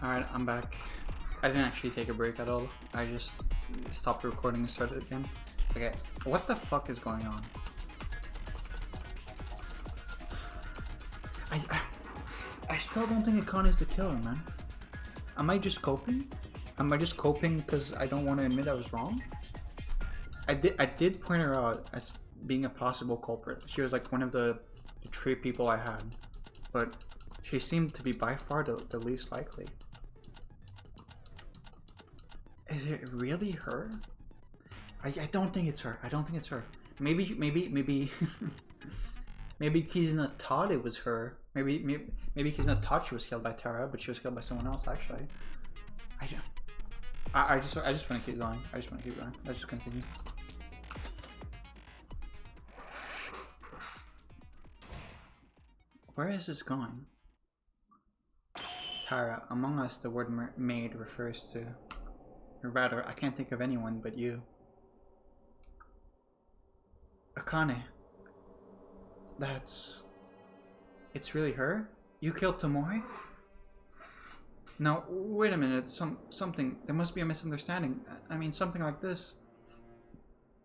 Alright, I'm back. I didn't actually take a break at all. I just stopped recording and started again. Okay, what the fuck is going on? I still don't think Akane is the killer, man. Am I just coping? Am I just coping because I don't want to admit I was wrong? I did point her out as being a possible culprit. She was like one of the three people I had, but she seemed to be by far the least likely. Is it really her? I don't think it's her. I don't think it's her. Maybe maybe Kizuna thought it was her. Maybe Kizuna thought she was killed by Tara, but she was killed by someone else actually. I just want to keep going. Let's just continue. Where is this going? Tara, among us the word maid refers to... Or rather, I can't think of anyone but you. Akane. It's really her? You killed Tomori? No, wait a minute, something, there must be a misunderstanding. I mean, something like this.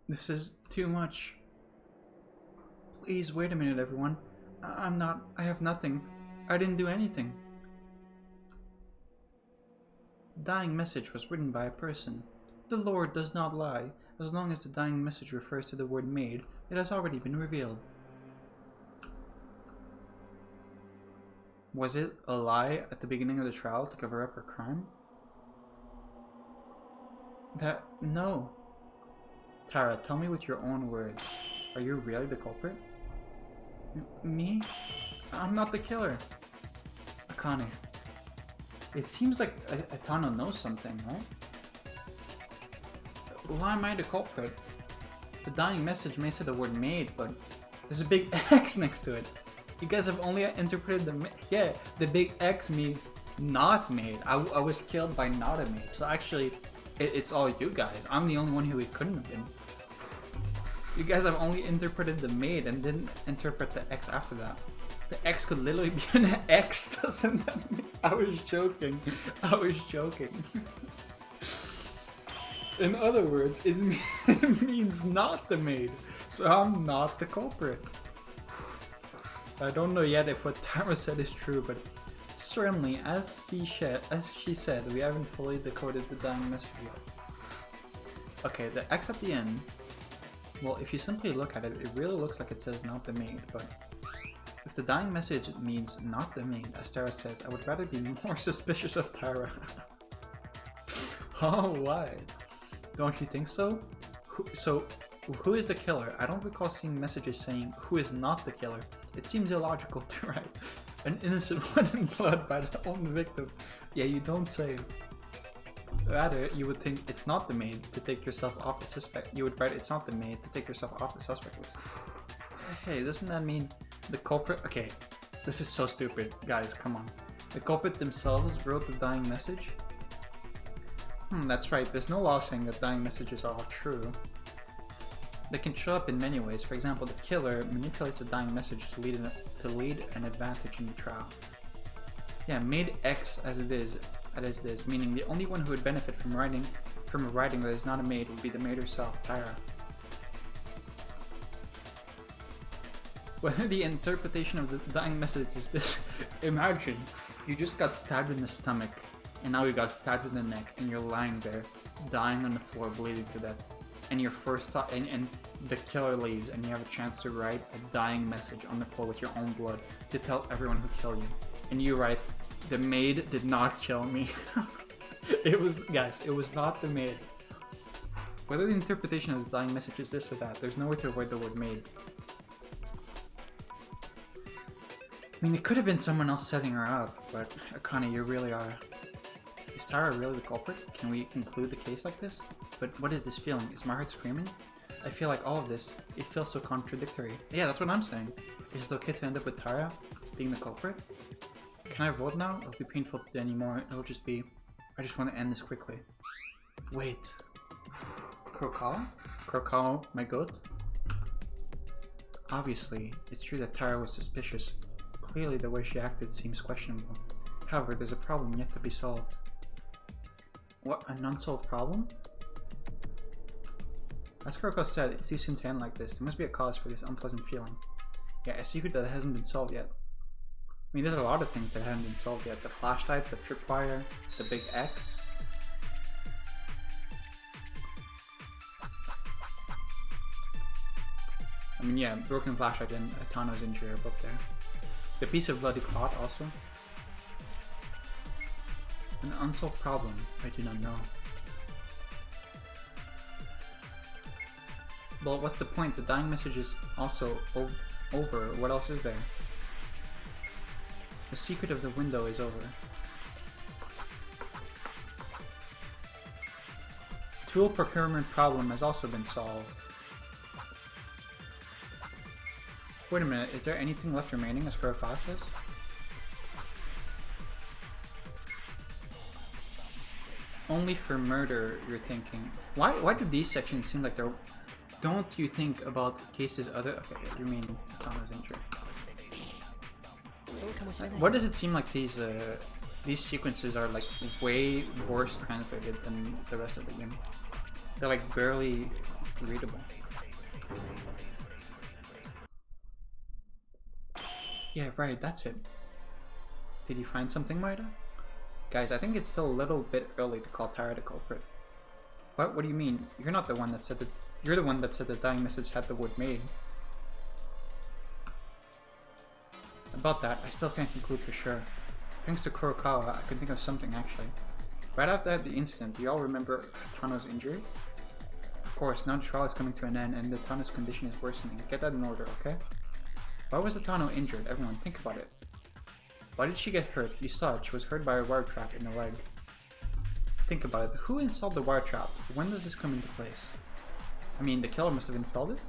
This is too much. Please, wait a minute, everyone. I have nothing. I didn't do anything. The dying message was written by a person. The Lord does not lie. As long as the dying message refers to the word maid, it has already been revealed. Was it a lie at the beginning of the trial to cover up her crime? No. Tara, tell me with your own words. Are you really the culprit? Me? I'm not the killer. Akane. It seems like Atano knows something, right? Why am I the culprit? The dying message may say the word maid, but there's a big X next to it. You guys have only interpreted the big X means not maid. I was killed by not a maid. So actually, it's all you guys. I'm the only one who it couldn't have been. You guys have only interpreted the maid and didn't interpret the X after that. The X could literally be an X, doesn't that mean? I was joking. In other words, it means not the maid. So I'm not the culprit. I don't know yet if what Tara said is true, but certainly, as she said, we haven't fully decoded the dying message yet. Okay, the X at the end, well, if you simply look at it, it really looks like it says not the maid, but if the dying message means not the maid, as Tara says, I would rather be more suspicious of Tara. Oh, why? Don't you think so? Who is the killer? I don't recall seeing messages saying who is not the killer. It seems illogical to write an innocent one in blood by the own victim. Yeah, you don't say. Rather, you would think it's not the maid to take yourself off the suspect. You would write it's not the maid to take yourself off the suspect list. Hey, doesn't that mean the culprit? Okay, this is so stupid. Guys, come on. The culprit themselves wrote the dying message? That's right. There's no law saying that dying messages are all true. They can show up in many ways. For example, the killer manipulates a dying message to lead an advantage in the trial. Yeah, made X as it is, meaning the only one who would benefit from a writing that is not a maid would be the maid herself, Tara. Whether the interpretation of the dying message is this, imagine you just got stabbed in the stomach, and now you got stabbed in the neck, and you're lying there, dying on the floor, bleeding to death. And your first thought, and the killer leaves, and you have a chance to write a dying message on the floor with your own blood to tell everyone who killed you. And you write, the maid did not kill me. It was not the maid. Whether the interpretation of the dying message is this or that, there's no way to avoid the word maid. I mean, it could have been someone else setting her up, but Akane, you really are. Is Tara really the culprit? Can we conclude the case like this? But what is this feeling? Is my heart screaming? I feel like all of this, it feels so contradictory. Yeah, that's what I'm saying. Is it okay to end up with Tara being the culprit? Can I vote now? It'll be painful to do anymore. It'll just be, I just want to end this quickly. Wait. Krokal? Krokal, my goat? Obviously, it's true that Tara was suspicious. Clearly the way she acted seems questionable. However, there's a problem yet to be solved. What? An unsolved problem? As Kuroko said, it's too soon to end like this. There must be a cause for this unpleasant feeling. Yeah, a secret that hasn't been solved yet. I mean, there's a lot of things that haven't been solved yet. The flashlights, the tripwire, the big X. I mean, yeah, broken flashlight and Atano's injury are both there. The piece of bloody clot also. An unsolved problem, I do not know. Well, what's the point? The dying message is also over. What else is there? The secret of the window is over. Tool procurement problem has also been solved. Wait a minute, is there anything left remaining as per classes? Only for murder, you're thinking. Why do these sections seem like they're... Don't you think about cases other... Okay, you mean Thomas injury. Why does it seem like these sequences are like way worse translated than the rest of the game? They're like barely readable. Yeah, right, that's it. Did you find something, Maida? Guys, I think it's still a little bit early to call Tara the culprit. What do you mean? You're not the one that said that. You're the one that said the dying message had the word made. About that, I still can't conclude for sure. Thanks to Kurokawa, I can think of something actually. Right after the incident, do you all remember Tano's injury? Of course, now the trial is coming to an end and the Tano's condition is worsening. Get that in order, okay? Why was Tano injured? Everyone, think about it. Why did she get hurt? You saw it, she was hurt by a wire trap in the leg. Think about it, who installed the wire trap? When does this come into place? I mean, the killer must have installed it?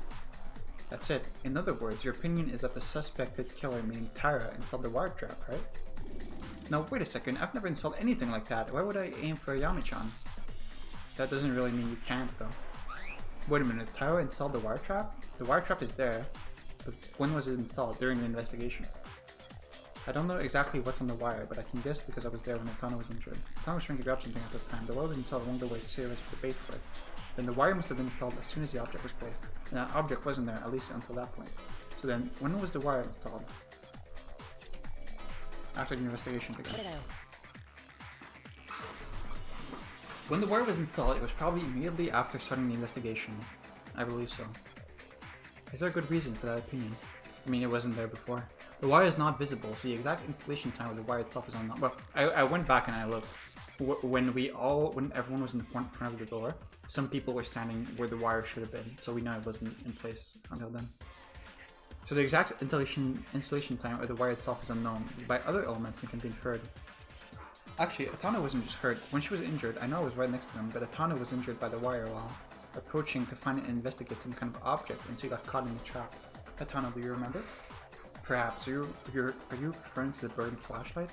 That's it. In other words, your opinion is that the suspected killer, meaning Tyra, installed the wire trap, right? No, wait a second, I've never installed anything like that. Why would I aim for Yami-chan? That doesn't really mean you can't, though. Wait a minute, Tyra installed the wire trap? The wire trap is there, but when was it installed? During the investigation? I don't know exactly what's on the wire, but I can guess because I was there when Atano was injured. Atano was trying to grab something at the time. The wire was installed along the way to save us the bait for it. Then the wire must have been installed as soon as the object was placed. And that object wasn't there, at least until that point. So then, when was the wire installed? After the investigation began. When the wire was installed, it was probably immediately after starting the investigation. I believe so. Is there a good reason for that opinion? I mean, it wasn't there before. The wire is not visible, so the exact installation time of the wire itself is unknown. Well, I went back and I looked. When everyone was in front of the door, some people were standing where the wire should have been, so we know it wasn't in place until then. So the exact installation time of the wire itself is unknown. By other elements, it can be inferred. Actually, Atano wasn't just hurt. When she was injured, I know I was right next to them, but Atano was injured by the wire while approaching to find and investigate some kind of object, and she got caught in the trap. Atano, do you remember? Perhaps. Are you referring to the burned flashlight?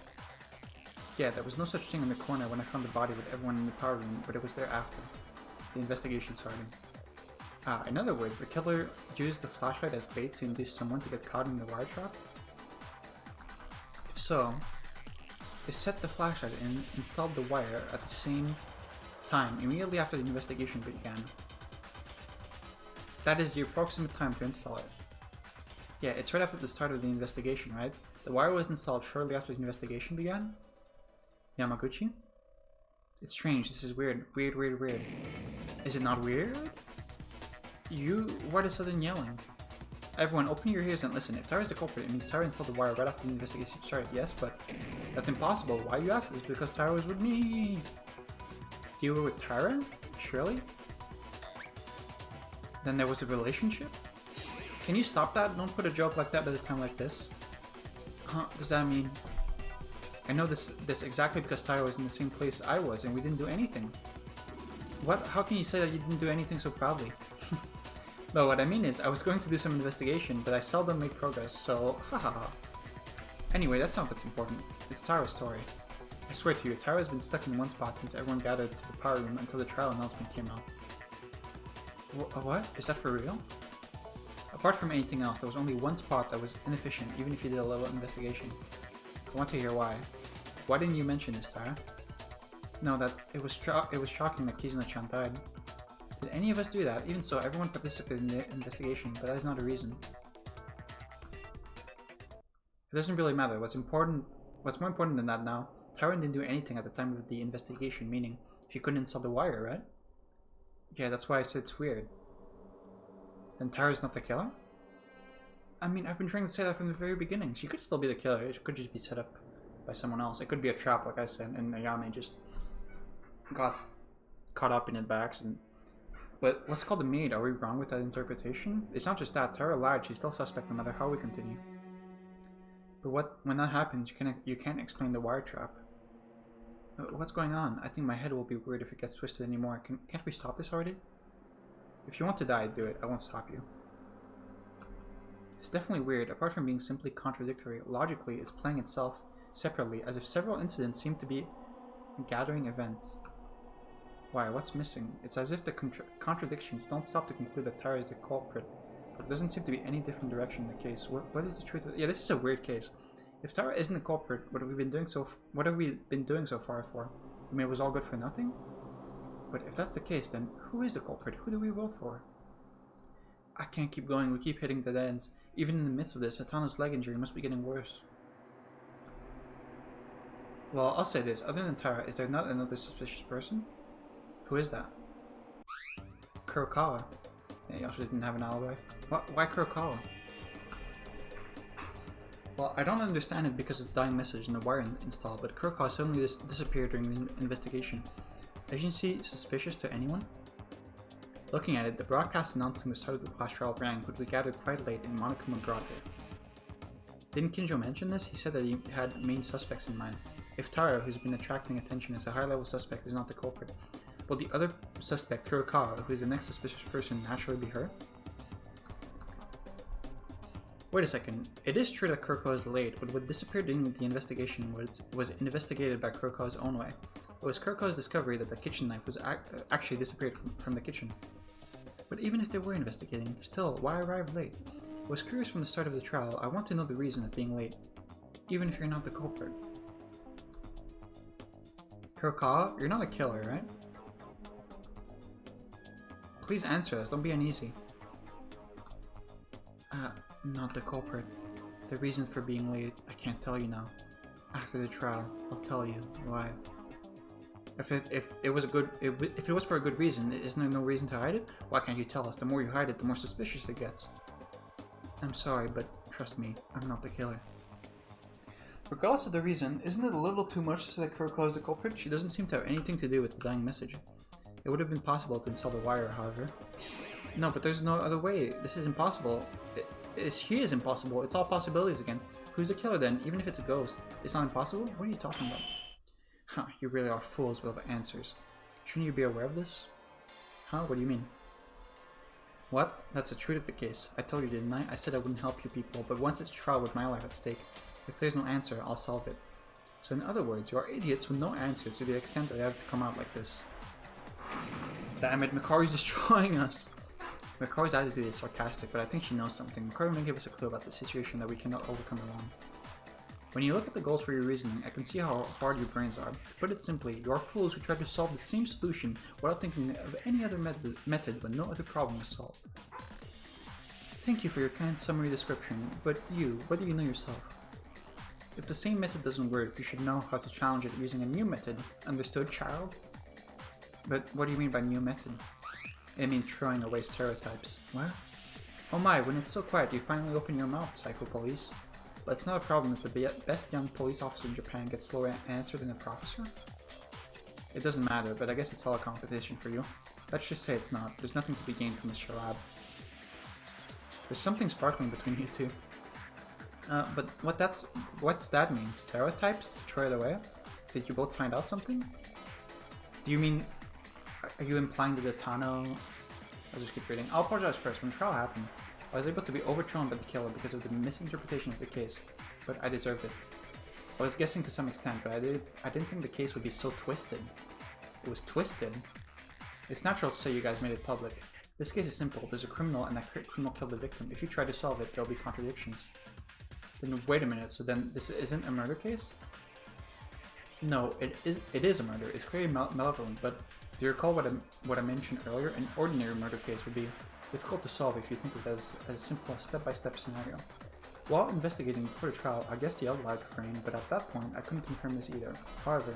Yeah, there was no such thing in the corner when I found the body with everyone in the power room, but it was there after the investigation started. In other words, the killer used the flashlight as bait to induce someone to get caught in the wire trap? If so, they set the flashlight and installed the wire at the same time, immediately after the investigation began. That is the approximate time to install it. Yeah, it's right after the start of the investigation, right? The wire was installed shortly after the investigation began? Yamaguchi? It's strange, this is weird. Weird. Is it not weird? What is sudden yelling? Everyone, open your ears and listen. If Tyra is the culprit, it means Tyra installed the wire right after the investigation started. Yes, but that's impossible. Why you ask? It's because Tyra was with me. You were with Tyra? Surely? Then there was a relationship? Can you stop that? Don't put a joke like that at a time like this. Huh? Does that mean... I know this exactly because Tyra was in the same place I was and we didn't do anything. What? How can you say that you didn't do anything so proudly? No, what I mean is, I was going to do some investigation, but I seldom make progress, so haha. Anyway, that's not what's important. It's Tyra's story. I swear to you, Tyra has been stuck in one spot since everyone gathered to the power room until the trial announcement came out. What? Is that for real? Apart from anything else, there was only one spot that was inefficient, even if you did a little investigation. I want to hear why. Why didn't you mention this, Tara? No, that it was shocking that Kizuna-chan died. Did any of us do that? Even so, everyone participated in the investigation, but that is not a reason. It doesn't really matter. What's more important than that now, Tara didn't do anything at the time of the investigation, meaning she couldn't install the wire, right? Yeah, that's why I said it's weird. Then Tara's not the killer? I mean, I've been trying to say that from the very beginning. She could still be the killer. It could just be set up by someone else. It could be a trap, like I said, and Ayame just got caught up in it by accident. But let's call the maid. Are we wrong with that interpretation? It's not just that. Tara lied. She's still suspect no matter how we continue. But when that happens, you can't explain the wire trap. What's going on? I think my head will be weird if it gets twisted anymore. Can't we stop this already? If you want to die, do it. I won't stop you. It's definitely weird. Apart from being simply contradictory, logically it's playing itself separately, as if several incidents seem to be gathering events. Why? What's missing? It's as if the contradictions don't stop to conclude that Tara is the culprit. But there doesn't seem to be any different direction in the case. What is the truth? Yeah, this is a weird case. If Tara isn't the culprit, what have we been doing so far for? I mean, it was all good for nothing? But if that's the case, then who is the culprit? Who do we vote for? I can't keep going. We keep hitting dead ends. Even in the midst of this, Hatano's leg injury must be getting worse. Well, I'll say this. Other than Tara, is there not another suspicious person? Who is that? Kurokawa. Yeah, he also didn't have an alibi. Why Kurokawa? Well, I don't understand it because of the dying message and the wire install, but Kurokawa suddenly disappeared during the investigation. Agency suspicious to anyone? Looking at it, the broadcast announcing the start of the class trial rang, but we gathered quite late in Monokuma Grotto. Didn't Kinjo mention this? He said that he had main suspects in mind. If Tara, who's been attracting attention as a high-level suspect, is not the culprit, will the other suspect, Kurokawa, who is the next suspicious person, naturally be her? Wait a second. It is true that Kurokawa is late, but what disappeared during the investigation was investigated by Kurokawa's own way. It was Kurokawa's discovery that the kitchen knife was actually disappeared from the kitchen. But even if they were investigating, still, why arrive late? I was curious from the start of the trial. I want to know the reason of being late, even if you're not the culprit. Kurokawa, you're not a killer, right? Please answer us, don't be uneasy. Not the culprit. The reason for being late, I can't tell you now. After the trial, I'll tell you why. If it was for a good reason, isn't there no reason to hide it? Why can't you tell us? The more you hide it, the more suspicious it gets. I'm sorry, but trust me, I'm not the killer. Regardless of the reason, isn't it a little too much to say that Kurokawa is the culprit? She doesn't seem to have anything to do with the dying message. It would have been possible to install the wire, however. No, but there's no other way. This is impossible. She is impossible. It's all possibilities again. Who's the killer then? Even if it's a ghost. It's not impossible? What are you talking about? Huh, you really are fools with the answers. Shouldn't you be aware of this? Huh? What do you mean? What? That's the truth of the case. I told you, didn't I? I said I wouldn't help you people, but once it's a trial with my life at stake, if there's no answer, I'll solve it. So in other words, you are idiots with no answer to the extent that I have to come out like this. Damn it, Mikari's destroying us! Mikari's attitude is sarcastic, but I think she knows something. Mikari may give us a clue about the situation that we cannot overcome alone. When you look at the goals for your reasoning, I can see how hard your brains are. To put it simply, you are fools who try to solve the same solution without thinking of any other method when no other problem is solved. Thank you for your kind summary description, but you, what do you know yourself? If the same method doesn't work, you should know how to challenge it using a new method. Understood, child? But what do you mean by new method? I mean throwing away stereotypes. What? Oh my, when it's so quiet, you finally open your mouth, Psycho Police. But it's not a problem if the best young police officer in Japan gets slower answered than a professor? It doesn't matter, but I guess it's all a competition for you. Let's just say it's not. There's nothing to be gained from this charade. There's something sparkling between you two. But what's that mean? Stereotypes? To throw it away? Did you both find out something? Do you mean... Are you implying that Tano... I'll just keep reading. I'll apologize first. When the trial happened, I was able to be overthrown by the killer because of the misinterpretation of the case, but I deserved it. I was guessing to some extent, but I didn't think the case would be so twisted. It was twisted? It's natural to say you guys made it public. This case is simple. There's a criminal and that criminal killed the victim. If you try to solve it, there'll be contradictions. Then wait a minute, so then this isn't a murder case? No, it is a murder. It's clearly malevolent, but do you recall what I mentioned earlier? An ordinary murder case would be difficult to solve if you think of it as simple as step-by-step scenario. While investigating before the trial, I guessed the outline frame, but at that point, I couldn't confirm this either. However,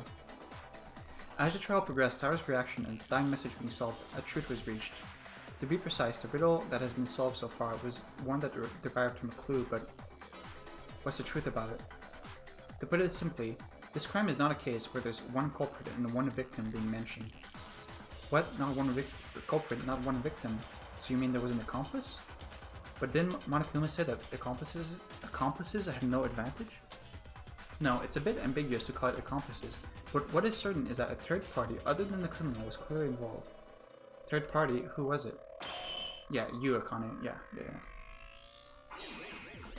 as the trial progressed, Tara's reaction and the dying message being solved, a truth was reached. To be precise, the riddle that has been solved so far was one that derived from a clue, but what's the truth about it? To put it simply, this crime is not a case where there's one culprit and one victim being mentioned. What? Not one culprit, not one victim. So you mean there was an accomplice? But didn't Monokuma say that accomplices had no advantage? No, it's a bit ambiguous to call it accomplices, but what is certain is that a third party other than the criminal was clearly involved. Third party? Who was it? Yeah, you, Akane. Yeah.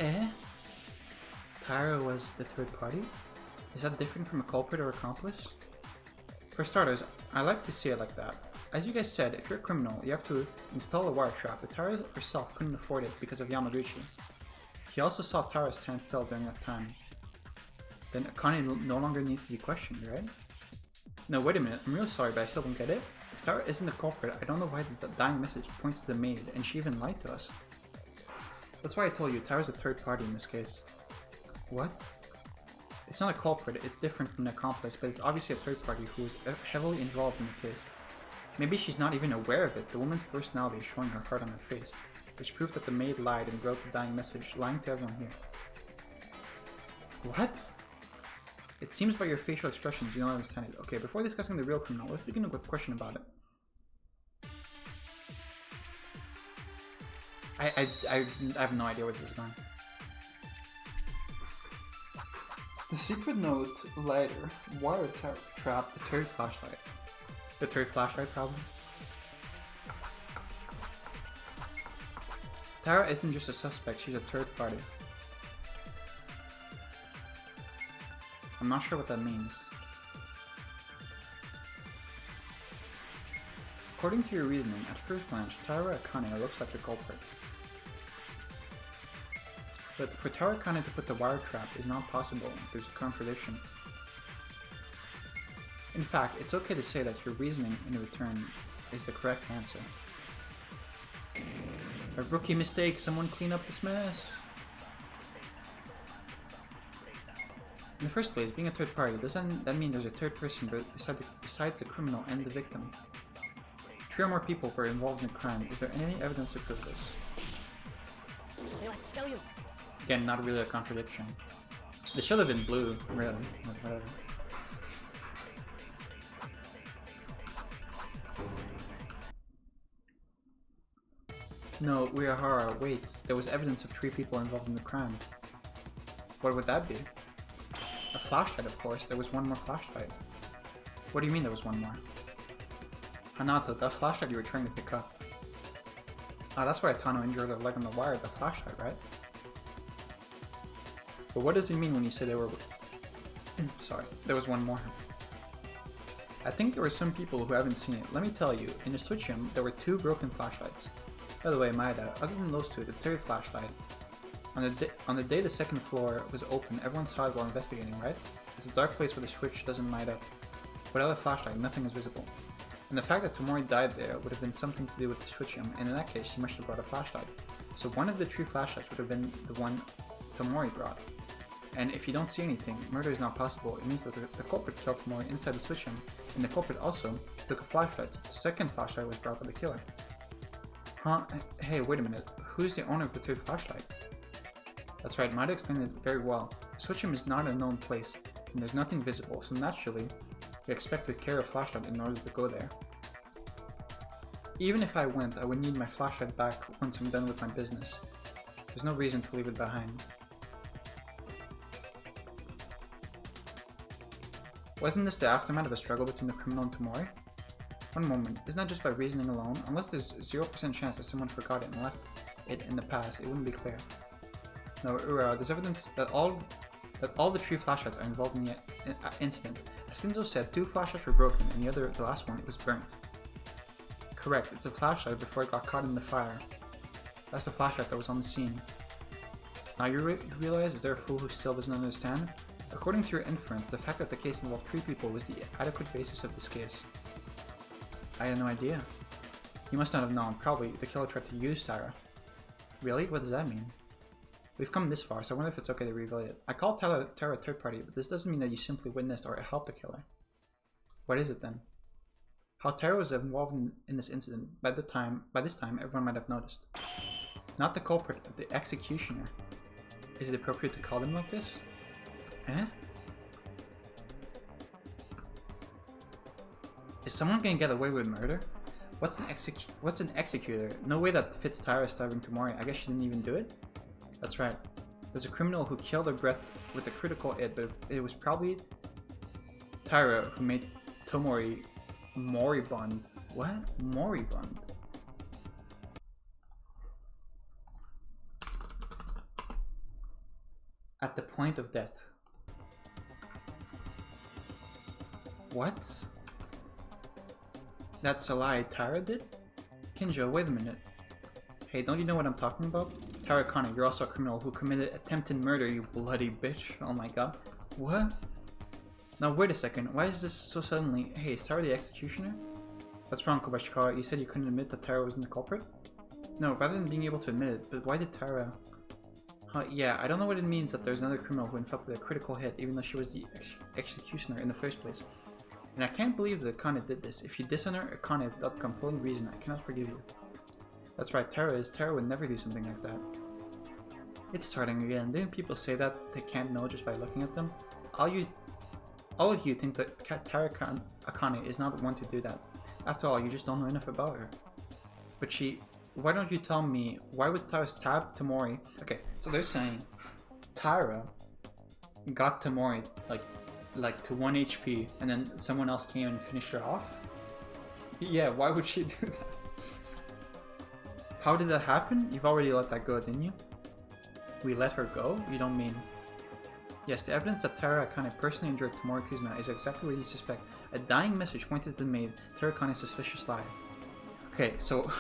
Eh? Tara was the third party? Is that different from a culprit or accomplice? For starters, I like to see it like that. As you guys said, if you're a criminal, you have to install a wire trap, but Tara herself couldn't afford it because of Yamaguchi. He also saw Tara stand still during that time. Then Akane no longer needs to be questioned, right? No, wait a minute, I'm real sorry, but I still don't get it. If Tara isn't the culprit, I don't know why the dying message points to the maid, and she even lied to us. That's why I told you, Tara's a third party in this case. What? It's not a culprit, it's different from an accomplice, but it's obviously a third party who was heavily involved in the case. Maybe she's not even aware of it. The woman's personality is showing her heart on her face, which proved that the maid lied and wrote the dying message, lying to everyone here. What? It seems by your facial expressions you don't understand it. Okay, before discussing the real criminal, let's begin with a question about it. I have no idea where this is going. The secret note lighter wire trap the third flashlight. The third flashlight problem? Tara isn't just a suspect, she's a third party. I'm not sure what that means. According to your reasoning, at first glance, Tara Akane looks like the culprit. But for Tara Akane to put the wire trap is not possible, there's a contradiction. In fact, it's okay to say that your reasoning in return is the correct answer. A rookie mistake, someone clean up this mess. In the first place, being a third party, doesn't that mean there's a third person besides the criminal and the victim? 3 or more people were involved in the crime. Is there any evidence to prove this? Again, not really a contradiction. This should have been blue, really, but whatever. No, Uehara, wait, there was evidence of 3 people involved in the crime. What would that be? A flashlight, of course. There was one more flashlight. What do you mean there was one more? Hanato, that flashlight you were trying to pick up. Ah, that's why Tano injured her leg on the wire, the flashlight, right? But what does it mean when you say there were... Sorry, there was one more. I think there were some people who haven't seen it. Let me tell you, in the switch room, there were 2 broken flashlights. By the way, Maeda, other than those 2, the third flashlight. On the day the second floor was open, everyone saw it while investigating, right? It's a dark place where the switch doesn't light up. Without a flashlight, nothing is visible. And the fact that Tomori died there would have been something to do with the switch room, and in that case, she must have brought a flashlight. So one of the 3 flashlights would have been the one Tomori brought. And if you don't see anything, murder is not possible. It means that the culprit killed Tomori inside the switch room, and the culprit also took a flashlight. The second flashlight was brought by the killer. Huh? Hey, wait a minute. Who's the owner of the third flashlight? That's right, Maeda explained it very well. The switch room is not a known place, and there's nothing visible, so naturally, we expect to carry a flashlight in order to go there. Even if I went, I would need my flashlight back once I'm done with my business. There's no reason to leave it behind. Wasn't this the aftermath of a struggle between the criminal and Tomori? One moment, isn't that just by reasoning alone? Unless there's 0% chance that someone forgot it and left it in the past, it wouldn't be clear. No, there's evidence that all the 3 flashlights are involved in the incident. As Kinzo said, 2 flashlights were broken and the last one, was burnt. Correct, it's a flashlight before it got caught in the fire. That's the flashlight that was on the scene. Now you realize, is there a fool who still doesn't understand? According to your inference, the fact that the case involved 3 people was the adequate basis of this case. I had no idea. You must not have known. Probably the killer tried to use Tara. Really? What does that mean? We've come this far, so I wonder if it's okay to reveal it. I call Tara a third party, but this doesn't mean that you simply witnessed or helped the killer. What is it then? How Tara was involved in this incident, by this time, everyone might have noticed. Not the culprit, but the executioner. Is it appropriate to call them like this? Eh? Is someone gonna get away with murder? What's an executor? No way that fits Tara stabbing Tomori. I guess she didn't even do it? That's right. There's a criminal who killed her breath with a critical hit, but it was probably Tara who made Tomori moribund. What? Moribund? At the point of death. What? That's a lie Tara did? Kinjo, wait a minute. Hey, don't you know what I'm talking about? Tara Kane, you're also a criminal who committed attempted murder, you bloody bitch. Oh my god. What? Now wait a second, why is this so suddenly? Hey, is Tara the executioner? What's wrong, Kobashikawa? You said you couldn't admit that Tara wasn't the culprit? No, rather than being able to admit it, but why did Tara... yeah, I don't know what it means that there's another criminal who inflicted a critical hit even though she was the executioner in the first place. And I can't believe that Akane did this. If you dishonor Akane without compelling reason, I cannot forgive you. That's right, Tara would never do something like that. It's starting again. Didn't people say that they can't know just by looking at them? All of you think that Tara Akane is not one to do that. After all, you just don't know enough about her. But why don't you tell me, why would Tara stab Tomori? Okay, so they're saying Tara got Tomori like to 1 HP and then someone else came and finished her off? Yeah, why would she do that? How did that happen? You've already let that go, didn't you? We let her go? You don't mean... Yes, the evidence that Tara Akane personally injured Tomori Kizuna is exactly what you suspect. A dying message pointed to the maid, Tara Akane's suspicious lie. Okay, so...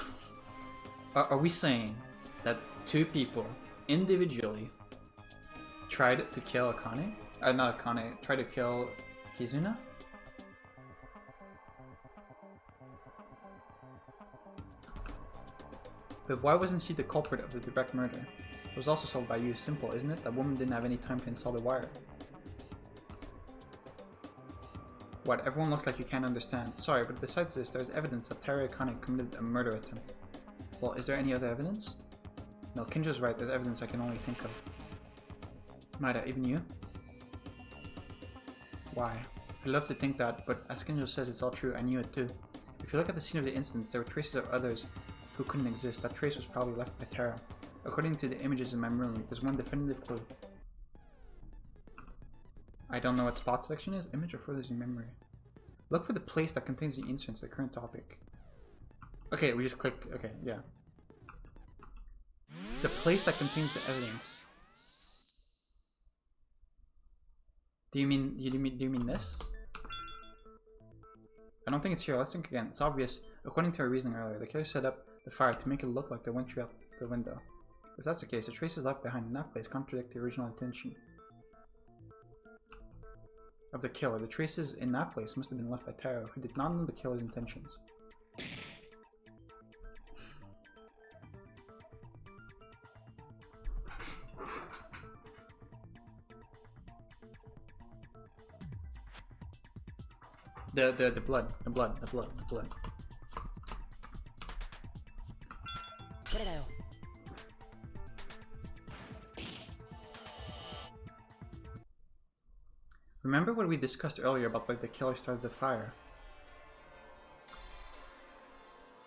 are we saying that 2 people, individually, tried to kill Akane? Not Akane, tried to kill Kizuna? But why wasn't she the culprit of the direct murder? It was also solved by you. Simple, isn't it? That woman didn't have any time to install the wire. What, everyone looks like you can't understand. Sorry, but besides this, there's evidence that Tara Akane committed a murder attempt. Well, is there any other evidence? No, Kinjo's right, there's evidence I can only think of. Maida, even you? Why? I'd love to think that, but as Kinjo says, it's all true. I knew it too. If you look at the scene of the incidents, there were traces of others who couldn't exist. That trace was probably left by Tara. According to the images in my memory, there's one definitive clue. I don't know what spot selection is. Image or photos in memory. Look for the place that contains the instance, the current topic. Okay, we just click. Okay, yeah. The place that contains the evidence. Do you mean this? I don't think it's here. Let's think again. It's obvious. According to our reasoning earlier, the killer set up the fire to make it look like they went through out the window. If that's the case, the traces left behind in that place contradict the original intention of the killer. The traces in that place must have been left by Taro, who did not know the killer's intentions. The blood. Remember what we discussed earlier about why the killer started the fire?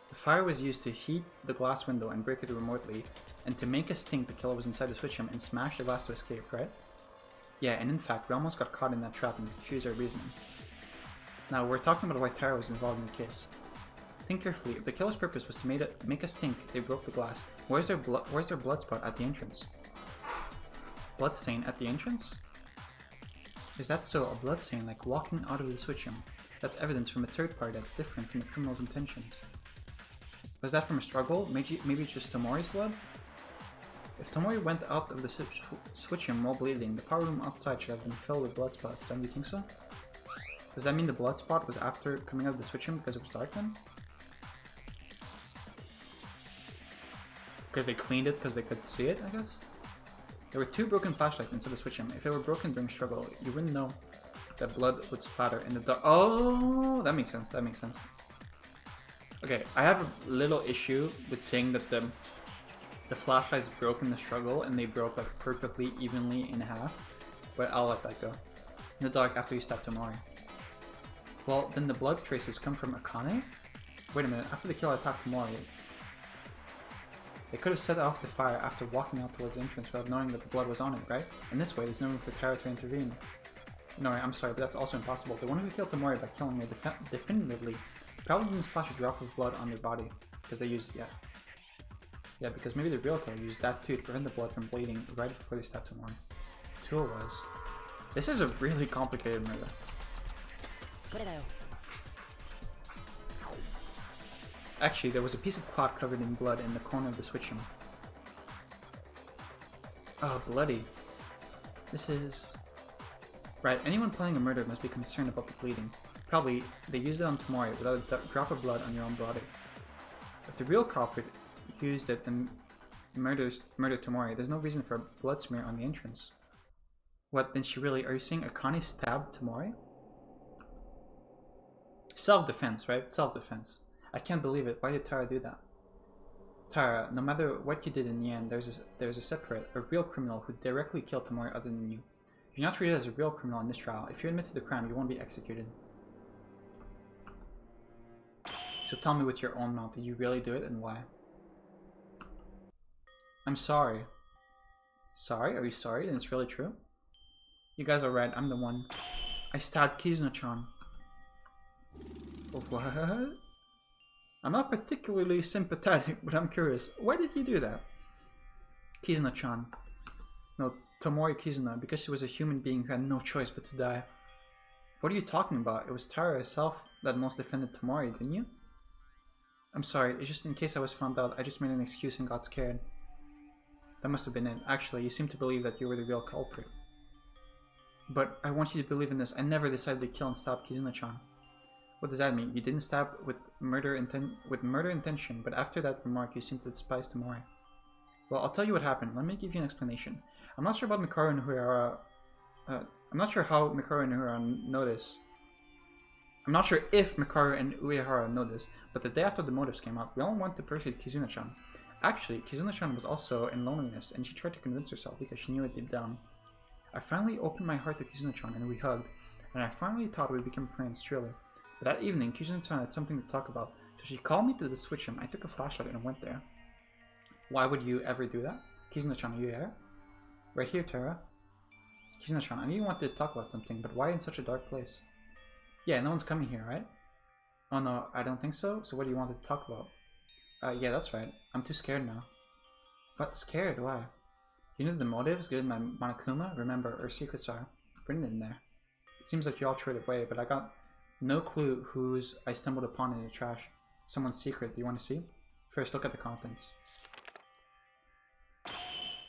The fire was used to heat the glass window and break it remotely, and to make us think the killer was inside the switch room and smashed the glass to escape, right? Yeah, and in fact, we almost got caught in that trap and confused our reasoning. Now, we're talking about why Tara was involved in the case. Think carefully. If the killer's purpose was to make us think they broke the glass, where's their blood spot at the entrance? Blood stain at the entrance? Is that so? A blood stain, like walking out of the switch room. That's evidence from a third party that's different from the criminal's intentions. Was that from a struggle? Maybe it's just Tomori's blood? If Tomori went out of the switch room while bleeding, the power room outside should have been filled with blood spots. Don't you think so? Does that mean the blood spot was after coming out of the switch room because it was dark then? Because they cleaned it because they could see it, I guess? There were 2 broken flashlights inside the switch room. If they were broken during struggle, you wouldn't know that blood would splatter in the dark. Oh, that makes sense. That makes sense. Okay, I have a little issue with saying that the flashlights broke in the struggle and they broke like perfectly evenly in half, but I'll let that go. In the dark after you stab Tomori. Well, then the blood traces come from Akane? Wait a minute, after the killer attacked Tomori, they could have set off the fire after walking out towards the entrance without knowing that the blood was on it, right? In this way, there's no room for Tara to intervene. No, I'm sorry, but that's also impossible. The one who killed Tomori by killing her definitively probably didn't splash a drop of blood on their body. Because they used, yeah, because maybe the real killer used that too to prevent the blood from bleeding right before they stabbed Tomori. Two it was. This is a really complicated murder. Actually, there was a piece of cloth covered in blood in the corner of the switch room. Oh, bloody. This is... Right, anyone planning a murder must be concerned about the bleeding. Probably, they used it on Tomori without a drop of blood on your own body. If the real culprit used it and murdered Tomori, there's no reason for a blood smear on the entrance. What, then she really... Are you saying Akane stabbed Tomori? Self-defense, right? Self-defense. I can't believe it. Why did Tara do that? Tara, no matter what you did in the end, there's a separate, a real criminal who directly killed Tomori other than you. You're not treated as a real criminal in this trial. If you admit to the crime, you won't be executed. So tell me with your own mouth, did you really do it and why? I'm sorry. Sorry? Are you sorry? And it's really true? You guys are right, I'm the one. I stabbed Kizuna-chan. What? I'm not particularly sympathetic, but I'm curious. Why did you do that? Kizuna-chan. No, Tomori Kizuna, because she was a human being who had no choice but to die. What are you talking about? It was Tara herself that most defended Tomori, didn't you? I'm sorry, it's just in case I was found out, I just made an excuse and got scared. That must have been it. Actually, you seem to believe that you were the real culprit. But I want you to believe in this. I never decided to kill and stab Kizuna-chan. What does that mean? You didn't stab with murder intention, but after that remark, you seem to despise Tomori. Well, I'll tell you what happened. Let me give you an explanation. I'm not sure about Mikaru and Uehara. I'm not sure how Mikaru and Uehara know this. I'm not sure if Mikaru and Uehara know this, but the day after the motives came out, we all went to pursue Kizuna-chan. Actually, Kizuna-chan was also in loneliness, and she tried to convince herself because she knew it deep down. I finally opened my heart to Kizuna-chan, and we hugged, and I finally thought we became friends, truly. But that evening, Kizuna-chan had something to talk about, so she called me to the switch room. I took a flashlight and went there. Why would you ever do that? Kizuna-chan, are you here? Right here, Tara. Kizuna-chan, I knew you wanted to talk about something, but why in such a dark place? Yeah, no one's coming here, right? Oh no, I don't think so. So what do you want to talk about? Yeah, that's right. I'm too scared now. What? Scared? Why? You know the motives? Good, my Monokuma? Remember, our secrets are written in there. It seems like you all threw it away, but I got no clue whose I stumbled upon in the trash. Someone's secret. Do you want to see? First, look at the contents.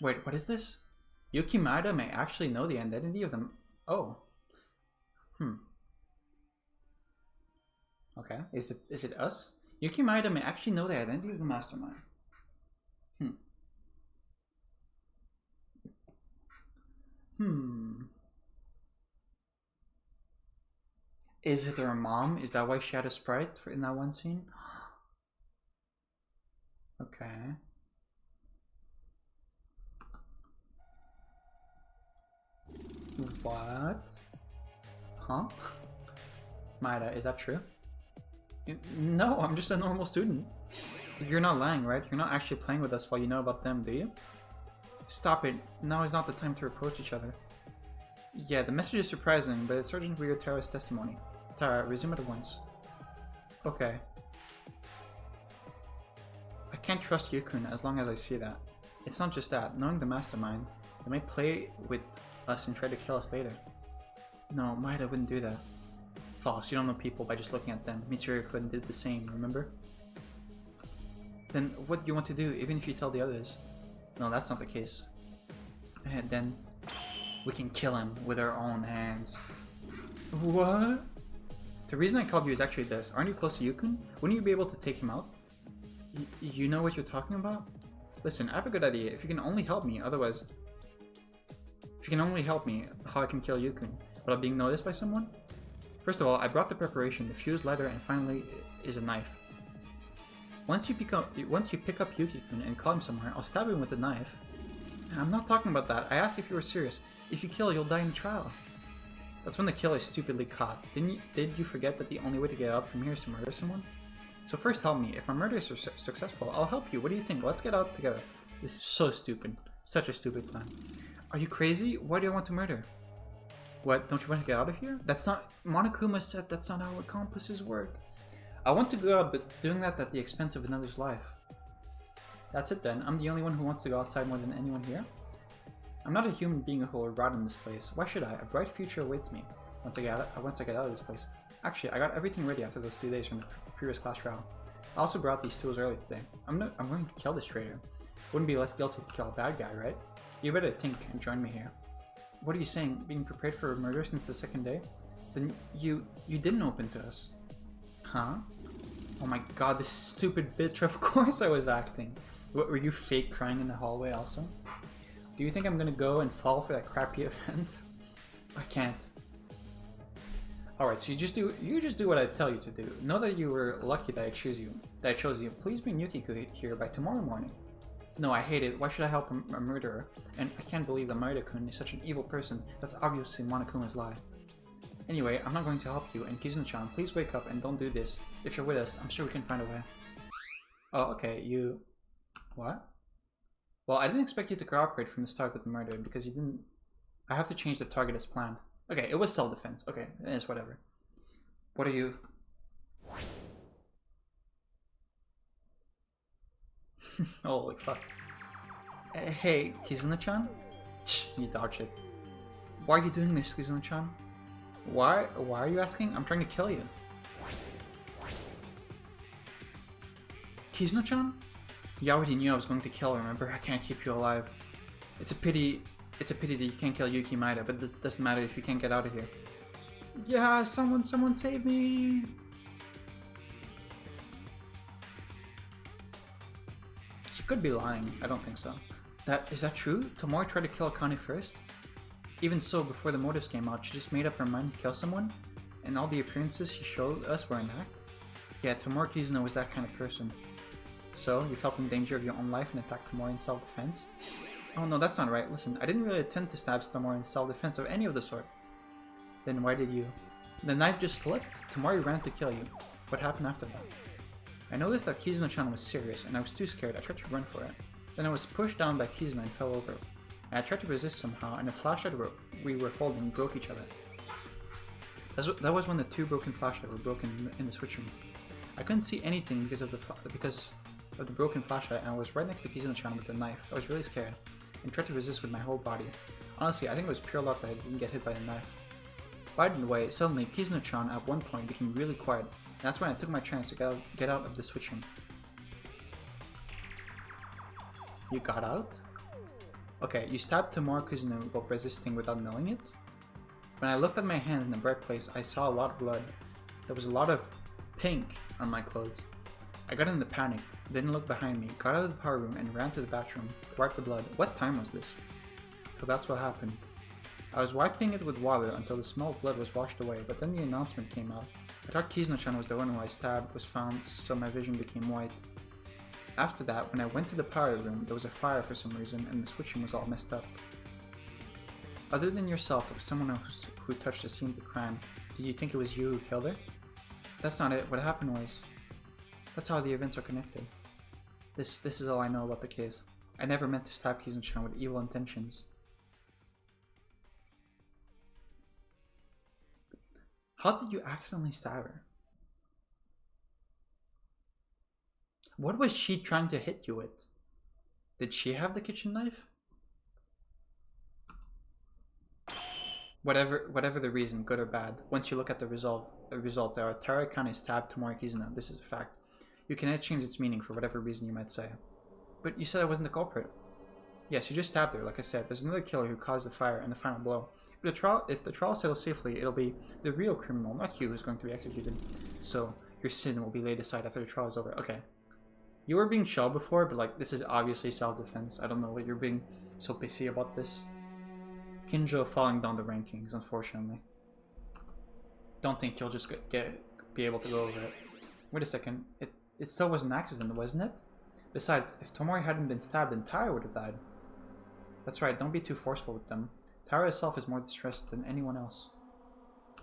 Wait, what is this? Yuki Maeda may actually know the identity of them. Oh. Okay. Is it us? Yuki Maeda may actually know the identity of the mastermind. Is it her mom? Is that why she had a sprite in that one scene? Okay. What? Huh? Maeda, is that true? No, I'm just a normal student. You're not lying, right? You're not actually playing with us while you know about them, do you? Stop it. Now is not the time to reproach each other. Yeah, the message is surprising, but it's urgent to hear Tara's testimony. Tara, resume at once. Okay. I can't trust Yukun as long as I see that. It's not just that. Knowing the mastermind, they may play with us and try to kill us later. No, Maeda wouldn't do that. False, you don't know people by just looking at them. Mitsuru did the same, remember? Then what do you want to do, even if you tell the others? No, that's not the case. And then we can kill him with our own hands. What? The reason I called you is actually this. Aren't you close to Yukun? Wouldn't you be able to take him out? You know what you're talking about? Listen, I have a good idea. If you can only help me, otherwise... If you can only help me, how I can kill Yukun? Without being noticed by someone? First of all, I brought the preparation, the fused leather, and finally is a knife. Once you pick up Yuki-kun and call him somewhere, I'll stab him with the knife. I'm not talking about that. I asked if you were serious. If you kill, you'll die in the trial. That's when the killer is stupidly caught. Did you forget that the only way to get out from here is to murder someone? So first help me. If my murder is successful, I'll help you. What do you think? Let's get out together. This is so stupid. Such a stupid plan. Are you crazy? Why do you want to murder? What? Don't you want to get out of here? That's not... Monokuma said that's not how accomplices work. I want to go out, but doing that at the expense of another's life. That's it then. I'm the only one who wants to go outside more than anyone here. I'm not a human being who will rot in this place. Why should I? A bright future awaits me once I get out of this place. Actually, I got everything ready after those 2 days from the previous class trial. I also brought these tools early today. I'm going to kill this traitor. Wouldn't be less guilty to kill a bad guy, right? You better think and join me here. What are you saying? Being prepared for a murder since the second day? Then you didn't open to us. Huh? Oh my god, this stupid bitch, of course I was acting. What, were you fake crying in the hallway also? Do you think I'm gonna go and fall for that crappy event? I can't. Alright, so you just do what I tell you to do. Know that you were lucky that I chose you. Please bring Yukiko here by tomorrow morning. No, I hate it. Why should I help a murderer? And I can't believe that Maida-kun is such an evil person. That's obviously Monokuma's lie. Anyway, I'm not going to help you, and Kizuna-chan, please wake up and don't do this. If you're with us, I'm sure we can find a way. Oh, okay, you... What? Well, I didn't expect you to cooperate from the start with the murder, because you didn't... I have to change the target as planned. Okay, it was self-defense. Okay, it is whatever. What are you... Holy fuck. Hey, Kizuna-chan? You dodged it. Why are you doing this, Kizuna-chan? Why are you asking? I'm trying to kill you. Kizuna-chan? You already knew I was going to kill her, remember? I can't keep you alive. It's a pity that you can't kill Yuki Maida, but it doesn't matter if you can't get out of here. Yeah, someone save me! She could be lying. I don't think so. Is that true? Tamori tried to kill Akane first? Even so, before the motives came out, she just made up her mind to kill someone? And all the appearances she showed us were an act? Yeah, Tamori Kizuna was that kind of person. So, you felt in danger of your own life and attacked Tamori in self-defense? Oh no, that's not right. Listen, I didn't really intend to stab Tamori in self-defense of any of the sort. Then why did you? The knife just slipped. Tamori ran to kill you. What happened after that? I noticed that Kizuna-chan was serious, and I was too scared. I tried to run for it. Then I was pushed down by Kizuna and fell over. And I tried to resist somehow, and the flashlight we were holding broke each other. That was when the two broken flashlights were broken in the switch room. I couldn't see anything because of the broken flashlight, and I was right next to Kizuna-chan with the knife. I was really scared, and tried to resist with my whole body. Honestly, I think it was pure luck that I didn't get hit by the knife. By the way, suddenly Kizuna-chan at one point became really quiet, and that's when I took my chance to get out of the switch room. You got out? Okay, you stabbed Tamori Kizuna while resisting without knowing it? When I looked at my hands in a bright place, I saw a lot of blood. There was a lot of pink on my clothes. I got in the panic, didn't look behind me, got out of the power room and ran to the bathroom to wipe the blood. What time was this? So that's what happened. I was wiping it with water until the smell of blood was washed away, but then the announcement came out. I thought Kizuna-chan was the one who I stabbed was found, so my vision became white. After that, when I went to the power room, there was a fire for some reason and the switching was all messed up. Other than yourself, there was someone else who touched the scene of the crime. Did you think it was you who killed her? That's not it. What happened was... That's how the events are connected. This is all I know about the case. I never meant to stab Kizuna-chan with evil intentions. How did you accidentally stab her? What was she trying to hit you with? Did she have the kitchen knife? Whatever the reason, good or bad, once you look at the result, Tara Akane stabbed Tamori Kizuna. This is a fact. You cannot change its meaning for whatever reason you might say. But you said I wasn't the culprit. Yes, you just stabbed her, like I said. There's another killer who caused the fire and the final blow. If the trial settles safely, it'll be the real criminal, not you, who's going to be executed. So, your sin will be laid aside after the trial is over. Okay. You were being shelled before, but like, this is obviously self-defense. I don't know what you're being so pissy about this. Kinjo falling down the rankings, unfortunately. Don't think you'll just be able to go over it. Wait a second. It still was an accident, wasn't it? Besides, if Tomori hadn't been stabbed, then Tara would have died. That's right, don't be too forceful with them. Tara herself is more distressed than anyone else.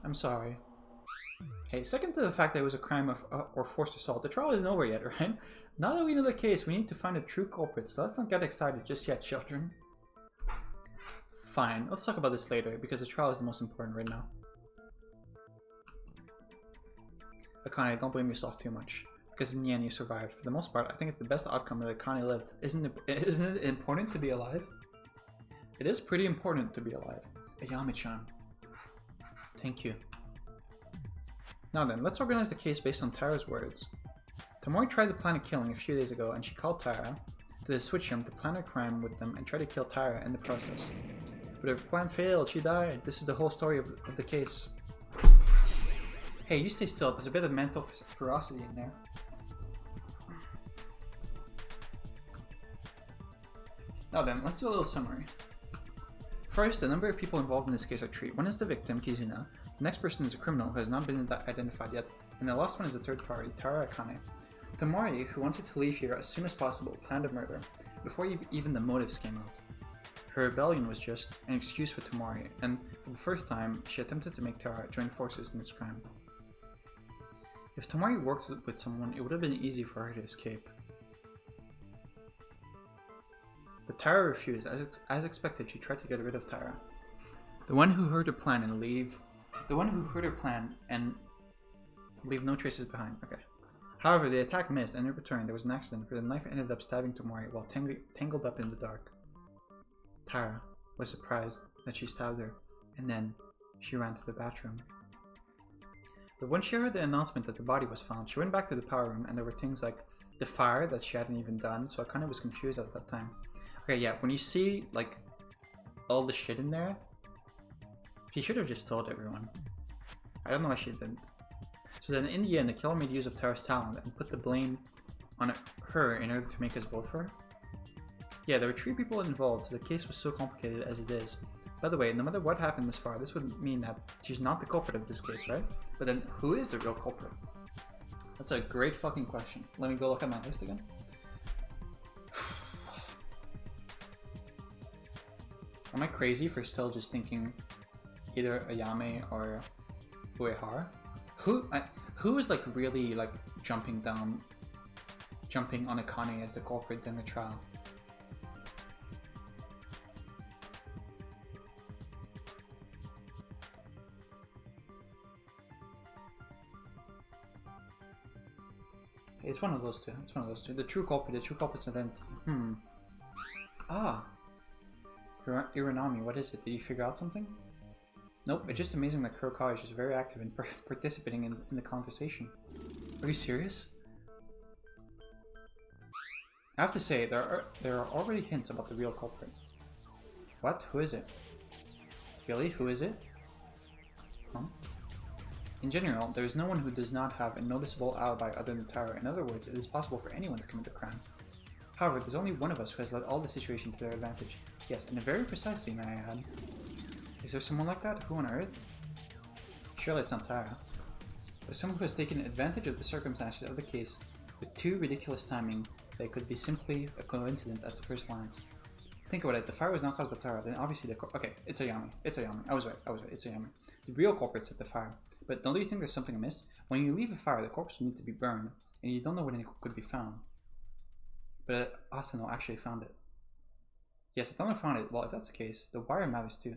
I'm sorry. Hey, second to the fact that it was a crime of or forced assault, the trial isn't over yet, right? Now that we know the case, we need to find the true culprit, so let's not get excited just yet, children. Fine, let's talk about this later, because the trial is the most important right now. Akane, don't blame yourself too much, because in the end you survived. For the most part, I think it's the best outcome that Akane lived. Isn't it important to be alive? It is pretty important to be alive. Ayami-chan. Thank you. Now then, let's organize the case based on Tara's words. Tomori tried to plan a killing a few days ago, and she called Tara to switch him to plan a crime with them and try to kill Tara in the process. But her plan failed, she died. This is the whole story of the case. Hey, you stay still, there's a bit of mental ferocity in there. Now then, let's do a little summary. First, the number of people involved in this case are three. One is the victim, Kizuna. The next person is a criminal who has not been identified yet. And the last one is the third party, Tara Akane. Tomori, who wanted to leave here as soon as possible, planned a murder, before even the motives came out. Her rebellion was just an excuse for Tomori, and for the first time, she attempted to make Tara join forces in this crime. If Tomori worked with someone, it would have been easy for her to escape. But Tara refused. As expected, she tried to get rid of Tara. The one who heard her plan and leave no traces behind. Okay. However, the attack missed, and in return, there was an accident where the knife ended up stabbing Tomori while tangled up in the dark. Tara was surprised that she stabbed her, and then she ran to the bathroom. But when she heard the announcement that the body was found, she went back to the power room, and there were things like the fire that she hadn't even done, so I kind of was confused at that time. Okay, yeah, when you see, like, all the shit in there, she should have just told everyone. I don't know why she didn't. So then in the end, the killer made use of Tara's talent and put the blame on her in order to make us vote for her. Yeah, there were 3 people involved, so the case was so complicated as it is. By the way, no matter what happened this far, this would mean that she's not the culprit of this case, right? But then, who is the real culprit? That's a great fucking question. Let me go look at my list again. Am I crazy for still just thinking either Ayame or Uehara? Who is like really like jumping on Akane as the culprit in the trial? It's one of those two. It's one of those two. The true culprit's event. Ah. Iranami, what is it? Did you figure out something? Nope, it's just amazing that Kurokai is just very active in participating in the conversation. Are you serious? I have to say, there are already hints about the real culprit. What? Who is it? Really? Who is it? Huh? In general, there is no one who does not have a noticeable alibi other than Tara. In other words, it is possible for anyone to commit a crime. However, there's only one of us who has led all the situation to their advantage. Yes, and very precisely, may I add. Is there someone like that? Who on earth? Surely it's not Tara. There's someone who has taken advantage of the circumstances of the case with too ridiculous timing that it could be simply a coincidence at the first glance. Think about it, the fire was not caused by Tara, then obviously okay, it's Ayami. It's Ayami. I was right, it's Ayami. The real culprit set the fire. But don't you think there's something amiss? When you leave a fire, the corpse will need to be burned, and you don't know when it could be found. But Atano actually found it. Yes, Atano found it. Well, if that's the case, the wire matters too.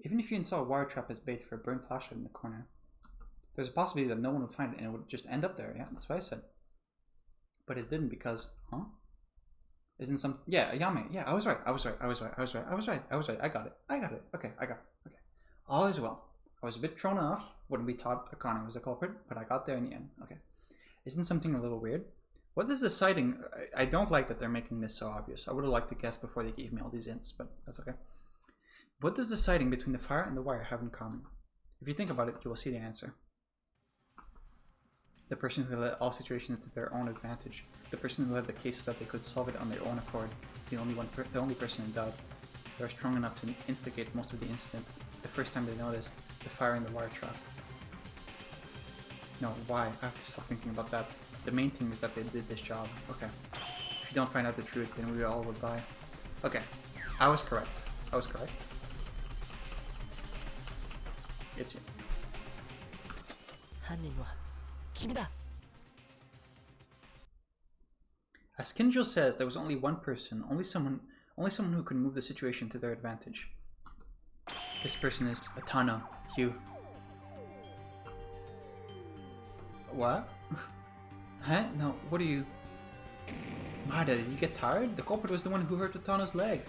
Even if you install a wire trap as bait for a burned flashlight in the corner, there's a possibility that no one would find it and it would just end up there. Yeah, that's what I said. But it didn't because, Isn't some? Yeah, Ayame. Yeah, I was right. I was right. I got it. Okay, I got it. Okay, all is well. I was a bit thrown off when we thought Akane was the culprit, but I got there in the end. Okay, isn't something a little weird? What is the sighting? I don't like that they're making this so obvious. I would have liked to guess before they gave me all these hints, but that's okay. What does the sighting between the fire and the wire have in common? If you think about it, you will see the answer. The person who led all situations to their own advantage. The person who led the case so that they could solve it on their own accord. The only person in doubt. They are strong enough to instigate most of the incident. The first time they noticed the fire in the wire trap. No, why? I have to stop thinking about that. The main thing is that they did this job. Okay. If you don't find out the truth, then we all will die. Okay. I was correct. I was correct. It's you. As Kinjo says, there was only one person, only someone who could move the situation to their advantage. This person is Atano, you. What? Huh? No, what are you... Maida, did you get tired? The culprit was the one who hurt Atano's leg.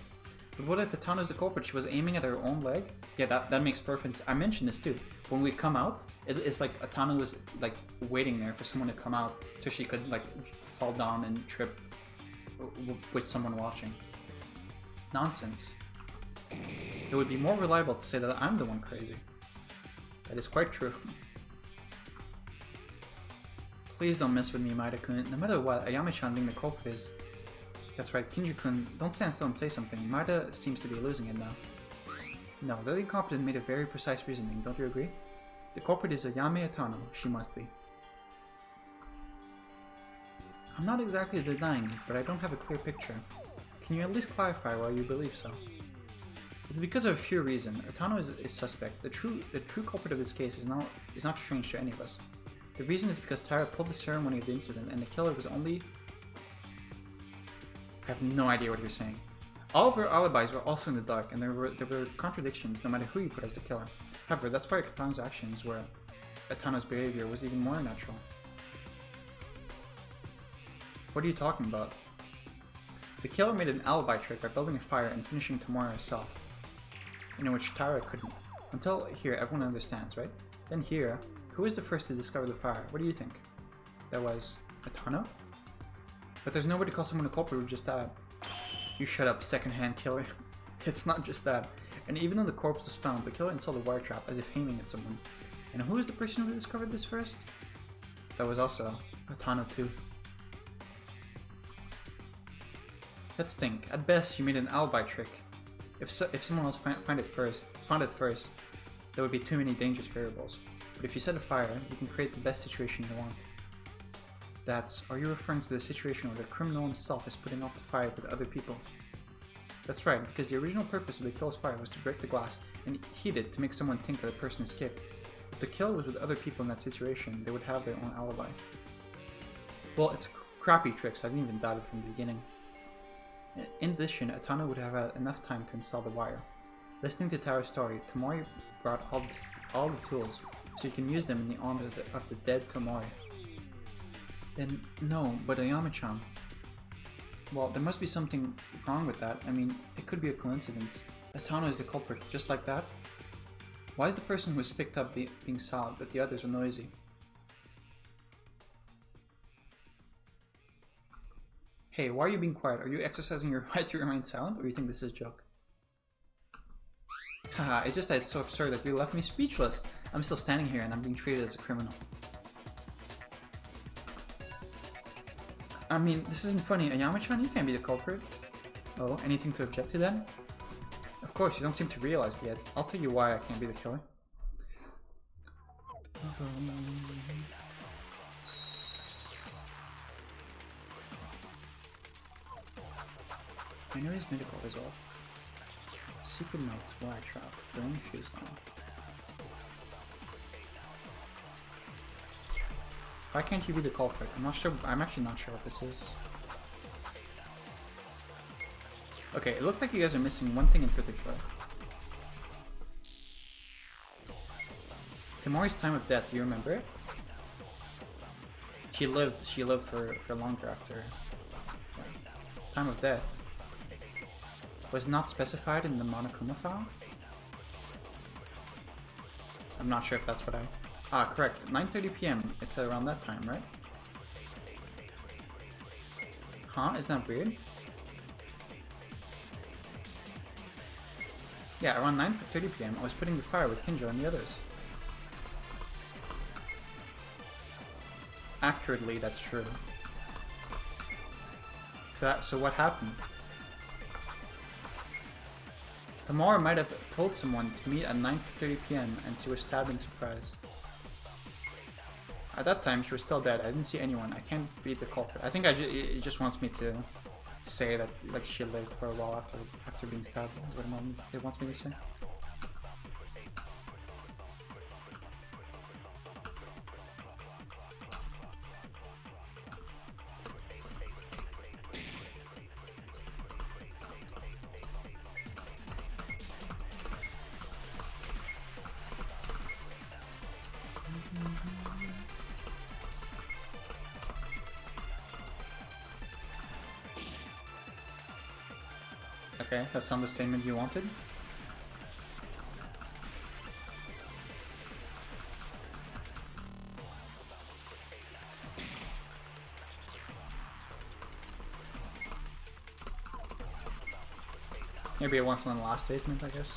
But what if Atano's the culprit? She was aiming at her own leg? Yeah, that makes perfect sense. I mentioned this too. When we come out, it's like Atano was like waiting there for someone to come out so she could like fall down and trip with someone watching. Nonsense. It would be more reliable to say that I'm the one crazy. That is quite true. Please don't mess with me, Maida-kun. No matter what, Ayame-chan being the culprit is... That's right, Kinju-kun, don't stand still and say something. Maida seems to be losing it now. No, the incompetent made a very precise reasoning, don't you agree? The culprit is Ayame Atano, she must be. I'm not exactly denying it, but I don't have a clear picture. Can you at least clarify why you believe so? It's because of a few reasons. Atano is suspect. The true culprit of this case is not strange to any of us. The reason is because Tara pulled the ceremony of the incident and the killer was only... I have no idea what you're saying. All of our alibis were also in the dark and there were contradictions no matter who you put as the killer. However, that's why Katano's actions were... Atano's behavior was even more natural. What are you talking about? The killer made an alibi trick by building a fire and finishing Tamara herself, in which Tara couldn't. Until here, everyone understands, right? Then here, who was the first to discover the fire? What do you think? That was Atano? But there's nobody to call someone a culprit who just died. You shut up, second-hand killer. It's not just that. And even though the corpse was found, the killer installed a wire trap as if aiming at someone. And who was the person who discovered this first? That was also Atano too. Let's think. At best, you made an alibi trick. If someone else found it first, there would be too many dangerous variables. But if you set a fire, you can create the best situation you want. Are you referring to the situation where the criminal himself is putting off the fire with other people? That's right, because the original purpose of the killer's fire was to break the glass and heat it to make someone think that the person escaped. If the killer was with other people in that situation, they would have their own alibi. Well, it's a crappy trick, so I didn't even doubt it from the beginning. In addition, Atano would have had enough time to install the wire. Listening to Tara's story, Tomori brought all the tools, so you can use them in the honor of the dead Tomori. Then, no, but Ayame-chan. Well, there must be something wrong with that. I mean, it could be a coincidence. Atano is the culprit, just like that? Why is the person who was picked up being silent, but the others were noisy? Hey, why are you being quiet? Are you exercising your right to remain silent, or do you think this is a joke? Haha, it's just that it's so absurd that you left me speechless. I'm still standing here and I'm being treated as a criminal. I mean, this isn't funny. Ayame-chan, you can't be the culprit. Oh, anything to object to then? Of course, you don't seem to realize it yet. I'll tell you why I can't be the killer. Binari's medical results. Secret note, wire trap, burning fuse line. Why can't you be the culprit? I'm not sure. I'm actually not sure what this is. Okay, it looks like you guys are missing one thing in particular. Tamori's time of death, do you remember it? She lived for longer after. Time of death was not specified in the Monokuma file? I'm not sure if that's what correct. 9:30 PM. It's around that time, right? Huh? Isn't that weird? Yeah, around 9:30 p.m. I was putting the fire with Kinjo and the others. Accurately, that's true. So what happened? Tamara might have told someone to meet at 9:30 p.m. and she was stabbed in surprise. At that time, she was still dead. I didn't see anyone. I can't be the culprit. I think it just wants me to say that like she lived for a while after being stabbed. What it wants me to say. Okay, that's not the statement you wanted. Maybe it wants on the last statement, I guess.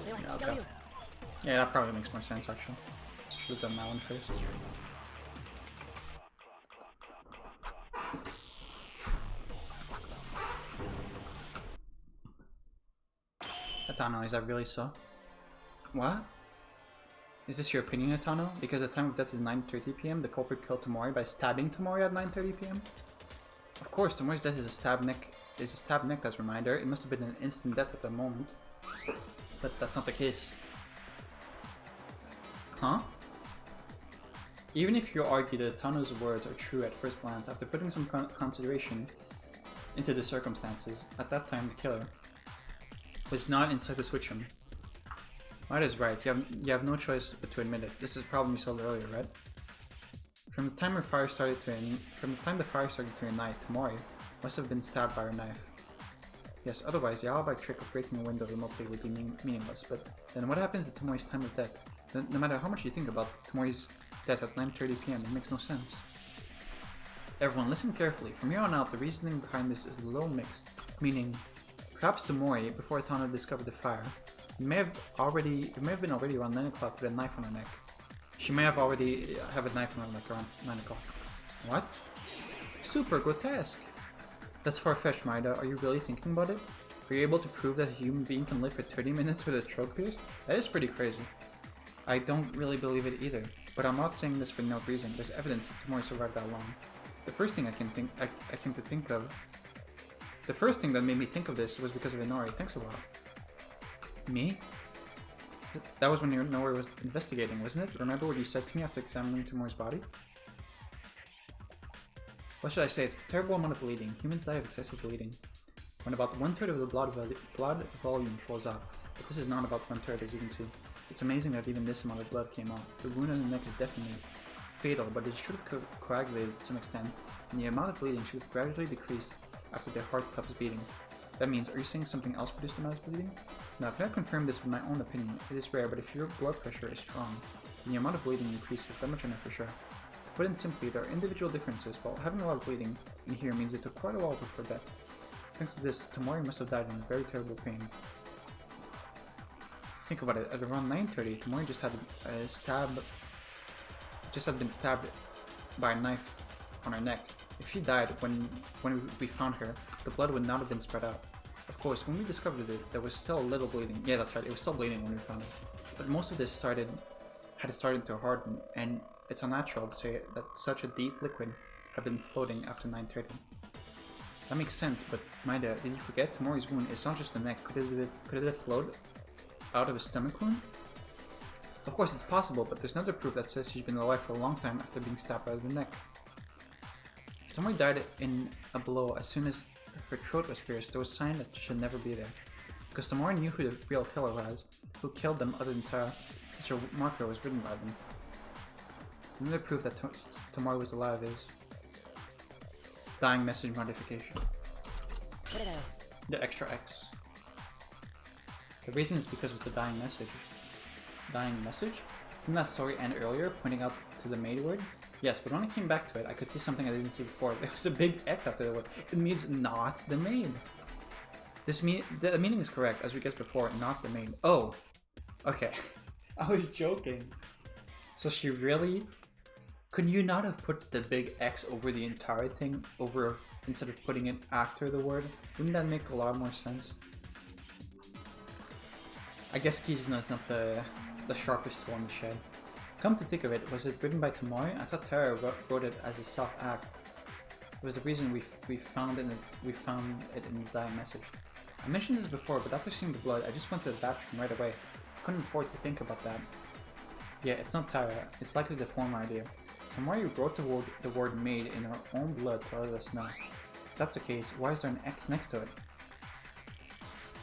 Yeah, okay. Yeah, that probably makes more sense actually. Should have done that one first. Atano, is that really so? What? Is this your opinion, Atano? Because the time of death is 9:30 p.m., the culprit killed Tamori by stabbing Tamori at 9:30 p.m.? Of course, Tamori's death is a stabbed neck. As a reminder. It must have been an instant death at the moment. But that's not the case. Huh? Even if you argue that Atano's words are true at first glance, after putting some consideration into the circumstances, at that time the killer was not inside the switch room. That is right. You have no choice but to admit it. This is a problem you solved earlier, right? From the time the fire started to ignite, Tamori must have been stabbed by her knife. Yes, otherwise the alibi trick of breaking a window remotely would be meaningless. But then what happened to Tamori's time of death? No matter how much you think about Tamori's death at 9:30 p.m., it makes no sense. Everyone, listen carefully. From here on out, the reasoning behind this is a little mixed. Meaning, perhaps Tamori, before Atano discovered the fire, it may have been already around 9 o'clock with a knife on her neck. She may have already have a knife on her neck around 9 o'clock. What? Super grotesque. That's far-fetched, Maida. Are you really thinking about it? Are you able to prove that a human being can live for 30 minutes with a throat pierced? That is pretty crazy. I don't really believe it either, but I'm not saying this for no reason. There's evidence that Tamori survived that long. The first thing I came to think of. The first thing that made me think of this was because of Inori. Thanks a lot. Me? That was when Inori was investigating, wasn't it? Remember what you said to me after examining Tamori's body? What should I say? It's a terrible amount of bleeding. Humans die of excessive bleeding when about 1/3 of the blood volume falls out. But this is not about 1/3, as you can see. It's amazing that even this amount of blood came out. The wound on the neck is definitely fatal, but it should have coagulated to some extent, and the amount of bleeding should have gradually decreased after the heart stops beating. That means, are you saying something else produced the amount of bleeding? Now, can I confirm this with my own opinion? It is rare, but if your blood pressure is strong, then the amount of bleeding increases. That much I know for sure. To put it simply, there are individual differences. While having a lot of bleeding in here means it took quite a while before death. Thanks to this, Tamori must have died in very terrible pain. Think about it. At around 9:30, Tamori just had been stabbed by a knife on her neck. If she died when we found her, the blood would not have been spread out. Of course, when we discovered it, there was still a little bleeding. Yeah, that's right. It was still bleeding when we found it. But most of this had started to harden, and it's unnatural to say that such a deep liquid had been floating after 9:30. That makes sense, but Maida, did you forget Tamori's wound? It's not just the neck. Could it have flowed out of a stomach wound? Of course, it's possible, but there's another proof that says she's been alive for a long time after being stabbed by the neck. If Tamori died in a blow as soon as her throat was pierced, there was a sign that she should never be there. Because Tamori knew who the real killer was, who killed them other than Tara, since her marker was written by them. Another proof that Tamori was alive is dying message modification. The extra X. The reason is because of the dying message. dying message? Didn't that story end earlier, pointing out to the maid word? Yes, but when I came back to it, I could see something I didn't see before. There was a big X after the word. It means not the maid. The meaning is correct, as we guessed before, not the maid. Oh, okay. I was joking. So she really... Could you not have put the big X over the entire thing, instead of putting it after the word? Wouldn't that make a lot more sense? I guess Kizuna is not the sharpest tool in the shed. Come to think of it, was it written by Tamori? I thought Tara wrote it as a self-act. It was the reason we found it in the dying message. I mentioned this before, but after seeing the blood, I just went to the bathroom right away. I couldn't afford to think about that. Yeah, it's not Tara. It's likely the former idea. Tamori wrote the word maid in her own blood to let us know. If that's the case, why is there an X next to it?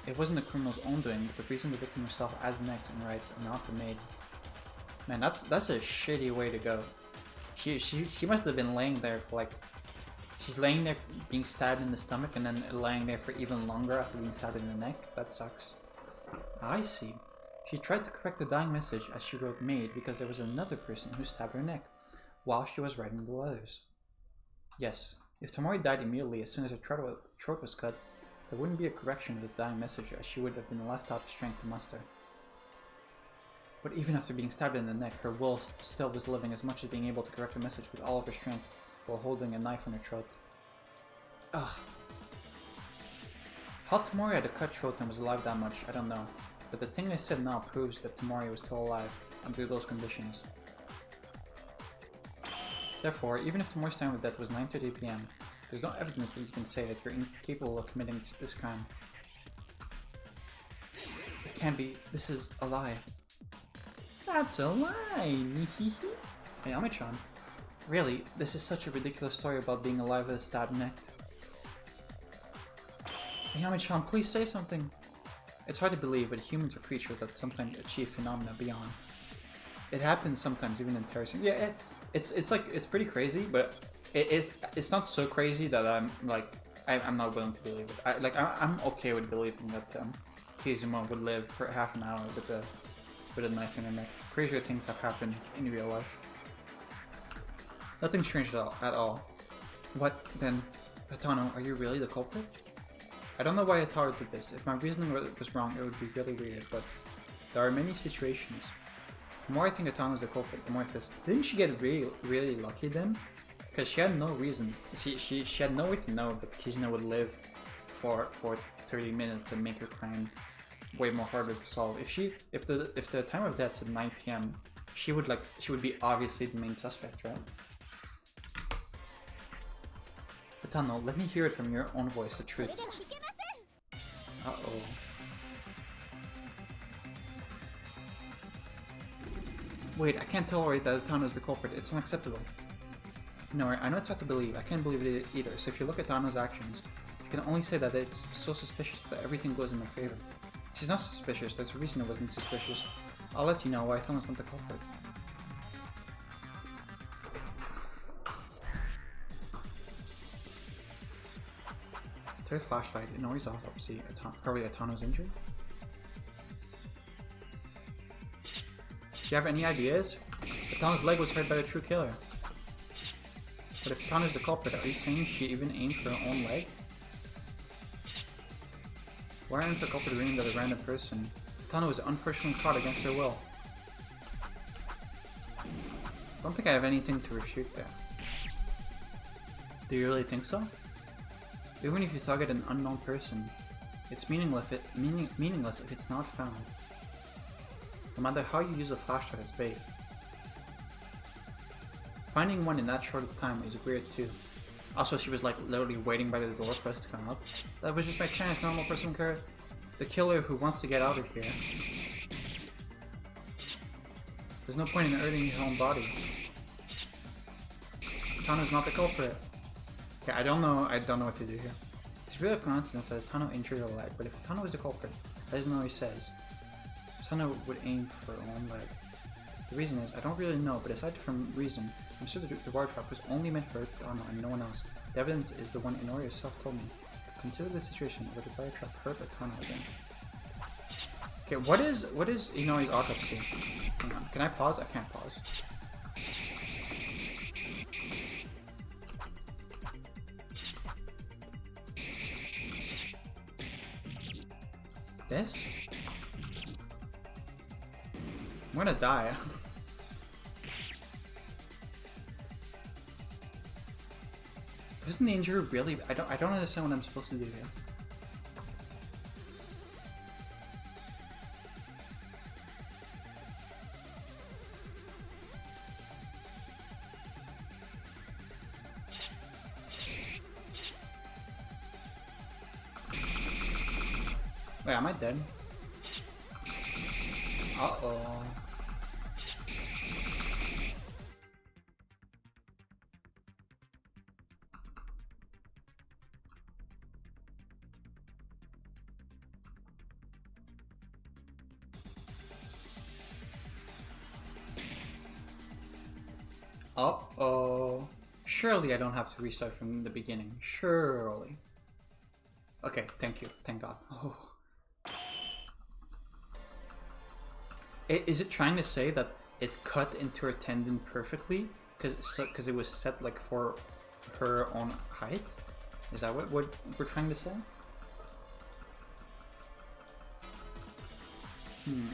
It wasn't the criminal's own doing, but the reason the victim herself adds an X and writes, not the maid. Man, that's a shitty way to go. She must have been laying there for like... She's laying there being stabbed in the stomach and then laying there for even longer after being stabbed in the neck? That sucks. I see. She tried to correct the dying message as she wrote maid because there was another person who stabbed her neck while she was writing the letters. Yes, if Tamori died immediately as soon as her throat was cut, there wouldn't be a correction of the dying message as she would have been left out of strength to muster. But even after being stabbed in the neck, her will still was living as much as being able to correct the message with all of her strength while holding a knife on her throat. Ugh. How Tamori had a cut throat and was alive that much, I don't know. But the thing they said now proves that Tamori was still alive, under those conditions. Therefore, even if Tamori's time of death was 9:30 PM, there's no evidence that you can say that you're incapable of committing this crime. It can't be. This is a lie. That's a lie! Hey, Ami-chan. Really, this is such a ridiculous story about being alive with a stabbed neck. Hey, Ami-chan, please say something! It's hard to believe, but humans are creatures that sometimes achieve phenomena beyond. It happens sometimes, even in terracing. Yeah, it's pretty crazy, but it's not so crazy that I'm not willing to believe it. I'm okay with believing that Kizuma would live for half an hour with a knife in her neck. Crazier things have happened in real life. Nothing strange at all. What then? Hatano, are you really the culprit? I don't know why Hataro did this. If my reasoning was wrong, it would be really weird, but there are many situations. The more I think Hatano is the culprit, the more I feel. Didn't she get really lucky then? Because she had no reason. She had no way to know that Kizuna would live for 30 minutes and make her crime way more harder to solve. If the time of death said 9 PM, she would be obviously the main suspect, right? Hatano, let me hear it from your own voice, the truth. Uh-oh. Wait, I can't tolerate that Hatano is the culprit. It's unacceptable. No, I know it's hard to believe. I can't believe it either. So if you look at Hatano's actions, you can only say that it's so suspicious that everything goes in her favor. She's not suspicious. There's a reason it wasn't suspicious. I'll let you know why Hatano's not the culprit. There's a flashlight. Inori's autopsy. Probably Hatano's injury. Do you have any ideas? Hatano's leg was hurt by the true killer. But if Hatano's the culprit, are you saying she even aimed for her own leg? Why aren't the culprit aimed at a random person? Hatano was unfortunately caught against her will. I don't think I have anything to refute there. Do you really think so? Even if you target an unknown person, it's meaningless if it's not found. No matter how you use a flashlight as bait. Finding one in that short of time is weird too. Also, she was like literally waiting by the door for us to come out. That was just by chance. Normal person care. The killer who wants to get out of here. There's no point in hurting his own body. Hatano's not the culprit. Okay, I don't know what to do here. It's really a coincidence that Hatano injured her leg, but if Hatano is the culprit, that isn't what he says. Hatano would aim for her own leg. The reason is, I don't really know, but aside from reason, I'm sure the wire trap was only meant for Hatano and no one else. The evidence is the one Inori herself told me. Consider the situation where the wire trap hurt Hatano again. Okay, what is Inori's autopsy? Hang on, can I pause? I can't pause. This? I'm gonna die. Isn't the injury really? I don't understand what I'm supposed to do here. Wait, am I dead? Uh-oh. Uh-oh. Surely I don't have to restart from the beginning. Surely. Okay, thank you. Thank God. Oh. Is it trying to say that it cut into her tendon perfectly? Because it was set like for her own height? Is that what we're trying to say? Hmm.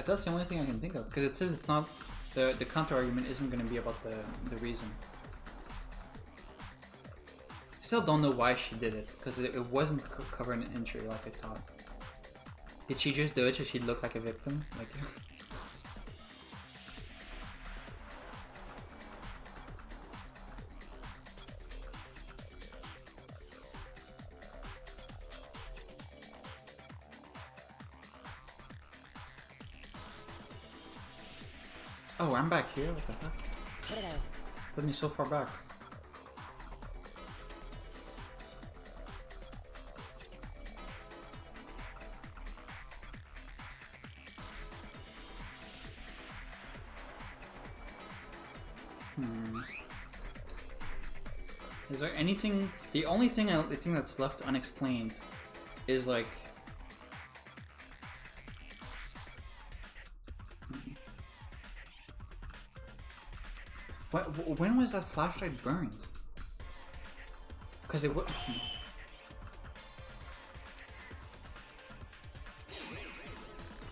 That's the only thing I can think of, because it says it's not the counter argument isn't going to be about the reason. I still don't know why she did it, because it wasn't covering an injury like I thought. Did she just do it so she'd look like a victim? Like. Oh, I'm back here? What the heck? Put me so far back. Is there anything? The only thing that's left unexplained is like. When was that flashlight burned? Because it was.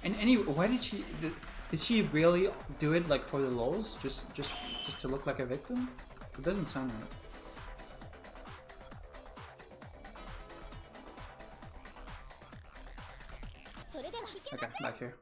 And anyway, why did she really do it like for the lols? Just to look like a victim? It doesn't sound right. Okay, back here.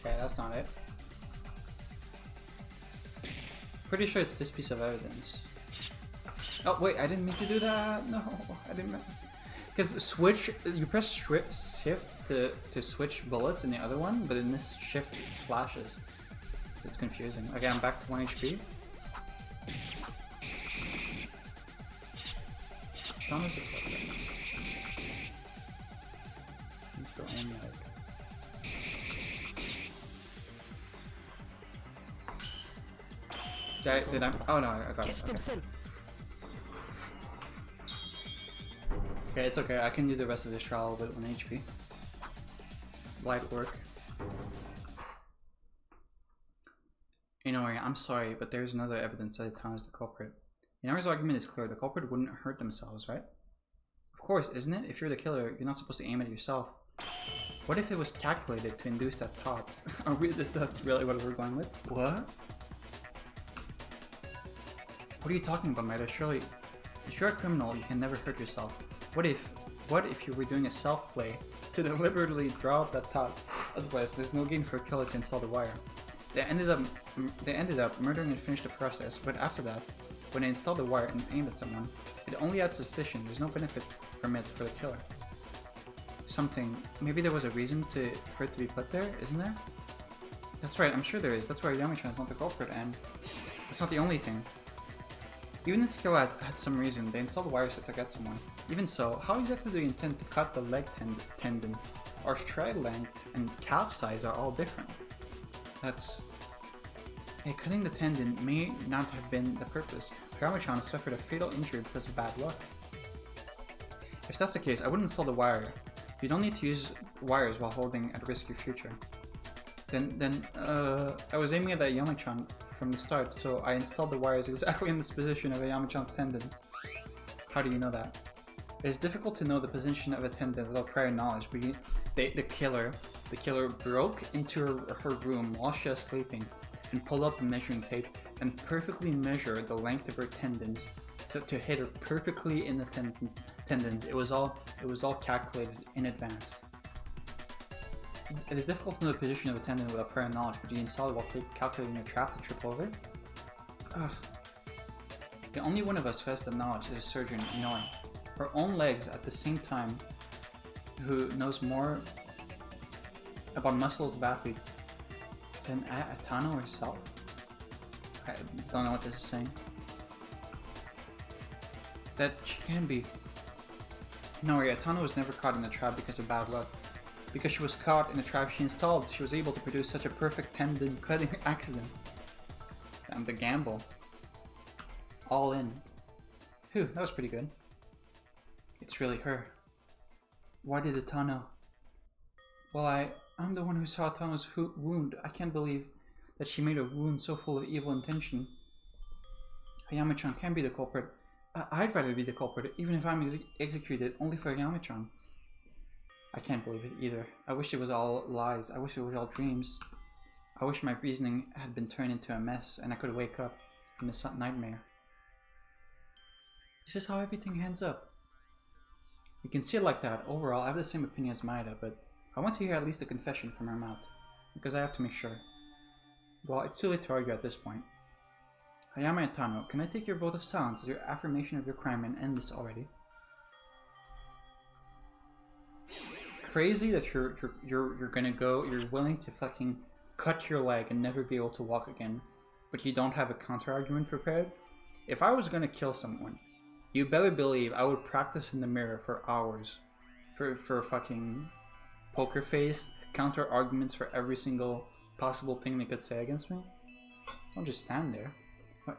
Okay, that's not it. Pretty sure it's this piece of evidence. Oh wait, I didn't mean to do that. No, I didn't mean. Because switch, you press shift to switch bullets in the other one, but in this shift it flashes. It's confusing. Okay, I'm back to 1 HP. I'm still aiming like. Did I? Oh no, I got it. Okay. Okay, it's okay. I can do the rest of this trial with 1 HP. Light work. Inori, I'm sorry, but there's another evidence that the town is the culprit. Inori's argument is clear. The culprit wouldn't hurt themselves, right? Of course, isn't it? If you're the killer, you're not supposed to aim at yourself. What if it was calculated to induce that thought? That's really what we're going with? What? What are you talking about, Maida? Surely, if you're a criminal, you can never hurt yourself. What if you were doing a self-play to deliberately draw out that thought? Otherwise, there's no gain for a killer to install the wire. They ended up murdering and finished the process, but after that, when they installed the wire and aimed at someone, it only adds suspicion. There's no benefit from it for the killer. Maybe there was a reason for it to be put there, isn't there? That's right, I'm sure there is. That's why Yami-chan is not the culprit, and it's not the only thing. Even if the killer had some reason, they installed the wire set to get someone. Even so, how exactly do you intend to cut the leg tendon? Our stride length and calf size are all different. Cutting the tendon may not have been the purpose. Yami-chan suffered a fatal injury because of bad luck. If that's the case, I wouldn't install the wire. You don't need to use wires while holding at risk your future. Then I was aiming at Yami-chan from the start, so I installed the wires exactly in this position of Yami-chan's tendon. How do you know that? It is difficult to know the position of a tendon without prior knowledge, but the killer broke into her room while she was sleeping and pulled out the measuring tape and perfectly measured the length of her tendons to hit her perfectly in the tendons. It was all calculated in advance. It is difficult to know the position of a tendon without prior knowledge, but you install it while calculating a trap to trip over? Ugh. The only one of us who has the knowledge is a surgeon, knowing her own legs at the same time, who knows more about muscles of athletes than Atano herself. I don't know what this is saying. That she can be. No, Atano was never caught in the trap because of bad luck. Because she was caught in the trap she installed, she was able to produce such a perfect tendon cutting accident. Damn, the gamble. All in. Phew, that was pretty good. It's really her. Why did Atano? Well, I'm the one who saw Atano's wound. I can't believe that she made a wound so full of evil intention. Yami-chan can be the culprit. I'd rather be the culprit, even if I'm executed only for Yami-chan. I can't believe it either. I wish it was all lies. I wish it was all dreams. I wish my reasoning had been turned into a mess and I could wake up from this nightmare. This is how everything ends up. You can see it like that. Overall, I have the same opinion as Maida, but I want to hear at least a confession from her mouth, because I have to make sure. Well, it's too late to argue at this point. Hayama Atano, can I take your vote of silence as your affirmation of your crime and end this already? Crazy that you're willing to fucking cut your leg and never be able to walk again, but you don't have a counter argument prepared? If I was gonna kill someone, you better believe I would practice in the mirror for hours for fucking poker face, counter arguments for every single possible thing they could say against me. Don't just stand there.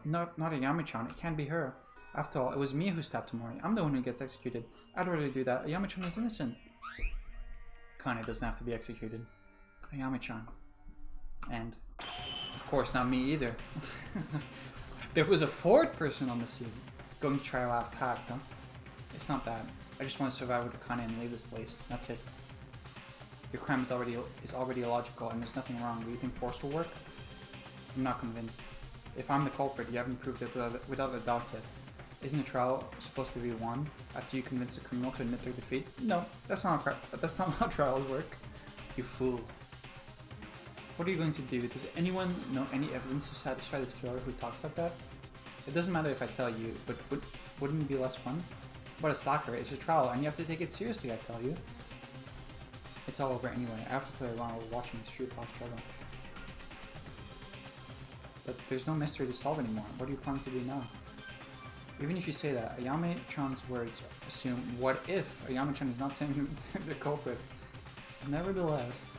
Not a Yami-chan, it can't be her. After all, it was me who stabbed Tamori. I'm the one who gets executed. I'd rather do that. Yami-chan is innocent. Kane doesn't have to be executed. Yami-chan. And, of course, not me either. There was a fourth person on the scene. Going to try our last hack, huh? It's not bad. I just want to survive with Kane and leave this place. That's it. Your crime is already illogical and there's nothing wrong. Do you think force will work? I'm not convinced. If I'm the culprit, you haven't proved it without a doubt yet. Isn't a trial supposed to be won after you convince the criminal to admit their defeat? No, that's not how trials work. You fool. What are you going to do? Does anyone know any evidence to satisfy this killer who talks like that? It doesn't matter if I tell you, but wouldn't it be less fun? But a stalker, it's a trial and you have to take it seriously, I tell you. It's all over anyway. I have to play around while watching this shoot while struggle. But there's no mystery to solve anymore. What are you planning to do now? Even if you say that, Ayame-chan's words assume, what if Ayame-chan is not saying the culprit? Nevertheless,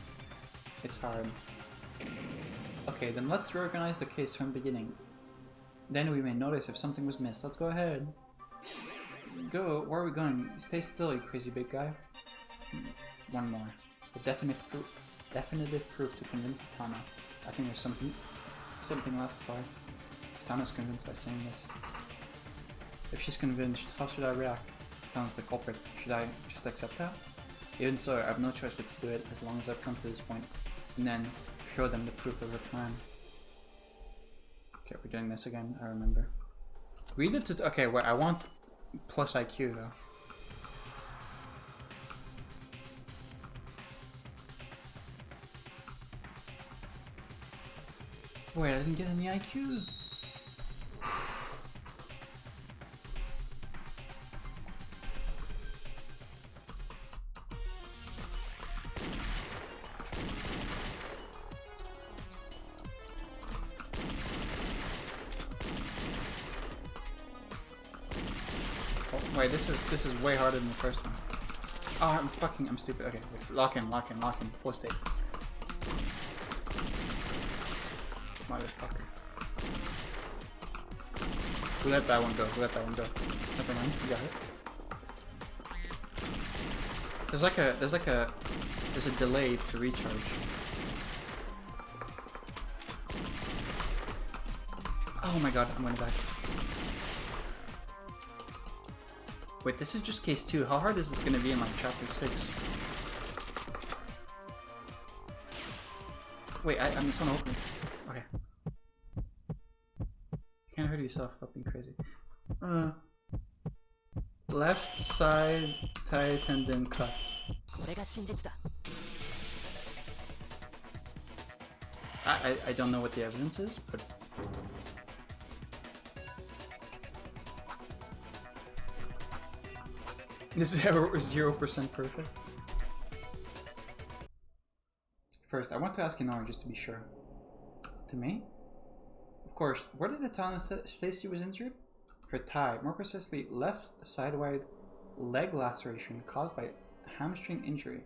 it's hard. Okay, then let's reorganize the case from the beginning. Then we may notice if something was missed. Let's go ahead. Go, where are we going? Stay still, you crazy big guy. One more. The definitive proof to convince Tana. I think there's something left. Sorry. If Tana's convinced by saying this. If she's convinced, how should I react? Tana's the culprit. Should I just accept that? Even so, I have no choice but to do it as long as I've come to this point, and then show them the proof of her crime. Okay, we're doing this again, I remember. Read it to. Okay, wait, I want plus IQ though. Wait, I didn't get any IQ. Oh, wait, this is way harder than the first one. Oh, I'm stupid. Okay, wait, lock in, full state. Motherfucker. We let that one go. Never mind, you got it. There's a delay to recharge. Oh my god, I'm going back. Wait, this is just case 2. How hard is this gonna be in like chapter 6? Wait, I'm it's not open. Okay. You can't hurt yourself without being crazy. Left side tie tendon cut. I don't know what the evidence is, but this is 0% perfect. First, I want to ask Inori just to be sure. To me? Of course, where did the Tana say she was injured? Her thigh, more precisely left side-wide leg laceration caused by hamstring injury.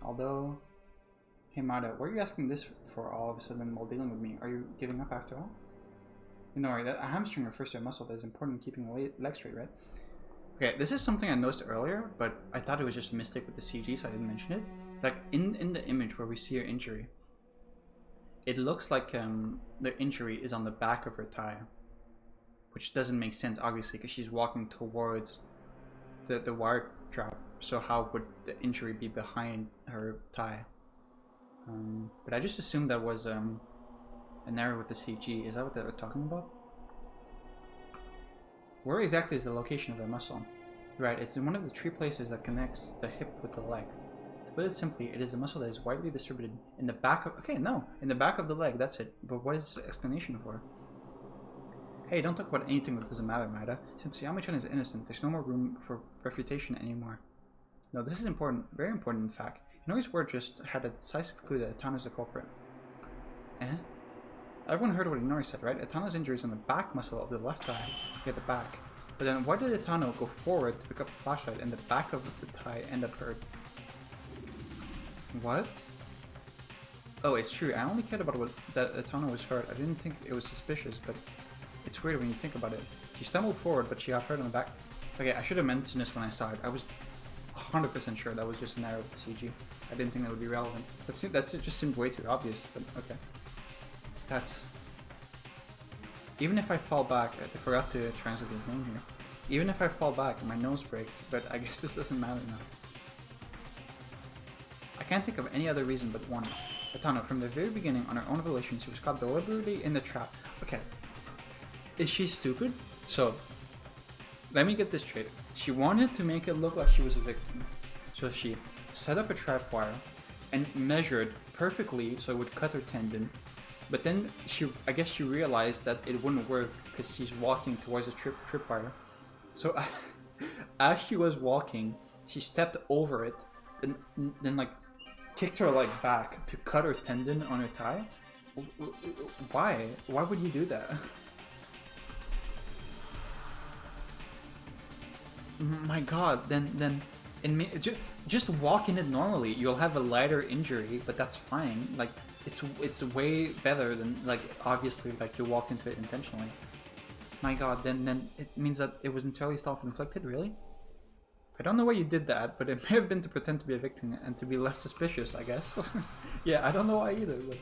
Although, hey Mada, why are you asking this for all of a sudden while dealing with me? Are you giving up after all? Inori, that a hamstring refers to a muscle that is important in keeping the leg straight, right? Okay, this is something I noticed earlier, but I thought it was just a mistake with the CG, so I didn't mention it. Like, in the image where we see her injury, it looks like the injury is on the back of her thigh. Which doesn't make sense, obviously, because she's walking towards the wire trap. So how would the injury be behind her thigh? But I just assumed that was an error with the CG. Is that what they were talking about? Where exactly is the location of the muscle? Right, it's in one of the 3 places that connects the hip with the leg. To put it simply, it is a muscle that is widely distributed in the back of... Okay, no, in the back of the leg, that's it. But what is the explanation for? Hey, don't talk about anything that doesn't matter, Maida. Since Yamachan is innocent, there's no more room for refutation anymore. No, this is important, very important in fact. Inori's word just had a decisive clue that Atana's the culprit. Eh? Everyone heard what Inori said, right? Atana's injury is on the back muscle of the left thigh, at the back. But then why did Atano go forward to pick up a flashlight and the back of the thigh end up hurt? What? Oh, it's true. I only cared about that Atano was hurt. I didn't think it was suspicious, but it's weird when you think about it. She stumbled forward, but she got hurt on the back. Okay, I should have mentioned this when I saw it. I was 100% sure that was just an error with the CG. I didn't think that would be relevant. That's just seemed way too obvious, but okay. That's... Even if I fall back, I forgot to translate his name here. Even if I fall back, my nose breaks, but I guess this doesn't matter now. I can't think of any other reason but one. Atano, from the very beginning, on her own volition, she was caught deliberately in the trap. Okay. Is she stupid? So, let me get this straight. She wanted to make it look like she was a victim. So she set up a tripwire and measured perfectly so it would cut her tendon. But then I guess she realized that it wouldn't work because she's walking towards the tripwire. So as she was walking, she stepped over it and then like kicked her leg back to cut her tendon on her thigh. Why? Why would you do that? My god, then just walk in it normally. You'll have a lighter injury, but that's fine. Like it's way better than like obviously like you walked into it intentionally. My god, then it means that it was entirely self-inflicted, really? I don't know why you did that, but it may have been to pretend to be a victim and to be less suspicious, I guess. Yeah, I don't know why either, but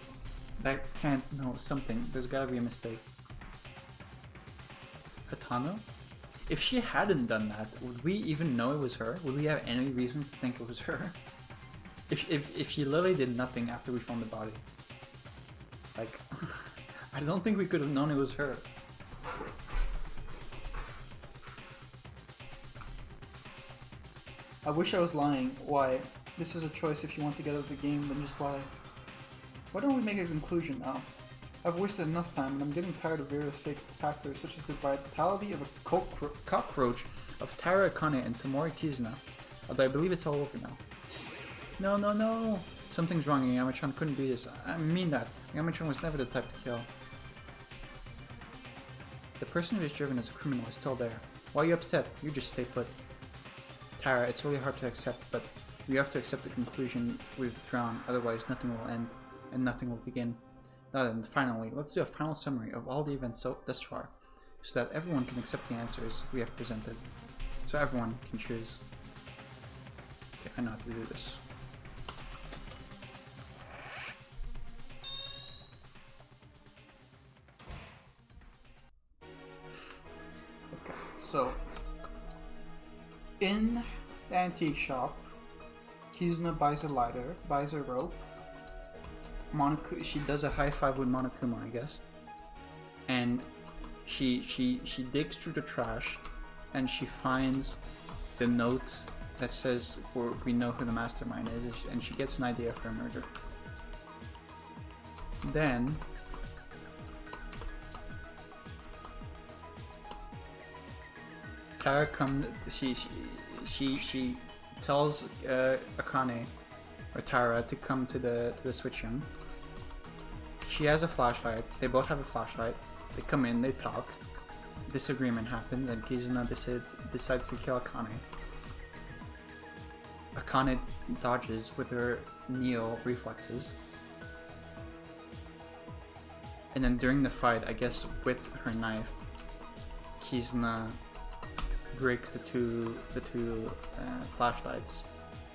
that can't know something. There's gotta be a mistake. Hatano? If she hadn't done that, would we even know it was her? Would we have any reason to think it was her? If she literally did nothing after we found the body. Like, I don't think we could have known it was her. I wish I was lying. Why? This is a choice. If you want to get out of the game, then just lie. Why don't we make a conclusion now? I've wasted enough time, and I'm getting tired of various fake factors, such as the vitality of a cockroach of Tara Akane and Tomori Kizuna. Although I believe it's all over now. No, no, no! Something's wrong, Yamachan couldn't do this. I mean that. Yamachan was never the type to kill. The person who is driven as a criminal is still there. Why are you upset? You just stay put. Tara, it's really hard to accept, but we have to accept the conclusion we've drawn, otherwise nothing will end, and nothing will begin. Now then, finally, let's do a final summary of all the events thus far, so that everyone can accept the answers we have presented. So everyone can choose. Okay, I know how to do this. Okay, so in the antique shop, Kizuna buys a lighter, buys a rope. She does a high five with Monokuma, I guess, and she digs through the trash, and she finds the note that says we know who the mastermind is, and she gets an idea for a murder. Then Tara comes. She tells Akane or Tara to come to the switch room. She has a flashlight. They both have a flashlight. They come in. They talk. Disagreement happens, and Kizuna decides to kill Akane. Akane dodges with her Neo reflexes. And then during the fight, I guess with her knife, Kizuna breaks the two flashlights,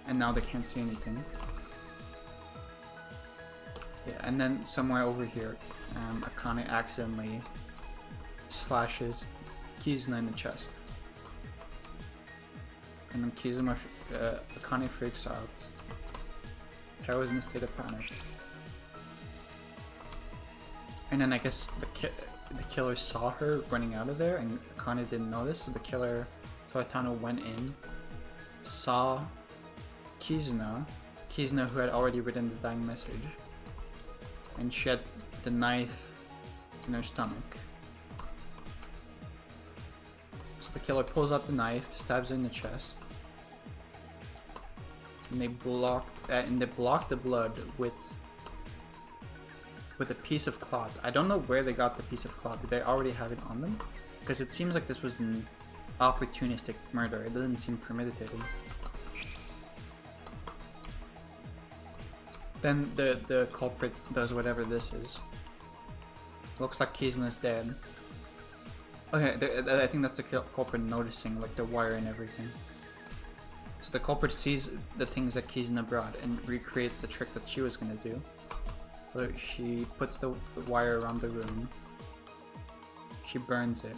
and now they can't see anything. Yeah, and then somewhere over here, Akane accidentally slashes Kizuna in the chest. And then Akane freaks out. Tara's in a state of panic. And then I guess the killer saw her running out of there, and Akane didn't notice, so the killer, Toetano, went in, saw Kizuna who had already written the dying message, and she had the knife in her stomach. So the killer pulls out the knife, stabs her in the chest, and they block the blood with a piece of cloth. I don't know where they got the piece of cloth. Did they already have it on them? Because it seems like this was an opportunistic murder. It doesn't seem premeditated. Then the culprit does whatever this is. Looks like Kizuna's dead. Okay, I think that's the culprit noticing, like the wire and everything. So the culprit sees the things that Kizuna brought and recreates the trick that she was gonna do. So she puts the wire around the room. She burns it.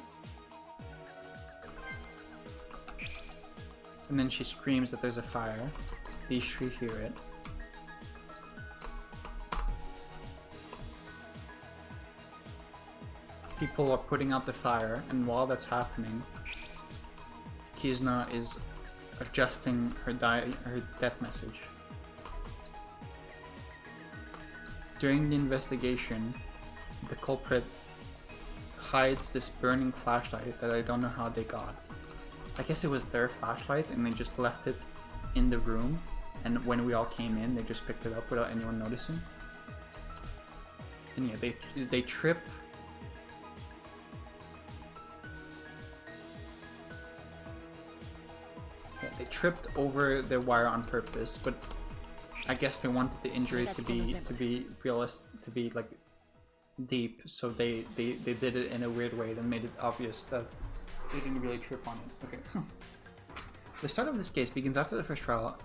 And then she screams that there's a fire. These three hear it. People are putting out the fire, and while that's happening, Kizuna is adjusting her death message. During the investigation, the culprit hides this burning flashlight that I don't know how they got. I guess it was their flashlight and they just left it in the room, and when we all came in they just picked it up without anyone noticing. And yeah, they trip. Yeah, they tripped over the wire on purpose, but I guess they wanted the injury to be realistic, to be like deep, so they did it in a weird way that made it obvious that they didn't really trip on it. Okay. The start of this case begins after the first trial.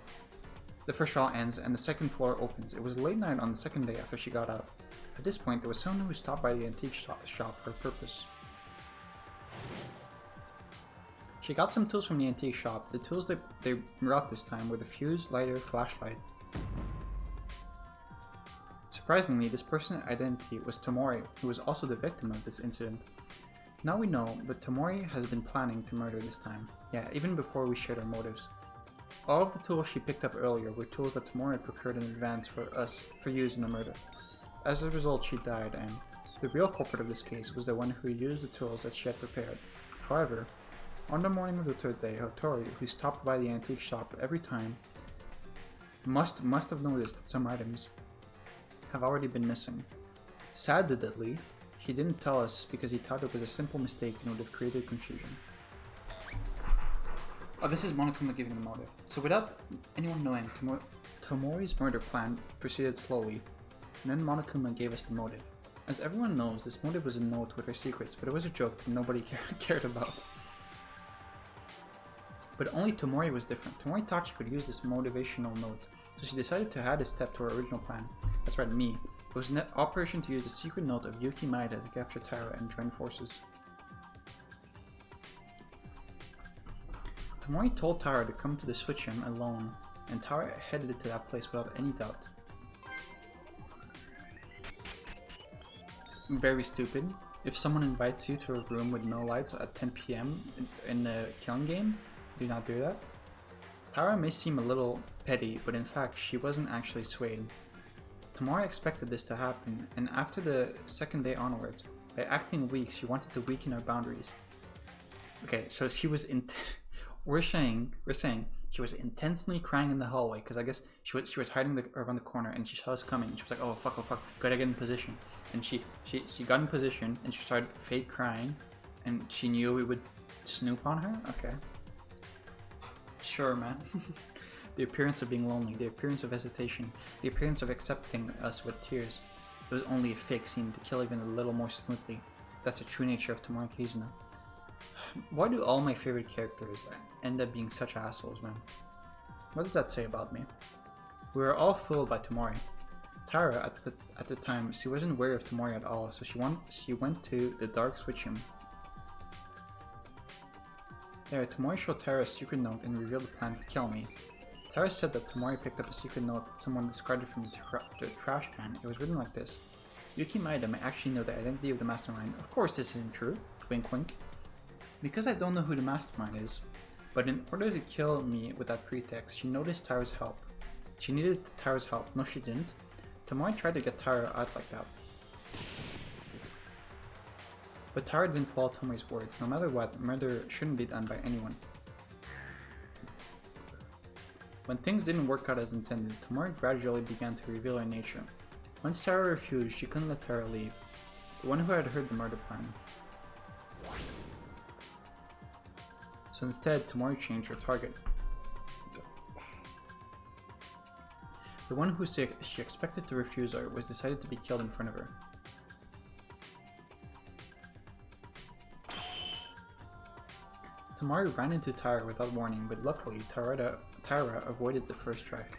The first trial ends and the second floor opens. It was late night on the second day after she got out. At this point, there was someone who stopped by the antique shop for a purpose. She got some tools from the antique shop. The tools they brought this time were the fuse, lighter, flashlight. Surprisingly, this person's identity was Tomori, who was also the victim of this incident. Now we know, but Tomori has been planning to murder this time. Yeah, even before we shared our motives. All of the tools she picked up earlier were tools that Tamori had procured in advance for use in the murder. As a result, she died, and the real culprit of this case was the one who used the tools that she had prepared. However, on the morning of the third day, Hotori, who stopped by the antique shop every time, must have noticed that some items have already been missing. Sadly, he didn't tell us because he thought it was a simple mistake and would have created confusion. Oh, this is Monokuma giving the motive. So without anyone knowing, Tomori's murder plan proceeded slowly, and then Monokuma gave us the motive. As everyone knows, this motive was a note with her secrets, but it was a joke that nobody cared about. But only Tomori was different. Tomori thought she could use this motivational note, so she decided to add a step to her original plan. That's right, me. It was an operation to use the secret note of Yuki Maeda to capture Taira and join forces. Tomori told Taira to come to the switch room alone, and Taira headed to that place without any doubt. Very stupid. If someone invites you to a room with no lights at 10 PM in a killing game, do not do that. Taira may seem a little petty, but in fact she wasn't actually swayed. Tomori expected this to happen, and after the second day onwards, by acting weak, she wanted to weaken her boundaries. Okay, so she was we're saying she was intentionally crying in the hallway because I guess she was hiding around the corner and she saw us coming and she was like, oh fuck, gotta get in position. And she got in position and she started fake crying, and she knew we would snoop on her. Okay, sure, man. The appearance of being lonely, the appearance of hesitation, the appearance of accepting us with tears. It was only a fake scene to kill even a little more smoothly. That's the true nature of Tomori Kizuna. Why do all my favorite characters end up being such assholes, man? What does that say about me? We were all fooled by Tomori. Taira, at the time, she wasn't aware of Tomori at all, so she went to the dark switch room. There, Tomori showed Taira a secret note and revealed the plan to kill me. Taira said that Tomori picked up a secret note that someone discarded from the trash can. It was written like this: Yuki Maeda may actually know the identity of the mastermind. Of course this isn't true. Wink wink. Because I don't know who the mastermind is, but in order to kill me with that pretext, she noticed Taira's help. She needed Taira's help. No, she didn't. Tomori tried to get Taira out like that. But Taira didn't follow Tomori's words. No matter what, murder shouldn't be done by anyone. When things didn't work out as intended, Tomori gradually began to reveal her nature. Once Taira refused, she couldn't let Taira leave, the one who had heard the murder plan. So instead, Tomori changed her target. The one who she expected to refuse her was decided to be killed in front of her. Tomori ran into Taira without warning, but luckily Taira avoided the first strike.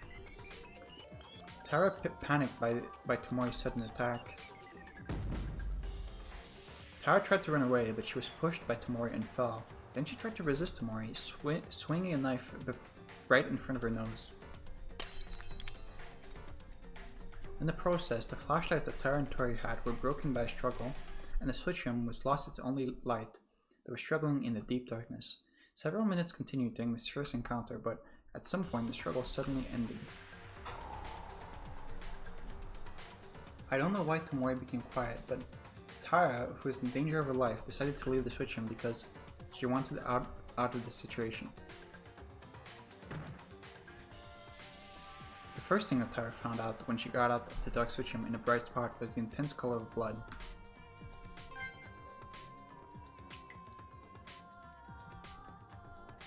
Taira panicked by Tomori's sudden attack. Taira tried to run away, but she was pushed by Tomori and fell. Then she tried to resist Tomori, swinging a knife right in front of her nose. In the process, the flashlights that Taira and Tori had were broken by a struggle, and the switch room was lost its only light. They were struggling in the deep darkness. Several minutes continued during this first encounter, but at some point the struggle suddenly ended. I don't know why Tomori became quiet, but Taira, who was in danger of her life, decided to leave the switch room because she wanted out of the situation. The first thing that Taira found out when she got out of the dark switch room in a bright spot was the intense color of blood.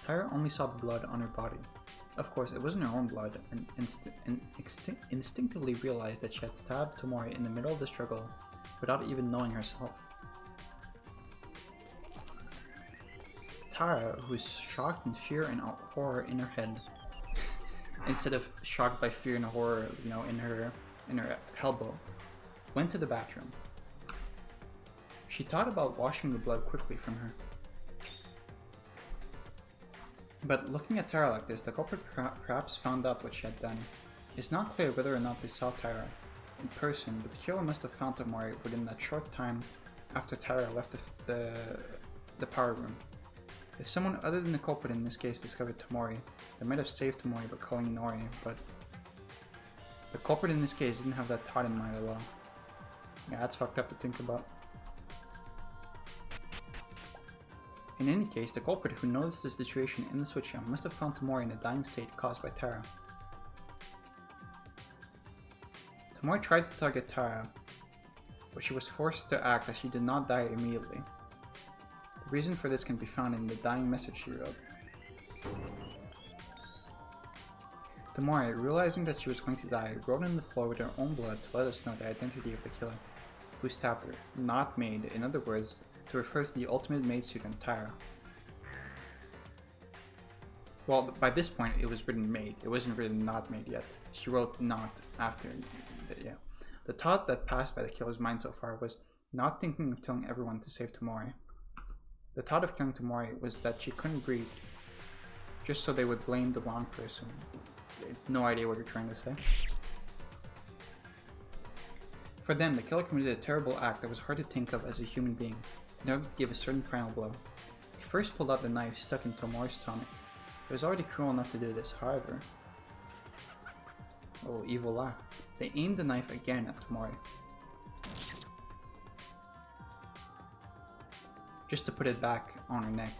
Taira only saw the blood on her body. Of course, it wasn't her own blood, and instinctively realized that she had stabbed Tomori in the middle of the struggle without even knowing herself. Taira, who was shocked in fear and horror in her head, instead of shocked by fear and horror, in her elbow, went to the bathroom. She thought about washing the blood quickly from her. But looking at Taira like this, the culprit perhaps found out what she had done. It's not clear whether or not they saw Taira in person, but the killer must have found Tomori within that short time after Taira left the power room. If someone other than the culprit in this case discovered Tomori, They might have saved Tamori by calling Nori, but the culprit in this case didn't have that thought in mind at all. Yeah, that's fucked up to think about. In any case, the culprit who noticed the situation in the switch room must have found Tamori in a dying state caused by Tara. Tamori tried to target Tara, but she was forced to act as she did not die immediately. The reason for this can be found in the dying message she wrote. Tamori, realizing that she was going to die, wrote on the floor with her own blood to let us know the identity of the killer, who stabbed her, not Maid, in other words, to refer to the ultimate maid student, Tara. Well, by this point it was written Maid, it wasn't written not Maid yet. She wrote not after, yeah. The thought that passed by the killer's mind so far was not thinking of telling everyone to save Tamori. The thought of killing Tamori was that she couldn't breathe, just so they would blame the wrong person. No idea what you're trying to say. For them, the killer committed a terrible act that was hard to think of as a human being, in order to give a certain final blow. He first pulled out the knife stuck in Tamori's stomach. It was already cruel enough to do this, however. Oh, evil laugh. They aimed the knife again at Tamori, just to put it back on her neck.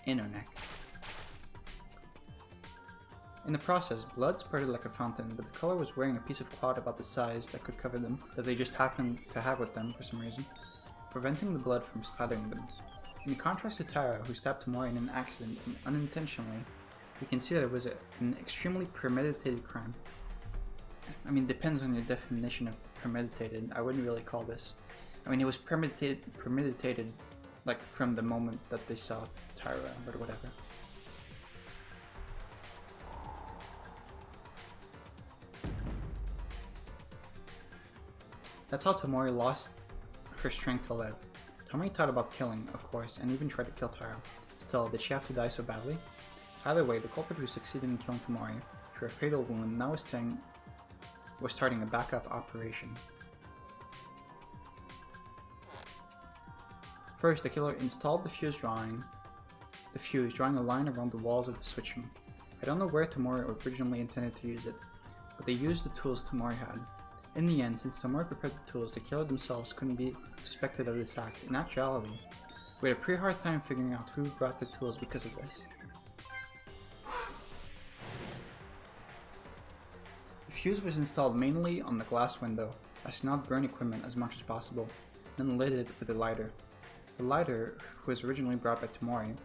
In her neck. In the process, blood spurted like a fountain, but the killer was wearing a piece of cloth about the size that could cover them, that they just happened to have with them for some reason, preventing the blood from spattering them. In contrast to Tara, who stabbed Tamori in an accident and unintentionally, we can see that it was an extremely premeditated crime. I mean, depends on your definition of premeditated. I wouldn't really call this. I mean, it was premeditated like from the moment that they saw Tara, but whatever. That's how Tamori lost her strength to live. Tamori thought about killing, of course, and even tried to kill Tara. Still, did she have to die so badly? Either way, the culprit who succeeded in killing Tamori through a fatal wound now was starting a backup operation. First, the killer installed the fuse, drawing a line around the walls of the switch room. I don't know where Tamori originally intended to use it, but they used the tools Tamori had. In the end, since Tamori prepared the tools, the killer themselves couldn't be suspected of this act. In actuality, we had a pretty hard time figuring out who brought the tools because of this. The fuse was installed mainly on the glass window, as to not burn equipment as much as possible, then lit it with a lighter. The lighter, who was originally brought by Tamori,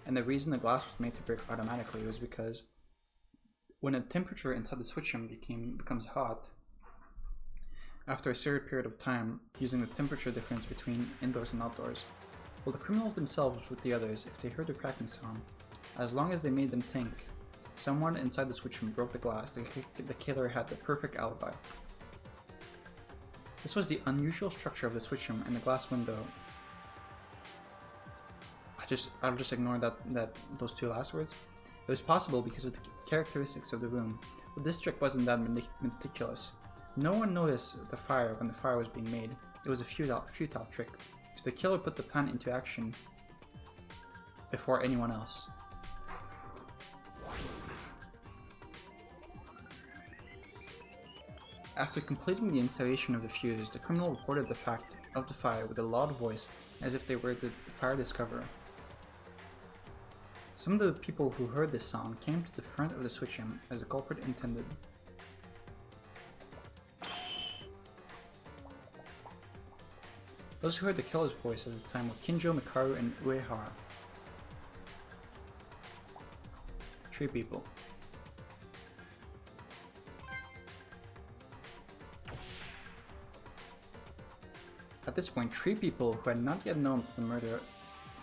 and the reason the glass was made to break automatically was because when a temperature inside the switch room becomes hot, after a certain period of time, using the temperature difference between indoors and outdoors, well, the criminals themselves with the others, if they heard the cracking sound, as long as they made them think someone inside the switch room broke the glass, the killer had the perfect alibi. This was the unusual structure of the switch room and the glass window. I'll just ignore those two last words. It was possible because of the characteristics of the room, but this trick wasn't that meticulous. No one noticed the fire when the fire was being made. It was a futile trick, so the killer put the plan into action before anyone else. After completing the installation of the fuse, the criminal reported the fact of the fire with a loud voice, as if they were the fire discoverer. Some of the people who heard this sound came to the front of the switch room as the culprit intended. Those who heard the killer's voice at the time were Kinjo, Mikaru, and Uehara. 3 people. At this point, 3 people who had not yet known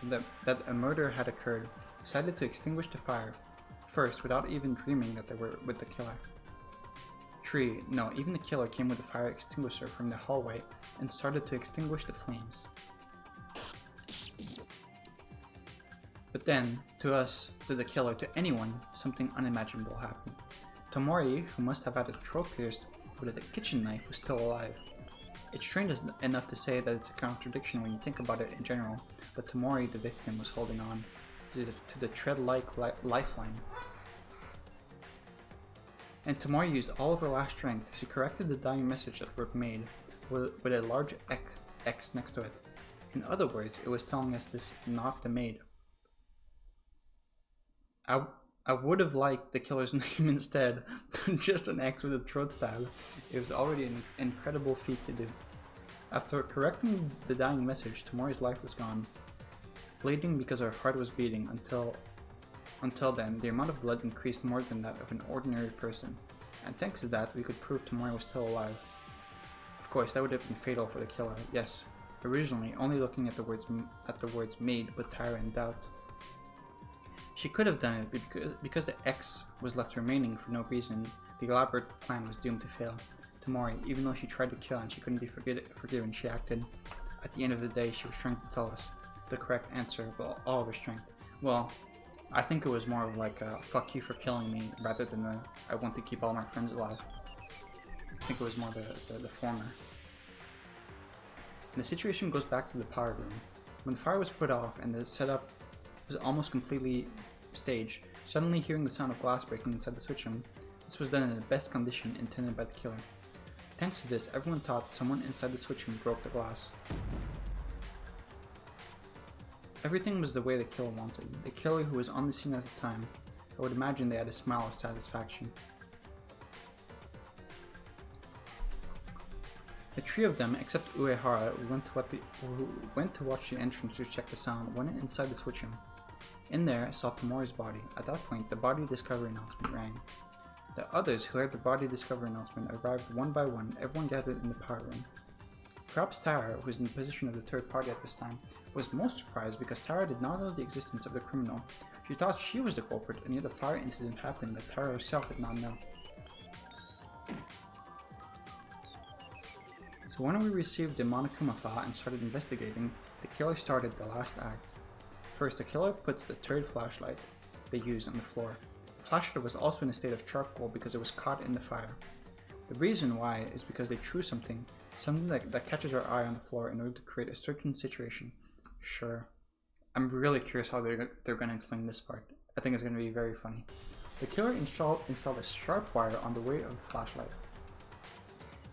that a murder had occurred decided to extinguish the fire first without even dreaming that they were with the killer. Even the killer came with a fire extinguisher from the hallway and started to extinguish the flames. But then, to us, to the killer, to anyone, something unimaginable happened. Tamori, who must have had a throat pierced with a kitchen knife, was still alive. It's strange enough to say that it's a contradiction when you think about it in general, but Tamori, the victim, was holding on. to the tread-like lifeline. And Tamari used all of her last strength. She corrected the dying message that Rook made with a large X next to it. In other words, it was telling us this not the maid. I would have liked the killer's name instead, but just an X with a throat stab. It was already an incredible feat to do. After correcting the dying message, Tamari's life was gone, bleeding because her heart was beating. Until then, the amount of blood increased more than that of an ordinary person, and thanks to that, we could prove Tamari was still alive. Of course, that would have been fatal for the killer, yes. Originally, only looking at the words maid put Tyra in doubt. She could have done it because the X was left remaining for no reason. The elaborate plan was doomed to fail. Tamari, even though she tried to kill and she couldn't be forgiven, she acted. At the end of the day, she was trying to tell us the correct answer with all of her strength. Well, I think it was more of like a fuck you for killing me rather than the I want to keep all my friends alive. I think it was more the former. And the situation goes back to the power room. When the fire was put off and the setup was almost completely staged, suddenly hearing the sound of glass breaking inside the switch room. This was done in the best condition intended by the killer. Thanks to this, everyone thought someone inside the switch room broke the glass. Everything was the way the killer wanted. The killer who was on the scene at the time, I would imagine they had a smile of satisfaction. The three of them, except Uehara, who went to watch the entrance to check the sound, went inside the switch room. In there, saw Tamori's body. At that point, the body discovery announcement rang. The others who heard the body discovery announcement arrived one by one, everyone gathered in the power room. Perhaps Tara, who was in the position of the third party at this time, was most surprised because Tara did not know the existence of the criminal. She thought she was the culprit, and yet a fire incident happened that Tara herself did not know. So when we received the Monokuma file and started investigating, the killer started the last act. First, the killer puts the third flashlight they used on the floor. The flashlight was also in a state of charcoal because it was caught in the fire. The reason why is because they threw something that catches our eye on the floor in order to create a certain situation. Sure. I'm really curious how they're going to explain this part. I think it's going to be very funny. The killer installed a sharp wire on the way of the flashlight.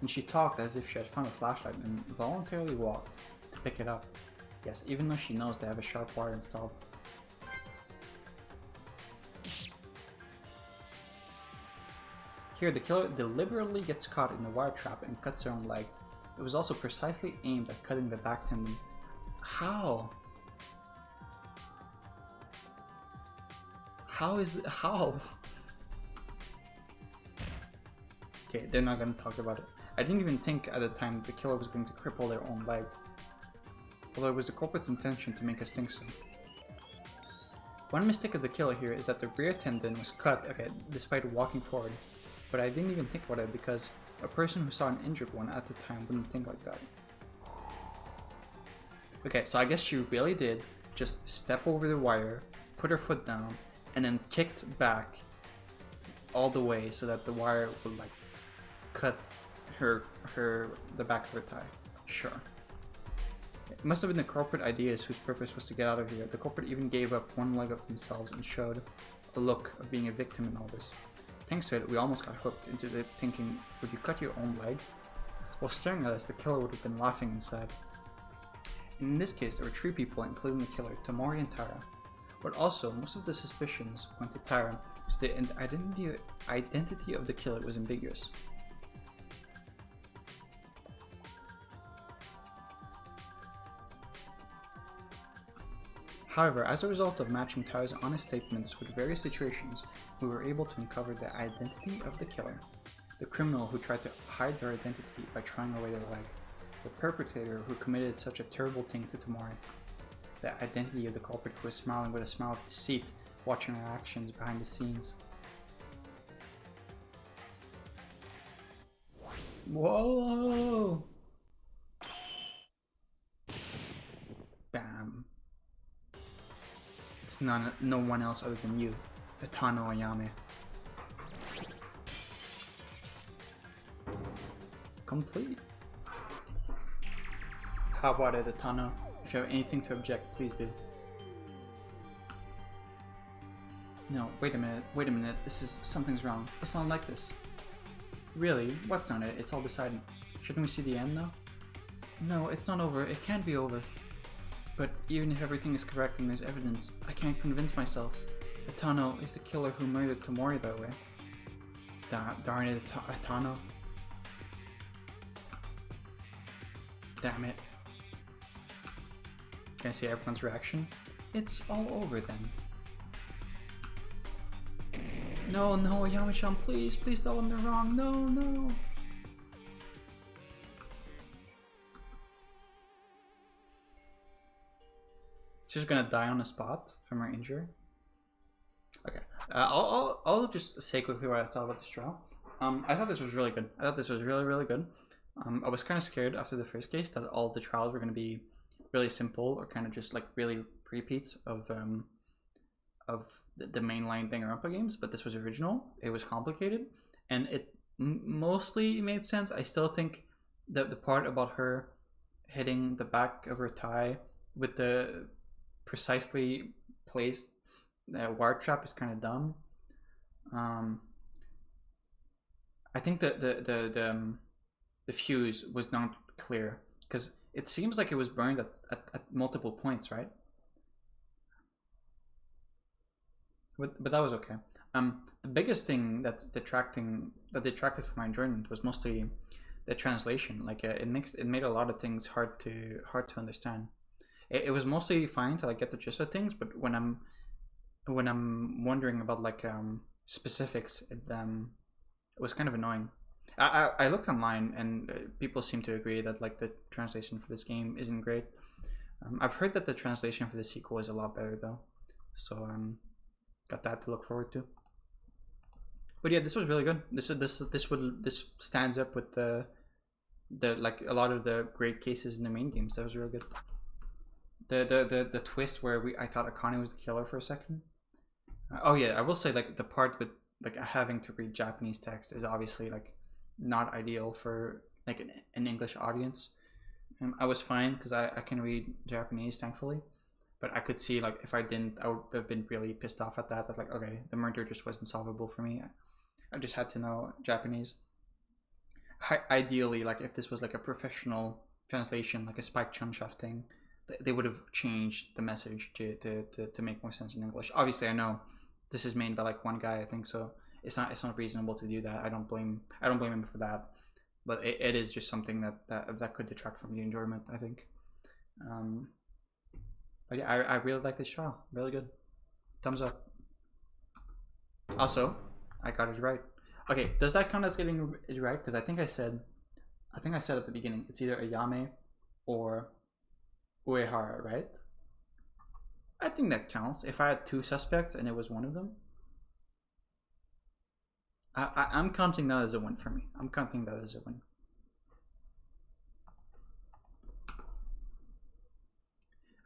And she talked as if she had found a flashlight and voluntarily walked to pick it up. Yes, even though she knows they have a sharp wire installed. Here, the killer deliberately gets caught in the wire trap and cuts her own leg. It was also precisely aimed at cutting the back tendon. How? How? Okay, they're not going to talk about it. I didn't even think at the time the killer was going to cripple their own leg. Although it was the culprit's intention to make us think so. One mistake of the killer here is that the rear tendon was cut, despite walking forward. But I didn't even think about it because a person who saw an injured one at the time wouldn't think like that. Okay, so I guess she really did just step over the wire, put her foot down, and then kicked back all the way so that the wire would like cut the back of her thigh. Sure. It must have been the culprit ideas whose purpose was to get out of here. The culprit even gave up one leg of themselves and showed a look of being a victim in all this. Thanks to it, we almost got hooked into the thinking, would you cut your own leg? While staring at us, the killer would have been laughing inside. In this case, there were three people, including the killer, Tamari and Tara. But also, most of the suspicions went to Tara, so the identity of the killer was ambiguous. However, as a result of matching Tara's honest statements with various situations, we were able to uncover the identity of the killer. The criminal who tried to hide their identity by throwing away their leg. The perpetrator who committed such a terrible thing to Tamari. The identity of the culprit who was smiling with a smile of deceit, watching our actions behind the scenes. Whoa! Bam. It's no one else other than you, Itano Ayame. Complete. How about it, Itano? If you have anything to object, please do. No, wait a minute, something's wrong. It's not like this. Really? What's not it? It's all decided. Shouldn't we see the end now? No, it's not over. It can't be over. But even if everything is correct and there's evidence, I can't convince myself. Atano is the killer who murdered Tamori that way. Darn it, Atano. Damn it. Can I see everyone's reaction? It's all over then. No, Yamachan, please tell them they're wrong. No. She's gonna die on the spot from her injury. Okay, I'll just say quickly what I thought about this trial. I thought this was really good. I thought this was really good. I was kind of scared after the first case that all the trials were gonna be really simple or kind of just like really repeats of the mainline Danganronpa games, but this was original. It was complicated, and it mostly made sense. I still think that the part about her hitting the back of her thigh with the precisely placed wire trap is kind of dumb. I think that the fuse was not clear because it seems like it was burned at multiple points, right? But that was okay. The biggest thing that detracted from my enjoyment was mostly the translation. Like it made a lot of things hard to understand. It was mostly fine to like get the gist of things, but when I'm wondering about like specifics, it was kind of annoying. I looked online and people seem to agree that like the translation for this game isn't great. I've heard that the translation for the sequel is a lot better though, so got that to look forward to. But yeah, this was really good. This stands up with the like a lot of the great cases in the main games. That was really good. The twist where I thought Akane was the killer for a second. Oh yeah, I will say like the part with like having to read Japanese text is obviously like not ideal for like an English audience. I was fine because I can read Japanese, thankfully. But I could see like if I didn't, I would have been really pissed off at that. That like, okay, the murder just wasn't solvable for me. I just had to know Japanese. Ideally, like if this was like a professional translation, like a Spike Chunsoft thing, they would have changed the message to make more sense in English. Obviously, I know this is made by like one guy, I think, so it's not reasonable to do that. I don't blame him for that. But it is just something that could detract from the enjoyment, I think. But yeah, I really like this trial. Really good. Thumbs up. Also, I got it right. Okay, does that count as getting it right? Because I think I said at the beginning, it's either Ayame or Uehara, right? I think that counts. If I had two suspects and it was one of them, I'm counting that as a win for me. I'm counting that as a win.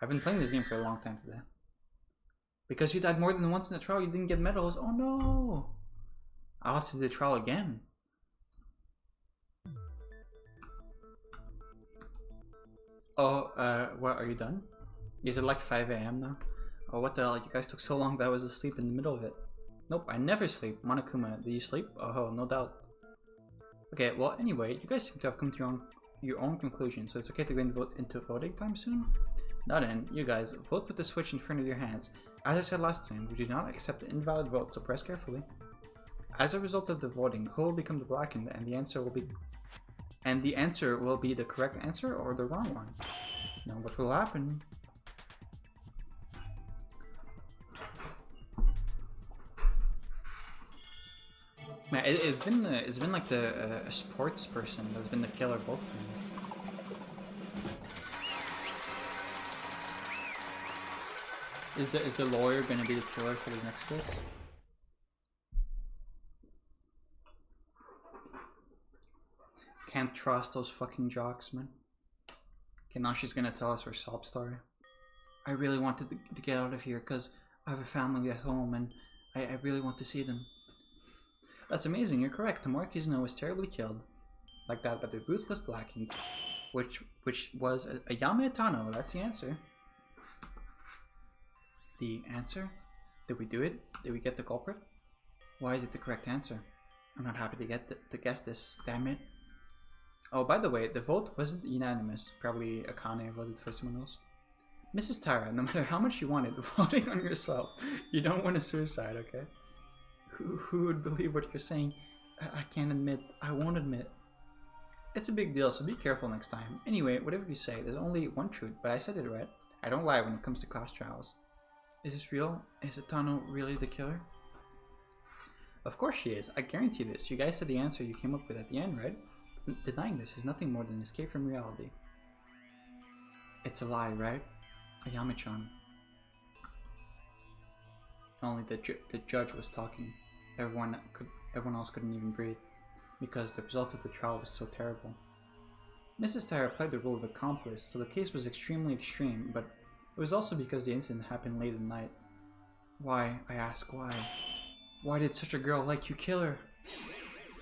I've been playing this game for a long time today. Because you died more than once in the trial, you didn't get medals. Oh no! I'll have to do the trial again. Oh, what, are you done? Is it like 5 AM now? Oh, what the hell? You guys took so long that I was asleep in the middle of it. Nope, I never sleep. Monokuma, do you sleep? Oh, no doubt. Okay, well, anyway, you guys seem to have come to your own conclusion, so it's okay to go into voting time soon? Now then, you guys, vote with the switch in front of your hands. As I said last time, we do not accept invalid votes, so press carefully. As a result of the voting, who will become the blackened, and the answer will be the correct answer or the wrong one. Now what will happen? Man, it's been like a sports person that's been the killer both times. Is the lawyer gonna be the killer for the next case? Can't trust those fucking jocks, man. Okay, now she's gonna tell us her sob story. I really wanted to get out of here because I have a family at home and I really want to see them. That's amazing, you're correct. Tamori Kizuno was terribly killed like that by the ruthless blackened, which was Ayame Atano. That's the answer. The answer? Did we do it? Did we get the culprit? Why is it the correct answer? I'm not happy to guess this, damn it. Oh, by the way, the vote wasn't unanimous. Probably Akane voted for someone else. Mrs. Tara, no matter how much you wanted, voting on yourself, you don't want a suicide, okay? Who would believe what you're saying? I can't admit. I won't admit. It's a big deal, so be careful next time. Anyway, whatever you say, there's only one truth, but I said it right. I don't lie when it comes to class trials. Is this real? Is Atano really the killer? Of course she is. I guarantee this. You guys said the answer you came up with at the end, right? Denying this is nothing more than escape from reality. It's a lie, right? Ayame-chan. Only the judge was talking. Everyone else couldn't even breathe, because the result of the trial was so terrible. Mrs. Tara played the role of accomplice, so the case was extremely extreme, but it was also because the incident happened late at night. Why, I ask, why? Why did such a girl like you kill her?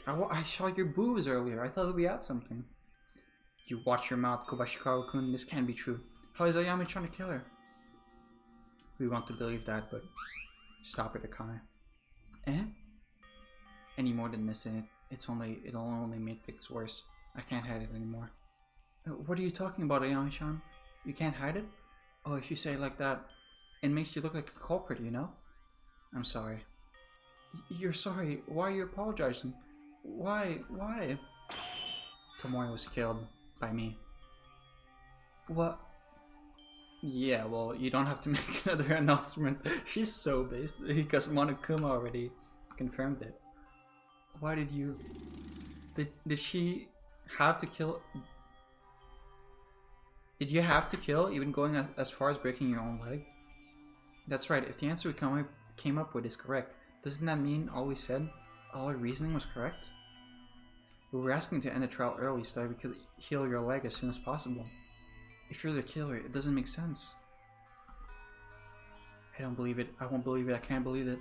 I saw your boobs earlier. I thought we had something. You watch your mouth, Kobashikawa-kun. This can't be true. How is Ayame trying to kill her? We want to believe that, but stop it, Akane. Eh? Any more than this, it'll only make things worse. I can't hide it anymore. What are you talking about, Ayame-chan? You can't hide it? Oh, if you say it like that, it makes you look like a culprit, you know? I'm sorry. You're sorry? Why are you apologizing? Why? Tomoe was killed by me. What? Yeah, well, you don't have to make another announcement. She's so based because Monokuma already confirmed it. Why did you... Did she have to kill... Did you have to kill, even going as far as breaking your own leg? That's right, if the answer we came up with is correct, doesn't that mean all we said, all our reasoning was correct? We were asking to end the trial early so that we could heal your leg as soon as possible. If you're the killer, it doesn't make sense. I don't believe it. I won't believe it. I can't believe it.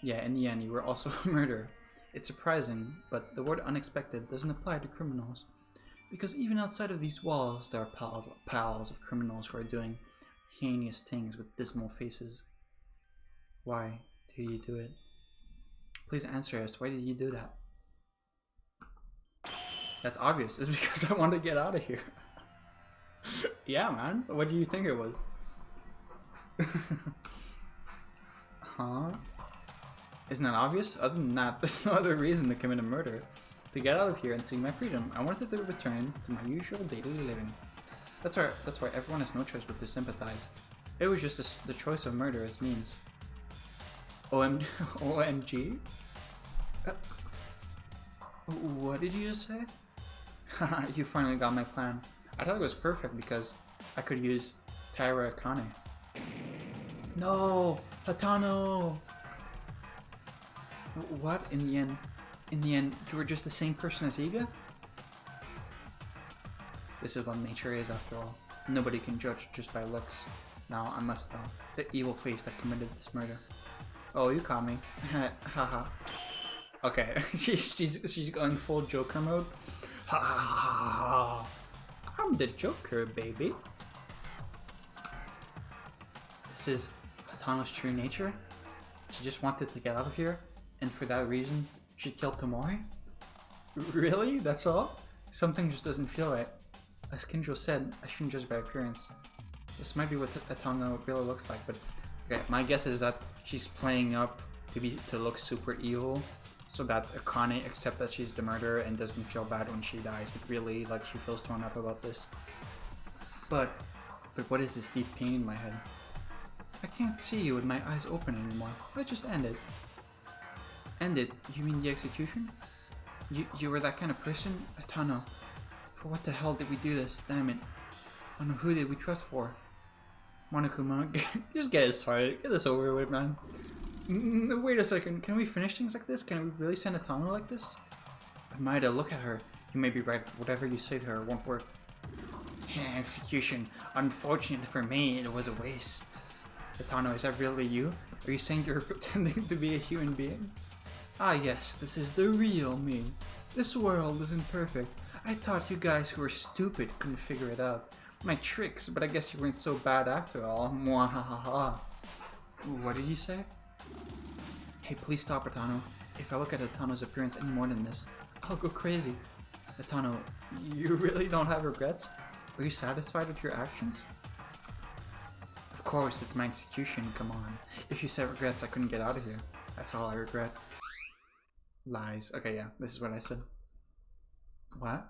Yeah, in the end, you were also a murderer. It's surprising, but the word unexpected doesn't apply to criminals. Because even outside of these walls, there are piles of criminals who are doing heinous things with dismal faces. Why did you do it? Please answer us. Why did you do that? That's obvious. It's because I want to get out of here. Yeah, man. What do you think it was? Huh? Isn't that obvious? Other than that, there's no other reason to commit a murder. To get out of here and see my freedom, I wanted to return to my usual daily living. That's why everyone has no choice but to sympathize. It was just the choice of murder as means. OMG? What did you just say? Haha, you finally got my plan. I thought it was perfect because I could use Taira Akane. No! Hatano! What? In the end, you were just the same person as Iga? This is what nature is after all. Nobody can judge just by looks. Now I must know the evil face that committed this murder. Oh, you caught me. Haha. Okay, she's going full Joker mode. Ha ha ha! I'm the Joker, baby. This is Hatano's true nature. She just wanted to get out of here, and for that reason, she killed Tomoe? Really? That's all? Something just doesn't feel right. As Kinjo said, I shouldn't judge by appearance. This might be what Hatano really looks like, but okay, my guess is that she's playing up to look super evil, so that Akane accepts that she's the murderer and doesn't feel bad when she dies, but really, like, she feels torn up about this. But what is this deep pain in my head? I can't see you with my eyes open anymore. Let's just end it. End it? You mean the execution? You were that kind of person? Atano. For what the hell did we do this? Damn it. Who did we trust for? Monokuma, just get it started. Get this over with, man. Wait a second. Can we finish things like this? Can we really send Atano like this? But Maida, look at her. You may be right. Whatever you say to her won't work. Yeah, execution. Unfortunately for me, it was a waste. Atano, is that really you? Are you saying you're pretending to be a human being? Ah yes, this is the real me. This world isn't perfect. I thought you guys who were stupid couldn't figure it out. My tricks, but I guess you weren't so bad after all. Mwahaha. What did you say? Hey, please stop, Atano. If I look at Atano's appearance any more than this, I'll go crazy. Atano, you really don't have regrets? Are you satisfied with your actions? Of course, it's my execution, come on. If you said regrets, I couldn't get out of here. That's all I regret. Lies. Okay, yeah, this is what I said. What?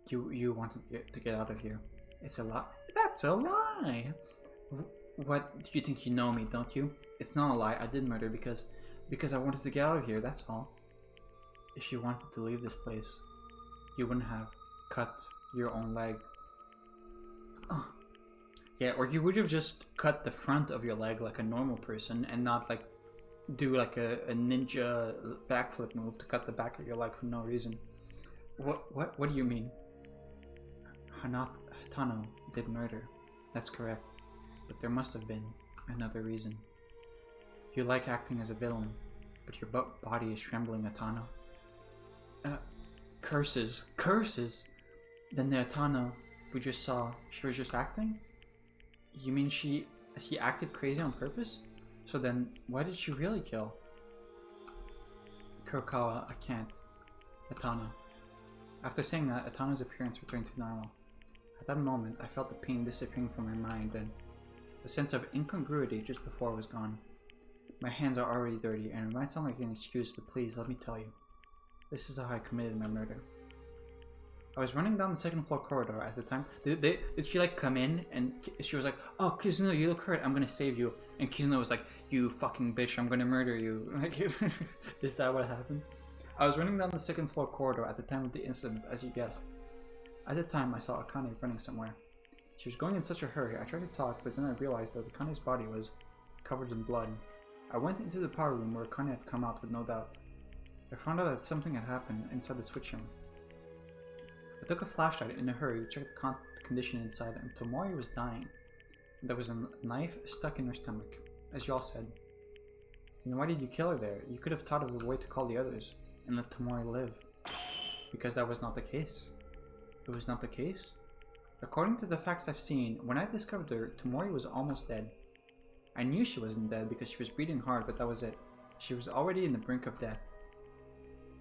You wanted to get out of here. It's a lie. That's a lie! What, do you think you know me, don't you? It's not a lie, I did murder because I wanted to get out of here, that's all. If you wanted to leave this place, you wouldn't have cut your own leg. Oh. Yeah, or you would have just cut the front of your leg like a normal person and not like do like a ninja backflip move to cut the back of your leg for no reason. What do you mean? Hatano did murder. That's correct. But there must have been another reason. You like acting as a villain, but your body is trembling, Atano. Curses. Curses! Then the Atano we just saw, she was just acting? You mean she acted crazy on purpose? So then, why did she really kill? Kurokawa, I can't. Atano. After saying that, Atano's appearance returned to normal. At that moment, I felt the pain disappearing from my mind and the sense of incongruity just before was gone. My hands are already dirty and it might sound like an excuse, but please, let me tell you. This is how I committed my murder. I was running down the second floor corridor at the time. Did she like come in and she was like, oh, Kizuno, you look hurt, I'm gonna save you. And Kizuno was like, you fucking bitch, I'm gonna murder you. Like, is that what happened? I was running down the second floor corridor at the time of the incident, as you guessed. At the time, I saw Akane running somewhere. She was going in such a hurry, I tried to talk, but then I realized that Akane's body was covered in blood. I went into the power room where Akane had come out with no doubt. I found out that something had happened inside the switch room. I took a flashlight in a hurry to check the condition inside, and Tomori was dying. There was a knife stuck in her stomach, as you all said. And why did you kill her there? You could have thought of a way to call the others and let Tomori live. Because that was not the case. It was not the case? According to the facts I've seen, when I discovered her, Tomori was almost dead. I knew she wasn't dead because she was breathing hard, but that was it. She was already in the brink of death.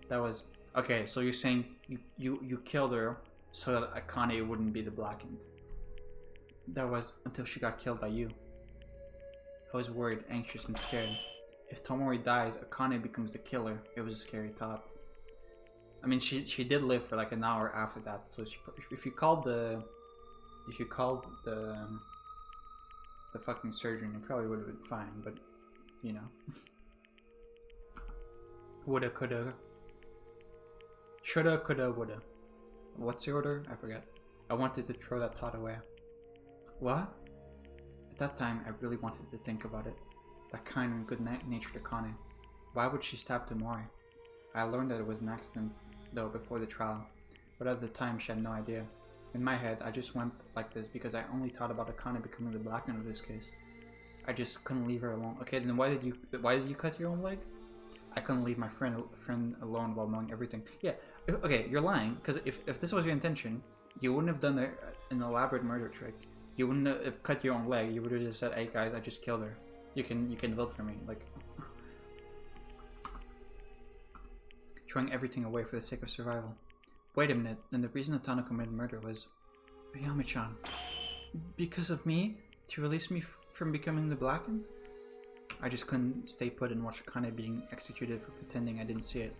That was... Okay, so you're saying you killed her so that Akane wouldn't be the blackened. That was until she got killed by you. I was worried, anxious, and scared. If Tomori dies, Akane becomes the killer. It was a scary thought. I mean, she did live for like an hour after that. So if you called the fucking surgeon, it probably would have been fine. But you know, woulda, coulda, shoulda, coulda, woulda. What's the order? I forget. I wanted to throw that thought away. What? At that time, I really wanted to think about it. That kind and good-natured Akane. Why would she stab Tomori? I learned that it was an accident, though, before the trial. But at the time, she had no idea. In my head, I just went like this because I only thought about Akane becoming the black man of this case. I just couldn't leave her alone. Okay, then why did you cut your own leg? I couldn't leave my friend alone while knowing everything. Yeah, okay, you're lying, because if this was your intention, you wouldn't have done an elaborate murder trick. You wouldn't have cut your own leg. You would have just said, hey guys, I just killed her. You can vote for me. Like, throwing everything away for the sake of survival. Wait a minute, then the reason Atano committed murder was Yami-chan. Because of me? To release me from becoming the blackened? I just couldn't stay put and watch Akane being executed for pretending I didn't see it.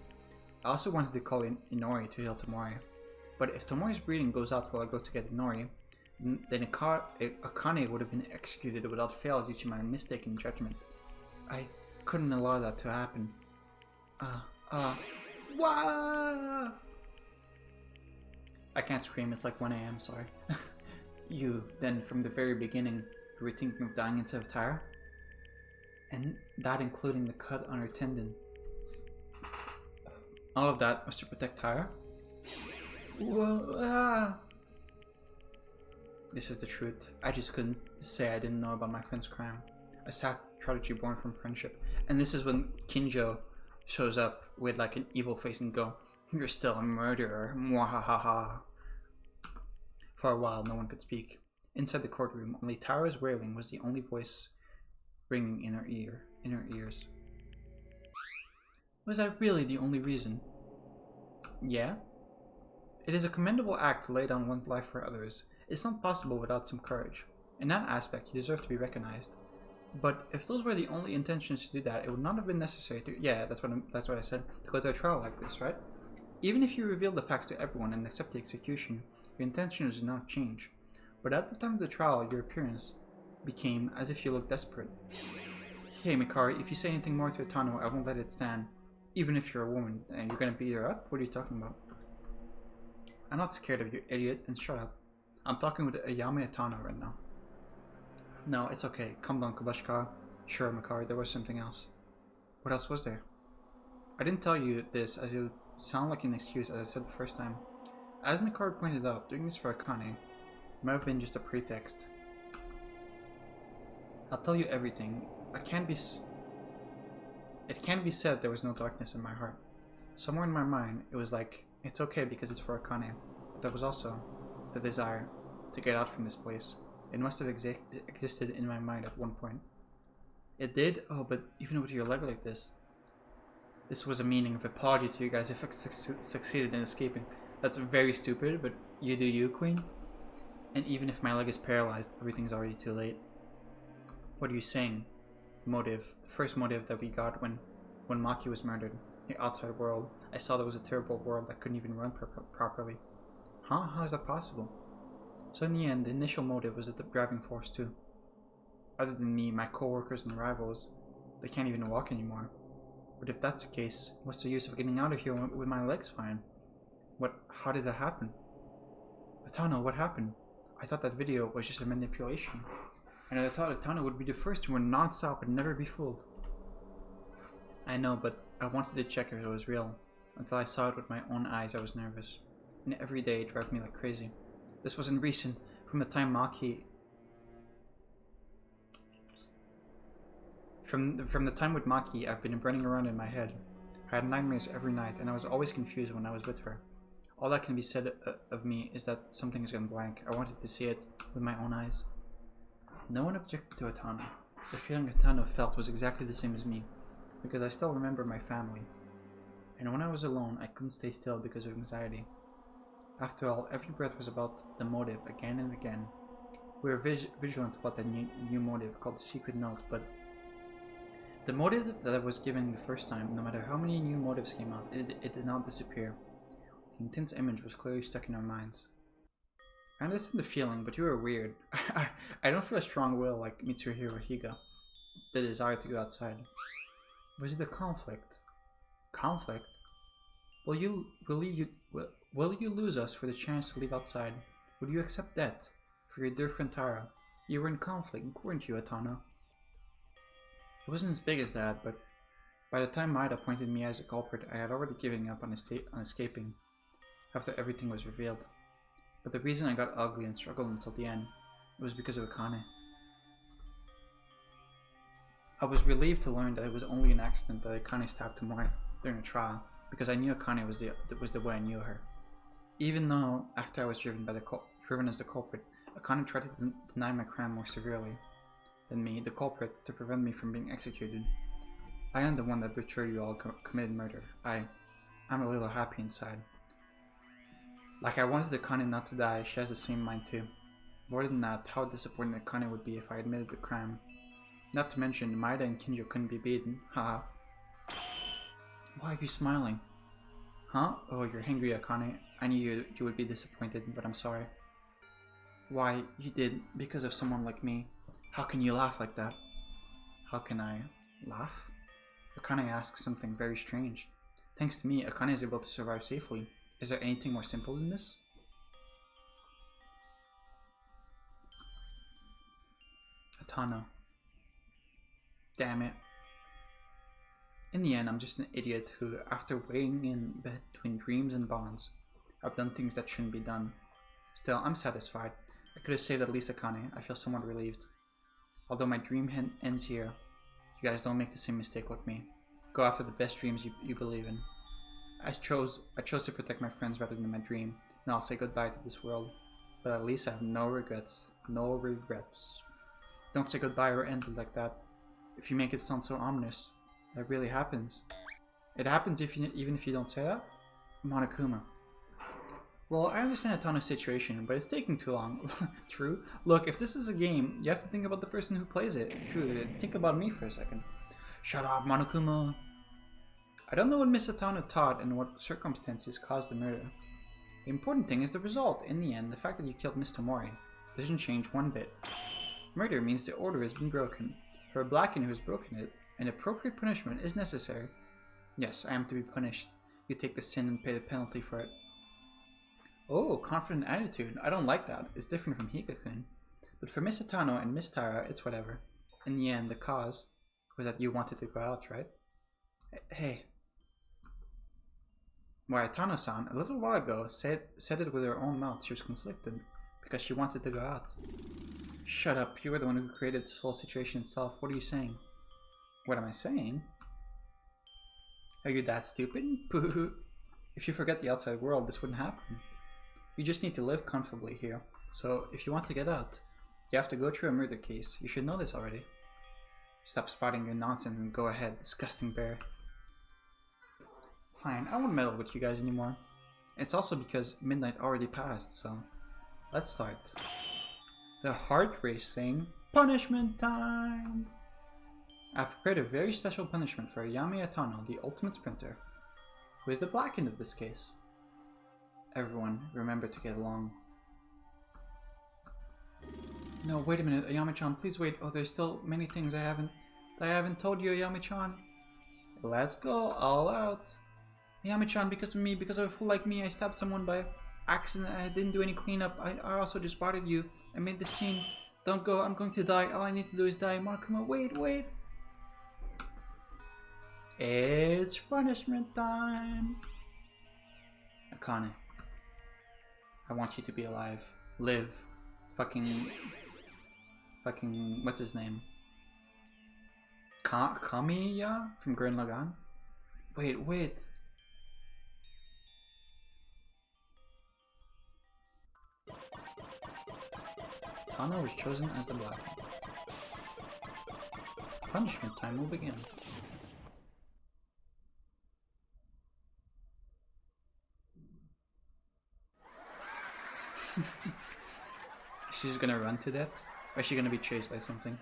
I also wanted to call in Inori to heal Tomori. But if Tomori's breathing goes out while I go to get Inori, then Akane would have been executed without fail due to my mistaken judgment. I couldn't allow that to happen. Wah! I can't scream, it's like 1 AM, sorry. You, then, from the very beginning, you were thinking of dying instead of Tara? And that including the cut on her tendon. All of that was to protect Tara? This is the truth. I just couldn't say I didn't know about my friend's crime. A sad tragedy born from friendship. And this is when Kinjo shows up with like an evil face and go, "You're still a murderer, mwahaha." For a while, no one could speak. Inside the courtroom, only Tara's wailing was the only voice ringing in her ears. Was that really the only reason? Yeah? It is a commendable act to lay down one's life for others. It's not possible without some courage. In that aspect, you deserve to be recognized. But if those were the only intentions to do that, it would not have been necessary to. Yeah, that's what I said. To go to a trial like this, right? Even if you reveal the facts to everyone and accept the execution, your intentions do not change. But at the time of the trial, your appearance became as if you looked desperate. Hey, Mikari, if you say anything more to Atano, I won't let it stand. Even if you're a woman and you're gonna beat her up? What are you talking about? I'm not scared of you, idiot, and shut up. I'm talking with Ayame Atano right now. No, it's okay. Calm down, Kubashika. Sure, Mikari, there was something else. What else was there? I didn't tell you this as it would sound like an excuse, as I said the first time. As Mikari pointed out, doing this for Akane might have been just a pretext. I'll tell you everything. It can't be said there was no darkness in my heart. Somewhere in my mind, it was like, it's okay because it's for Akane, but there was also the desire to get out from this place. It must have existed in my mind at one point. It did? Oh, but even with your leg like this. This was a meaning of apology to you guys if I succeeded in escaping. That's very stupid, but you do you, Queen. And even if my leg is paralyzed, everything's already too late. What are you saying? Motive. The first motive that we got when Maki was murdered. The outside world. I saw there was a terrible world that couldn't even run properly. Huh? How is that possible? So in the end, the initial motive was the driving force too. Other than me, my co-workers and rivals, they can't even walk anymore. But if that's the case, what's the use of getting out of here with my legs fine? How did that happen? Atano, what happened? I thought that video was just a manipulation. And I thought Atano would be the first to run non-stop and never be fooled. I know, but I wanted to check if it was real. Until I saw it with my own eyes, I was nervous. And every day it drove me like crazy. This wasn't recent. From the time Maki... From the time with Maki, I've been running around in my head. I had nightmares every night, and I was always confused when I was with her. All that can be said of me is that something has gone blank. I wanted to see it with my own eyes. No one objected to Atano. The feeling Atano felt was exactly the same as me, because I still remember my family. And when I was alone, I couldn't stay still because of anxiety. After all, every breath was about the motive again and again. We were vigilant about that new motive called the secret note, but the motive that I was given the first time, no matter how many new motives came out, it did not disappear. The intense image was clearly stuck in our minds. I understand the feeling, but you are weird. I don't feel a strong will like Mitsuhiro Higa. The desire to go outside. Was it a conflict? Conflict? Will you lose us for the chance to leave outside? Would you accept that? For your dear friend Tara? You were in conflict, weren't you, Atano? It wasn't as big as that, but by the time Maida pointed me as a culprit, I had already given up on escaping, after everything was revealed. But the reason I got ugly and struggled until the end, it was because of Akane. I was relieved to learn that it was only an accident that Akane stabbed Tomoe during the trial, because I knew Akane was the way I knew her. Even though, after I was driven as the culprit, Akane tried to deny my crime more severely than me, the culprit, to prevent me from being executed. I am the one that betrayed you all, committed murder. I'm a little happy inside. Like I wanted Akane not to die, she has the same mind too. More than that, how disappointed Akane would be if I admitted the crime. Not to mention, Maida and Kinjo couldn't be beaten, haha. Why are you smiling? Huh? Oh, you're angry, Akane. I knew you would be disappointed, but I'm sorry. Why, you did, because of someone like me. How can you laugh like that? How can I laugh? Akane asks something very strange. Thanks to me, Akane is able to survive safely. Is there anything more simple than this? Atano. Damn it. In the end, I'm just an idiot who, after weighing in between dreams and bonds, I've done things that shouldn't be done. Still, I'm satisfied. I could have saved at least Akane. I feel somewhat relieved. Although my dream ends here, you guys don't make the same mistake like me. Go after the best dreams you believe in. I chose to protect my friends rather than my dream. Now I'll say goodbye to this world. But at least I have no regrets. No regrets. Don't say goodbye or end it like that. if you make it sound so ominous. That really happens. It happens even if you don't say that? Monokuma. Well, I understand Atano's situation, but it's taking too long. True. Look, if this is a game, you have to think about the person who plays it. True, think about me for a second. Shut up, Monokuma. I don't know what Miss Atano taught and what circumstances caused the murder. The important thing is the result. In the end, the fact that you killed Miss Tomori doesn't change one bit. Murder means the order has been broken. For a Blacken who has broken it, an appropriate punishment is necessary. Yes, I am to be punished. You take the sin and pay the penalty for it. Oh, confident attitude. I don't like that. It's different from Hika-kun. But for Miss Atano and Miss Tara, it's whatever. In the end, the cause was that you wanted to go out, right? Hey. Why, Atano-san, a little while ago, said it with her own mouth. She was conflicted because she wanted to go out. Shut up. You were the one who created this whole situation itself. What are you saying? What am I saying? Are you that stupid? If you forget the outside world, this wouldn't happen. You just need to live comfortably here. So, if you want to get out, you have to go through a murder case. You should know this already. Stop spouting your nonsense and go ahead, disgusting bear. Fine, I won't meddle with you guys anymore. It's also because midnight already passed, so let's start. The heart racing punishment time! I've prepared a very special punishment for Ayame Atano, the ultimate sprinter, who is the Blackened of this case. Everyone, remember to get along. No, wait a minute, Ayame-chan, please wait. Oh, there's still many things I haven't told you, Ayame-chan. Let's go, all out. Ayame-chan, because of me, because of a fool like me, I stabbed someone by accident. I didn't do any cleanup. I also just spotted you. I made the scene. Don't go, I'm going to die. All I need to do is die. Monokuma, wait. It's punishment time. Akane, I want you to be alive. Live. Fucking, what's his name? Kamiya from Gurren Lagann? Wait. Tano was chosen as the Black. Punishment time will begin. She's gonna run to that? Or is she gonna be chased by something?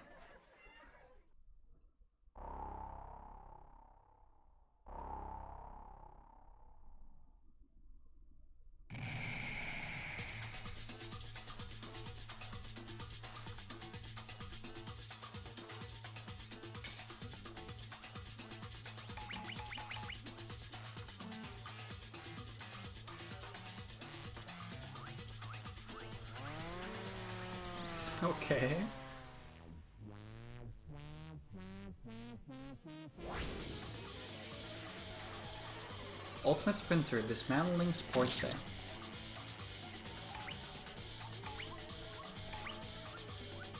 Okay. Ultimate Sprinter, dismantling sports day.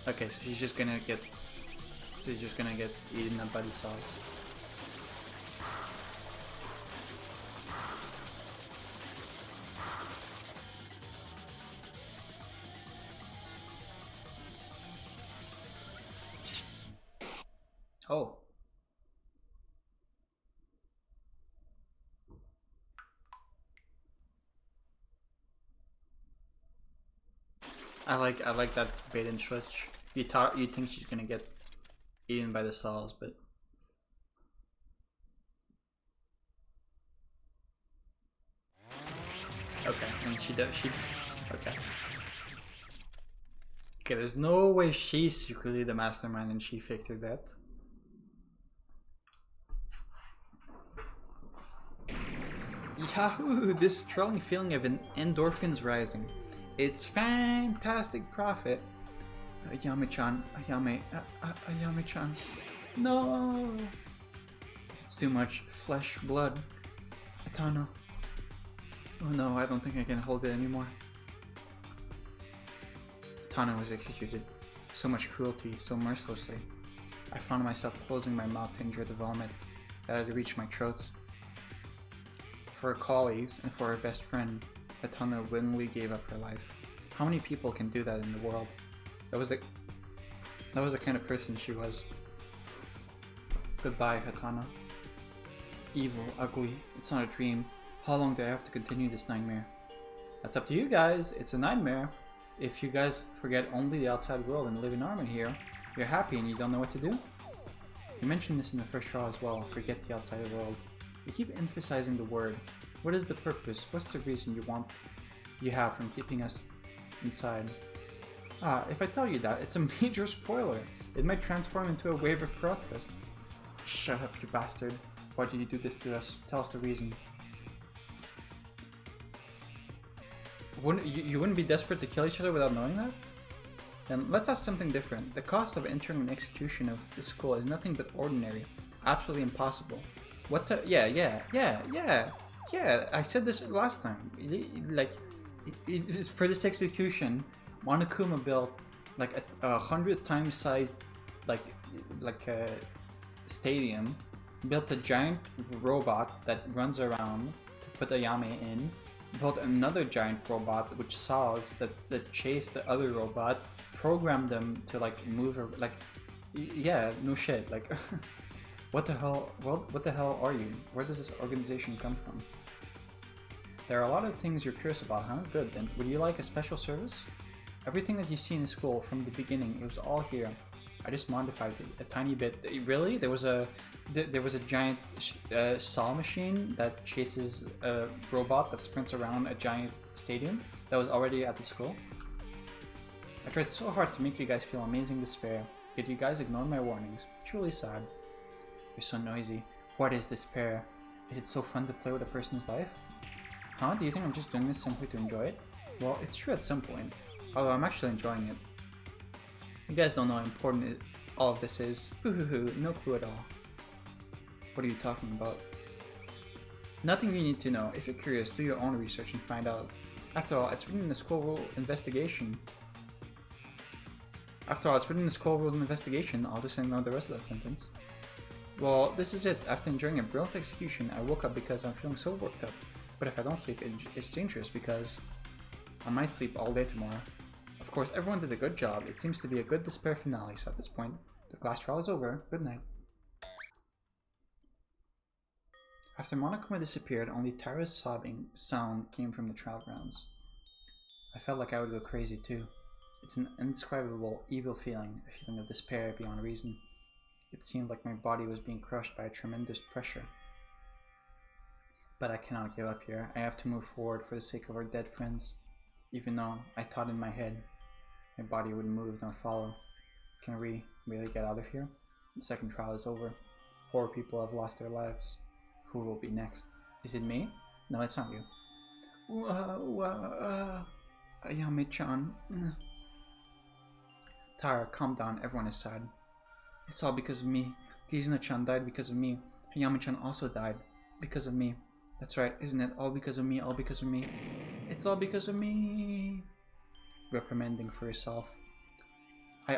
Okay, so she's just gonna get eaten up by the saws. Oh. I like that bait and switch. You think she's gonna get eaten by the saws, but okay, and she does. Okay. Okay, there's no way she's secretly the mastermind and she faked her death. Yahoo! This thrilling feeling of endorphins rising. It's fantastic profit. Ayame-chan, Ayame-chan. No! It's too much flesh, blood. Atano. Oh no, I don't think I can hold it anymore. Atano was executed. So much cruelty, so mercilessly. I found myself closing my mouth to endure the vomit that had reached my throat. For her colleagues and for her best friend, Atano willingly gave up her life. How many people can do that in the world? That was the kind of person she was. Goodbye, Hatana. Evil, ugly, it's not a dream. How long do I have to continue this nightmare? That's up to you guys, it's a nightmare. If you guys forget only the outside world and live in harmony here, you're happy and you don't know what to do? You mentioned this in the first trial as well, forget the outside world. You keep emphasizing the word. What is the purpose? What's the reason you have from keeping us inside? If I tell you that, it's a major spoiler. It might transform into a wave of protest. Shut up, you bastard. Why did you do this to us? Tell us the reason. You wouldn't be desperate to kill each other without knowing that? Then let's ask something different. The cost of entering an execution of this school is nothing but ordinary. Absolutely impossible. What the? Yeah, I said this last time. Like, for this execution, Monokuma built like a 100 times sized like a stadium, built a giant robot that runs around to put Ayame in, built another giant robot which saws that chase the other robot, programmed them to like move, like, yeah, no shit, like what the hell are you? Where does this organization come from? There are a lot of things you're curious about, huh? Good, then would you like a special service? Everything that you see in the school from the beginning, it was all here. I just modified it a tiny bit. Really? There was a giant saw machine that chases a robot that sprints around a giant stadium that was already at the school. I tried so hard to make you guys feel amazing despair, yet you guys ignored my warnings. Truly sad. You're so noisy. What is despair? Is it so fun to play with a person's life? Huh? Do you think I'm just doing this simply to enjoy it? Well, it's true at some point. Although I'm actually enjoying it. You guys don't know how important all of this is. No clue at all. What are you talking about? Nothing you need to know. If you're curious, do your own research and find out. After all, it's written in the school rule investigation. I'll just ignore the rest of that sentence. Well, this is it. After enjoying a brilliant execution, I woke up because I'm feeling so worked up. But if I don't sleep, it's dangerous because I might sleep all day tomorrow. Of course, everyone did a good job. It seems to be a good despair finale, so at this point, the class trial is over. Good night. After Monokuma disappeared, only Tara's sobbing sound came from the trial grounds. I felt like I would go crazy too. It's an indescribable, evil feeling, a feeling of despair beyond reason. It seemed like my body was being crushed by a tremendous pressure. But I cannot give up here. I have to move forward for the sake of our dead friends. Even though I thought in my head my body would move, not follow. Can we really get out of here? The second trial is over. 4 people have lost their lives. Who will be next? Is it me? No, it's not you. Ayame-chan. Tara, calm down. Everyone is sad. It's all because of me. Kizuna-chan died because of me. Ayame-chan also died because of me. That's right, isn't it? All because of me, all because of me. It's all because of me. Reprimanding for yourself. I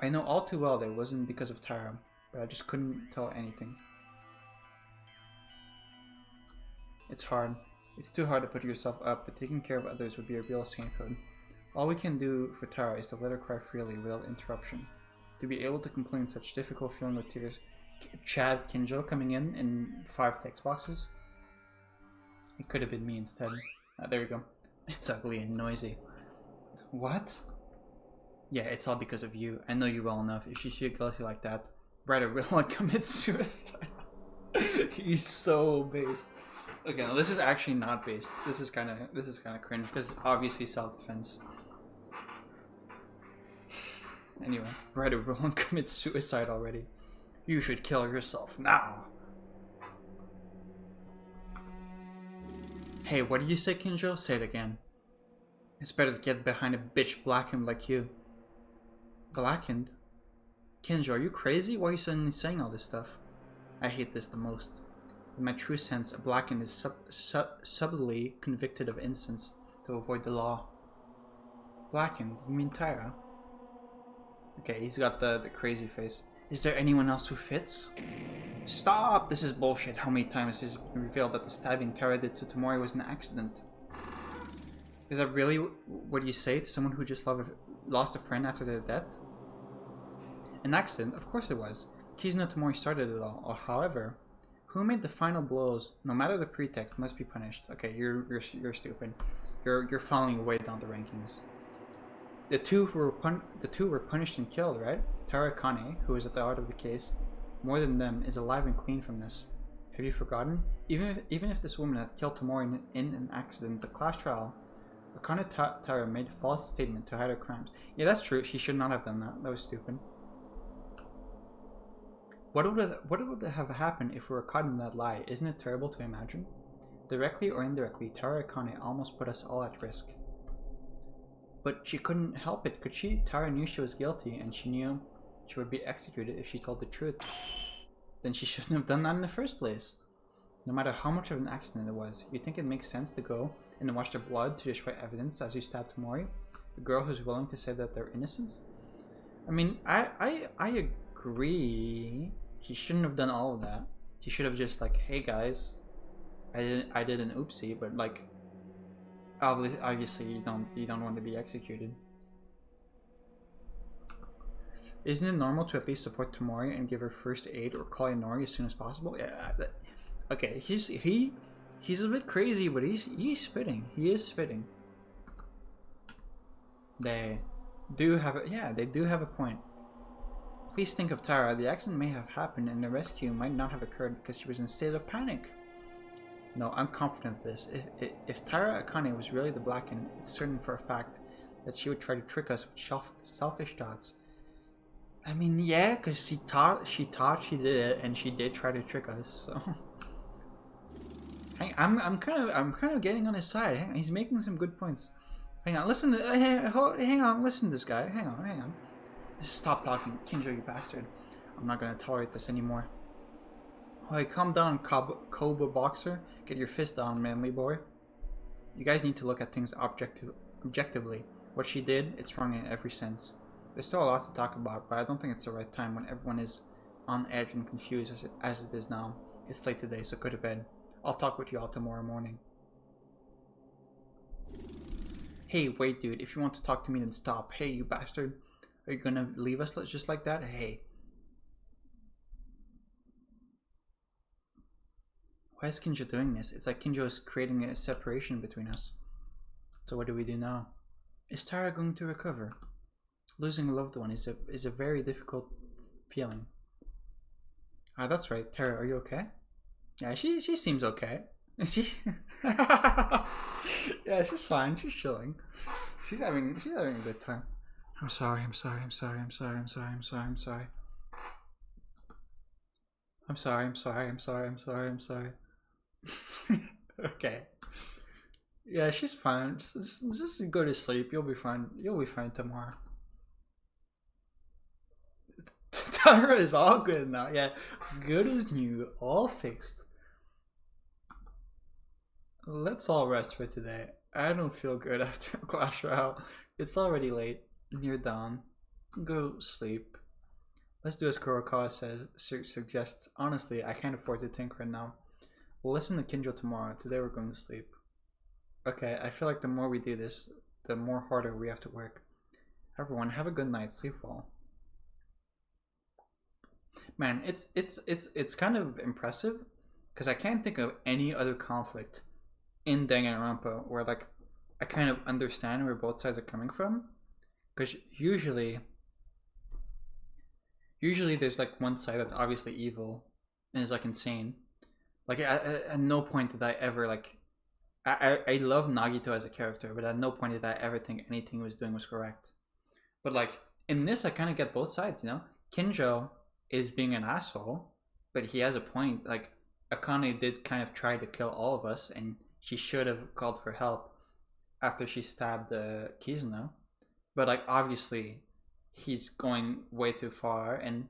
know all too well that it wasn't because of Tara, but I just couldn't tell anything. It's hard. It's too hard to put yourself up, but taking care of others would be a real sainthood. All we can do for Tara is to let her cry freely without interruption. To be able to complain such difficult feeling with tears. Chad Kinjo coming in 5 text boxes. It could have been me instead. There we go. It's ugly and noisy. What? Yeah, it's all because of you. I know you well enough. If you feel guilty like that, write a will and commit suicide. He's so based. Okay, no, this is actually not based. This is kind of cringe because obviously self-defense. Anyway, write a will and commit suicide already. You should kill yourself now. Hey, what did you say, Kinjo? Say it again. It's better to get behind a bitch blackened like you. Blackened? Kinjo, are you crazy? Why are you suddenly saying all this stuff? I hate this the most. In my true sense, a blackened is subtly convicted of innocence to avoid the law. Blackened? You mean Tyra? Okay, he's got the crazy face. Is there anyone else who fits? Stop! This is bullshit. How many times has it been revealed that the stabbing Tara did to Tomori was an accident? Is that really what you say to someone who just lost a friend after their death? An accident? Of course it was. Kizuna Tomori started it all. However, who made the final blows, no matter the pretext, must be punished. Okay, you're stupid. You're falling way down the rankings. The two were punished and killed, right? Tara Kane, who is at the heart of the case, more than them, is alive and clean from this. Have you forgotten? Even if this woman had killed Tomori in an accident, the class trial, Akane Tara made a false statement to hide her crimes. Yeah, that's true. She should not have done that. That was stupid. What would have happened if we were caught in that lie? Isn't it terrible to imagine? Directly or indirectly, Tara Akane almost put us all at risk. But she couldn't help it, could she? Tara knew she was guilty, and she knew she would be executed if she told the truth. Then she shouldn't have done that in the first place. No matter how much of an accident it was, you think it makes sense to go and watch the blood to destroy evidence as you stab Tomori? The girl who's willing to say that they're innocent? I mean, I agree. He shouldn't have done all of that. He should have just like, hey guys, I did an oopsie, but like, obviously you don't want to be executed. Isn't it normal to at least support Tomori and give her first aid or call Inori as soon as possible? Yeah. Okay, he's a bit crazy, but he's spitting. He is spitting. They do have a point. Please think of Tara. The accident may have happened and the rescue might not have occurred because she was in a state of panic. No, I'm confident of this. If Tara Akane was really the Blacken, it's certain for a fact that she would try to trick us with selfish thoughts. I mean, yeah, because she thought she did it, and she did try to trick us. So, I'm kind of getting on his side. Hang on, he's making some good points. Hang on, listen. Hang on, listen to this guy. Hang on. Stop talking, Kinjo, you bastard. I'm not gonna tolerate this anymore. Alright, calm down, Koba Boxer. Get your fist down, manly boy. You guys need to look at things objectively. What she did, it's wrong in every sense. There's still a lot to talk about, but I don't think it's the right time when everyone is on edge and confused as it is now. It's late today, so go to bed. I'll talk with you all tomorrow morning. Hey, wait, dude. If you want to talk to me, then stop. Hey, you bastard. Are you gonna leave us just like that? Hey. Why is Kinjo doing this? It's like Kinjo is creating a separation between us. So what do we do now? Is Tara going to recover? Losing a loved one is a very difficult feeling. Ah, that's right. Tara, are you okay? Yeah, she seems okay. She yeah, she's fine. She's chilling. She's having a good time. I'm sorry. Okay. Yeah, she's fine. Just go to sleep. You'll be fine. You'll be fine tomorrow. Tara is all good now. Yeah, good as new. All fixed. Let's all rest for today. I don't feel good after Clash Royale. It's already late. Near dawn. Go sleep. Let's do as Kurokawa suggests. Honestly, I can't afford to think right now. We'll listen to Kinjo tomorrow. Today we're going to sleep. Okay, I feel like the more we do this, the more harder we have to work. Everyone, have a good night. Sleep well. Man, it's kind of impressive because I can't think of any other conflict in Danganronpa where like I kind of understand where both sides are coming from. Because usually there's like one side that's obviously evil and is like insane. Like at no point did I ever like I love Nagito as a character, but at no point did I ever think anything he was doing was correct. But like in this, I kind of get both sides, you know. Kinjo is being an asshole, but he has a point. Like Akane did kind of try to kill all of us, and she should have called for help after she stabbed the Kizuna. But like obviously he's going way too far, and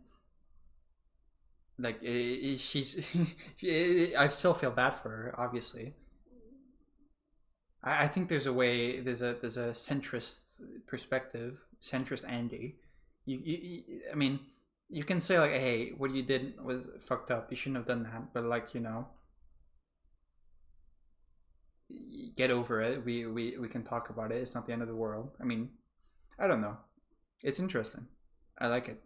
like she's I still feel bad for her, obviously. I think there's a centrist perspective, centrist Andy. I mean, you can say like, hey, what you did was fucked up, you shouldn't have done that, but like, you know, get over it. We can talk about it. It's not the end of the world. I mean, I don't know. It's interesting. I like it.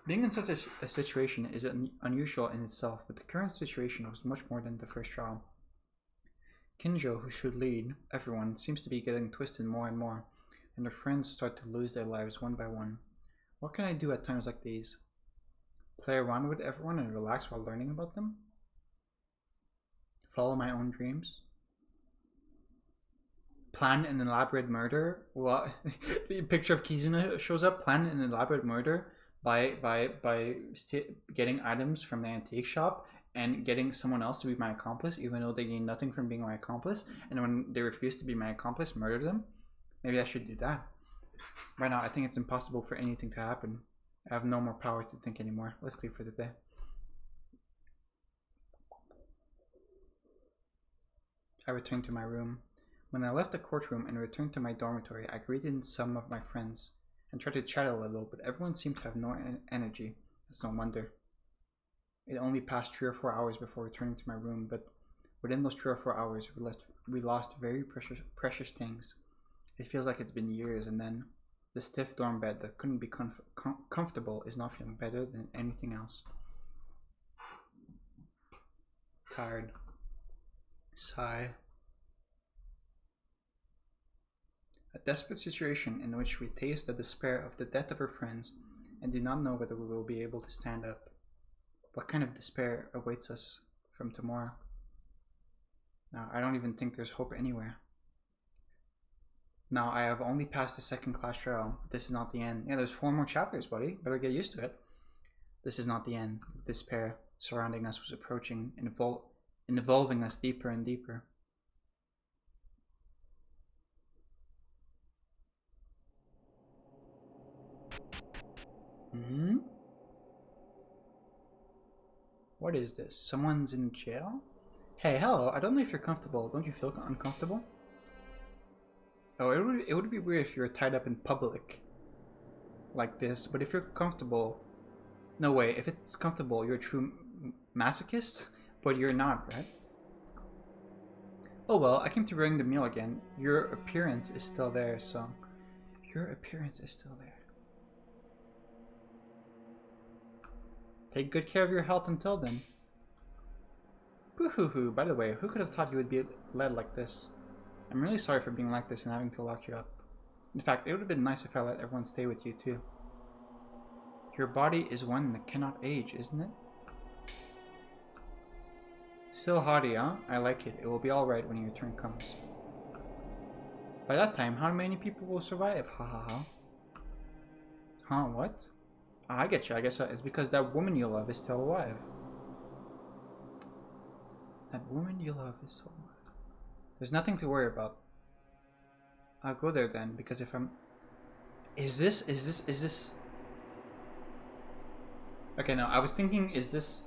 Being in such a situation is unusual in itself, but the current situation was much more than the first trial. Kinjo, who should lead everyone, seems to be getting twisted more and more, and her friends start to lose their lives one by one. What can I do at times like these? Play around with everyone and relax while learning about them? Follow my own dreams? Plan an elaborate murder? Well, the picture of Kizuna shows up. Plan an elaborate murder by getting items from the antique shop and getting someone else to be my accomplice, even though they gain nothing from being my accomplice. And when they refuse to be my accomplice, murder them. Maybe I should do that. Right now, I think it's impossible for anything to happen. I have no more power to think anymore. Let's leave for the day. I returned to my room. When I left the courtroom and returned to my dormitory, I greeted some of my friends and tried to chat a little, but everyone seemed to have no energy. That's no wonder. It only passed 3 or 4 hours before returning to my room, but within those 3 or 4 hours, we lost very precious things. It feels like it's been years, and then the stiff dorm bed that couldn't be comfortable is not feeling better than anything else. Tired. Sigh. A desperate situation in which we taste the despair of the death of our friends and do not know whether we will be able to stand up. What kind of despair awaits us from tomorrow? Now, I don't even think there's hope anywhere. Now, I have only passed the second class trial, but this is not the end. Yeah, there's 4 more chapters, buddy. Better get used to it. This is not the end. The despair surrounding us was approaching, involving us deeper and deeper. What is this? Someone's in jail? Hey, hello. I don't know if you're comfortable. Don't you feel uncomfortable? Oh, it would be weird if you were tied up in public like this, but if you're comfortable... No way, if it's comfortable, you're a true masochist? But you're not, right? Oh well, I came to bring the meal again. Your appearance is still there, so... Your appearance is still there. Take good care of your health until then. Boo-hoo-hoo. By the way, who could have thought you would be led like this? I'm really sorry for being like this and having to lock you up. In fact, it would have been nice if I let everyone stay with you too. Your body is one that cannot age, isn't it? Still haughty, huh? I like it. It will be alright when your turn comes. By that time, how many people will survive? Ha ha ha. Huh, what? Ah, I get you. I guess it's because that woman you love is still alive. That woman you love is still alive. There's nothing to worry about. I'll go there then, because if I'm... Is this... Okay, no, I was thinking, is this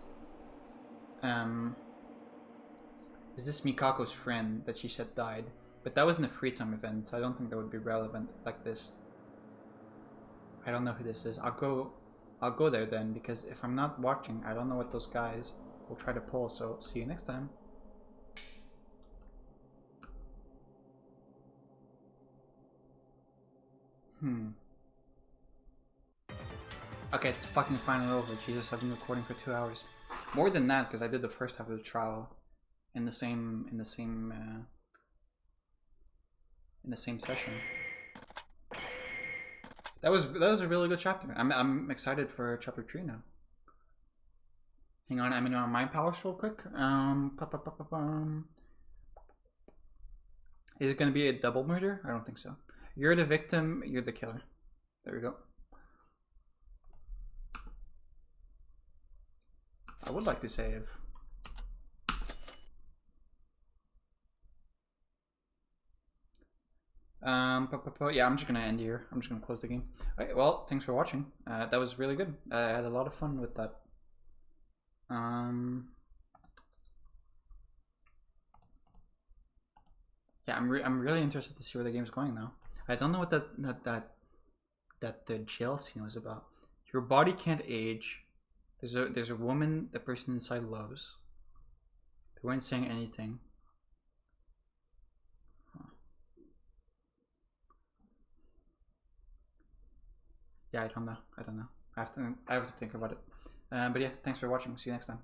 Mikako's friend that she said died? But that wasn't a free time event, so I don't think that would be relevant like this. I don't know who this is. I'll go there then, because if I'm not watching, I don't know what those guys will try to pull, so see you next time. Okay, it's fucking finally over. Jesus, I've been recording for 2 hours. More than that, because I did the first half of the trial in the same session. That was a really good chapter. I'm excited for chapter 3 now. Hang on, I'm in on Mind Palace real quick. Is it gonna be a double murder? I don't think so. You're the victim, you're the killer. There we go. I would like to save. Yeah, I'm just gonna end here. I'm just gonna close the game. Alright, well, thanks for watching. That was really good. I had a lot of fun with that. Yeah, I'm really interested to see where the game's going now. I don't know what that the jail scene was about. Your body can't age. There's a woman the person inside loves. They weren't saying anything. Huh. Yeah, I don't know. I have to think about it. But yeah, thanks for watching. See you next time.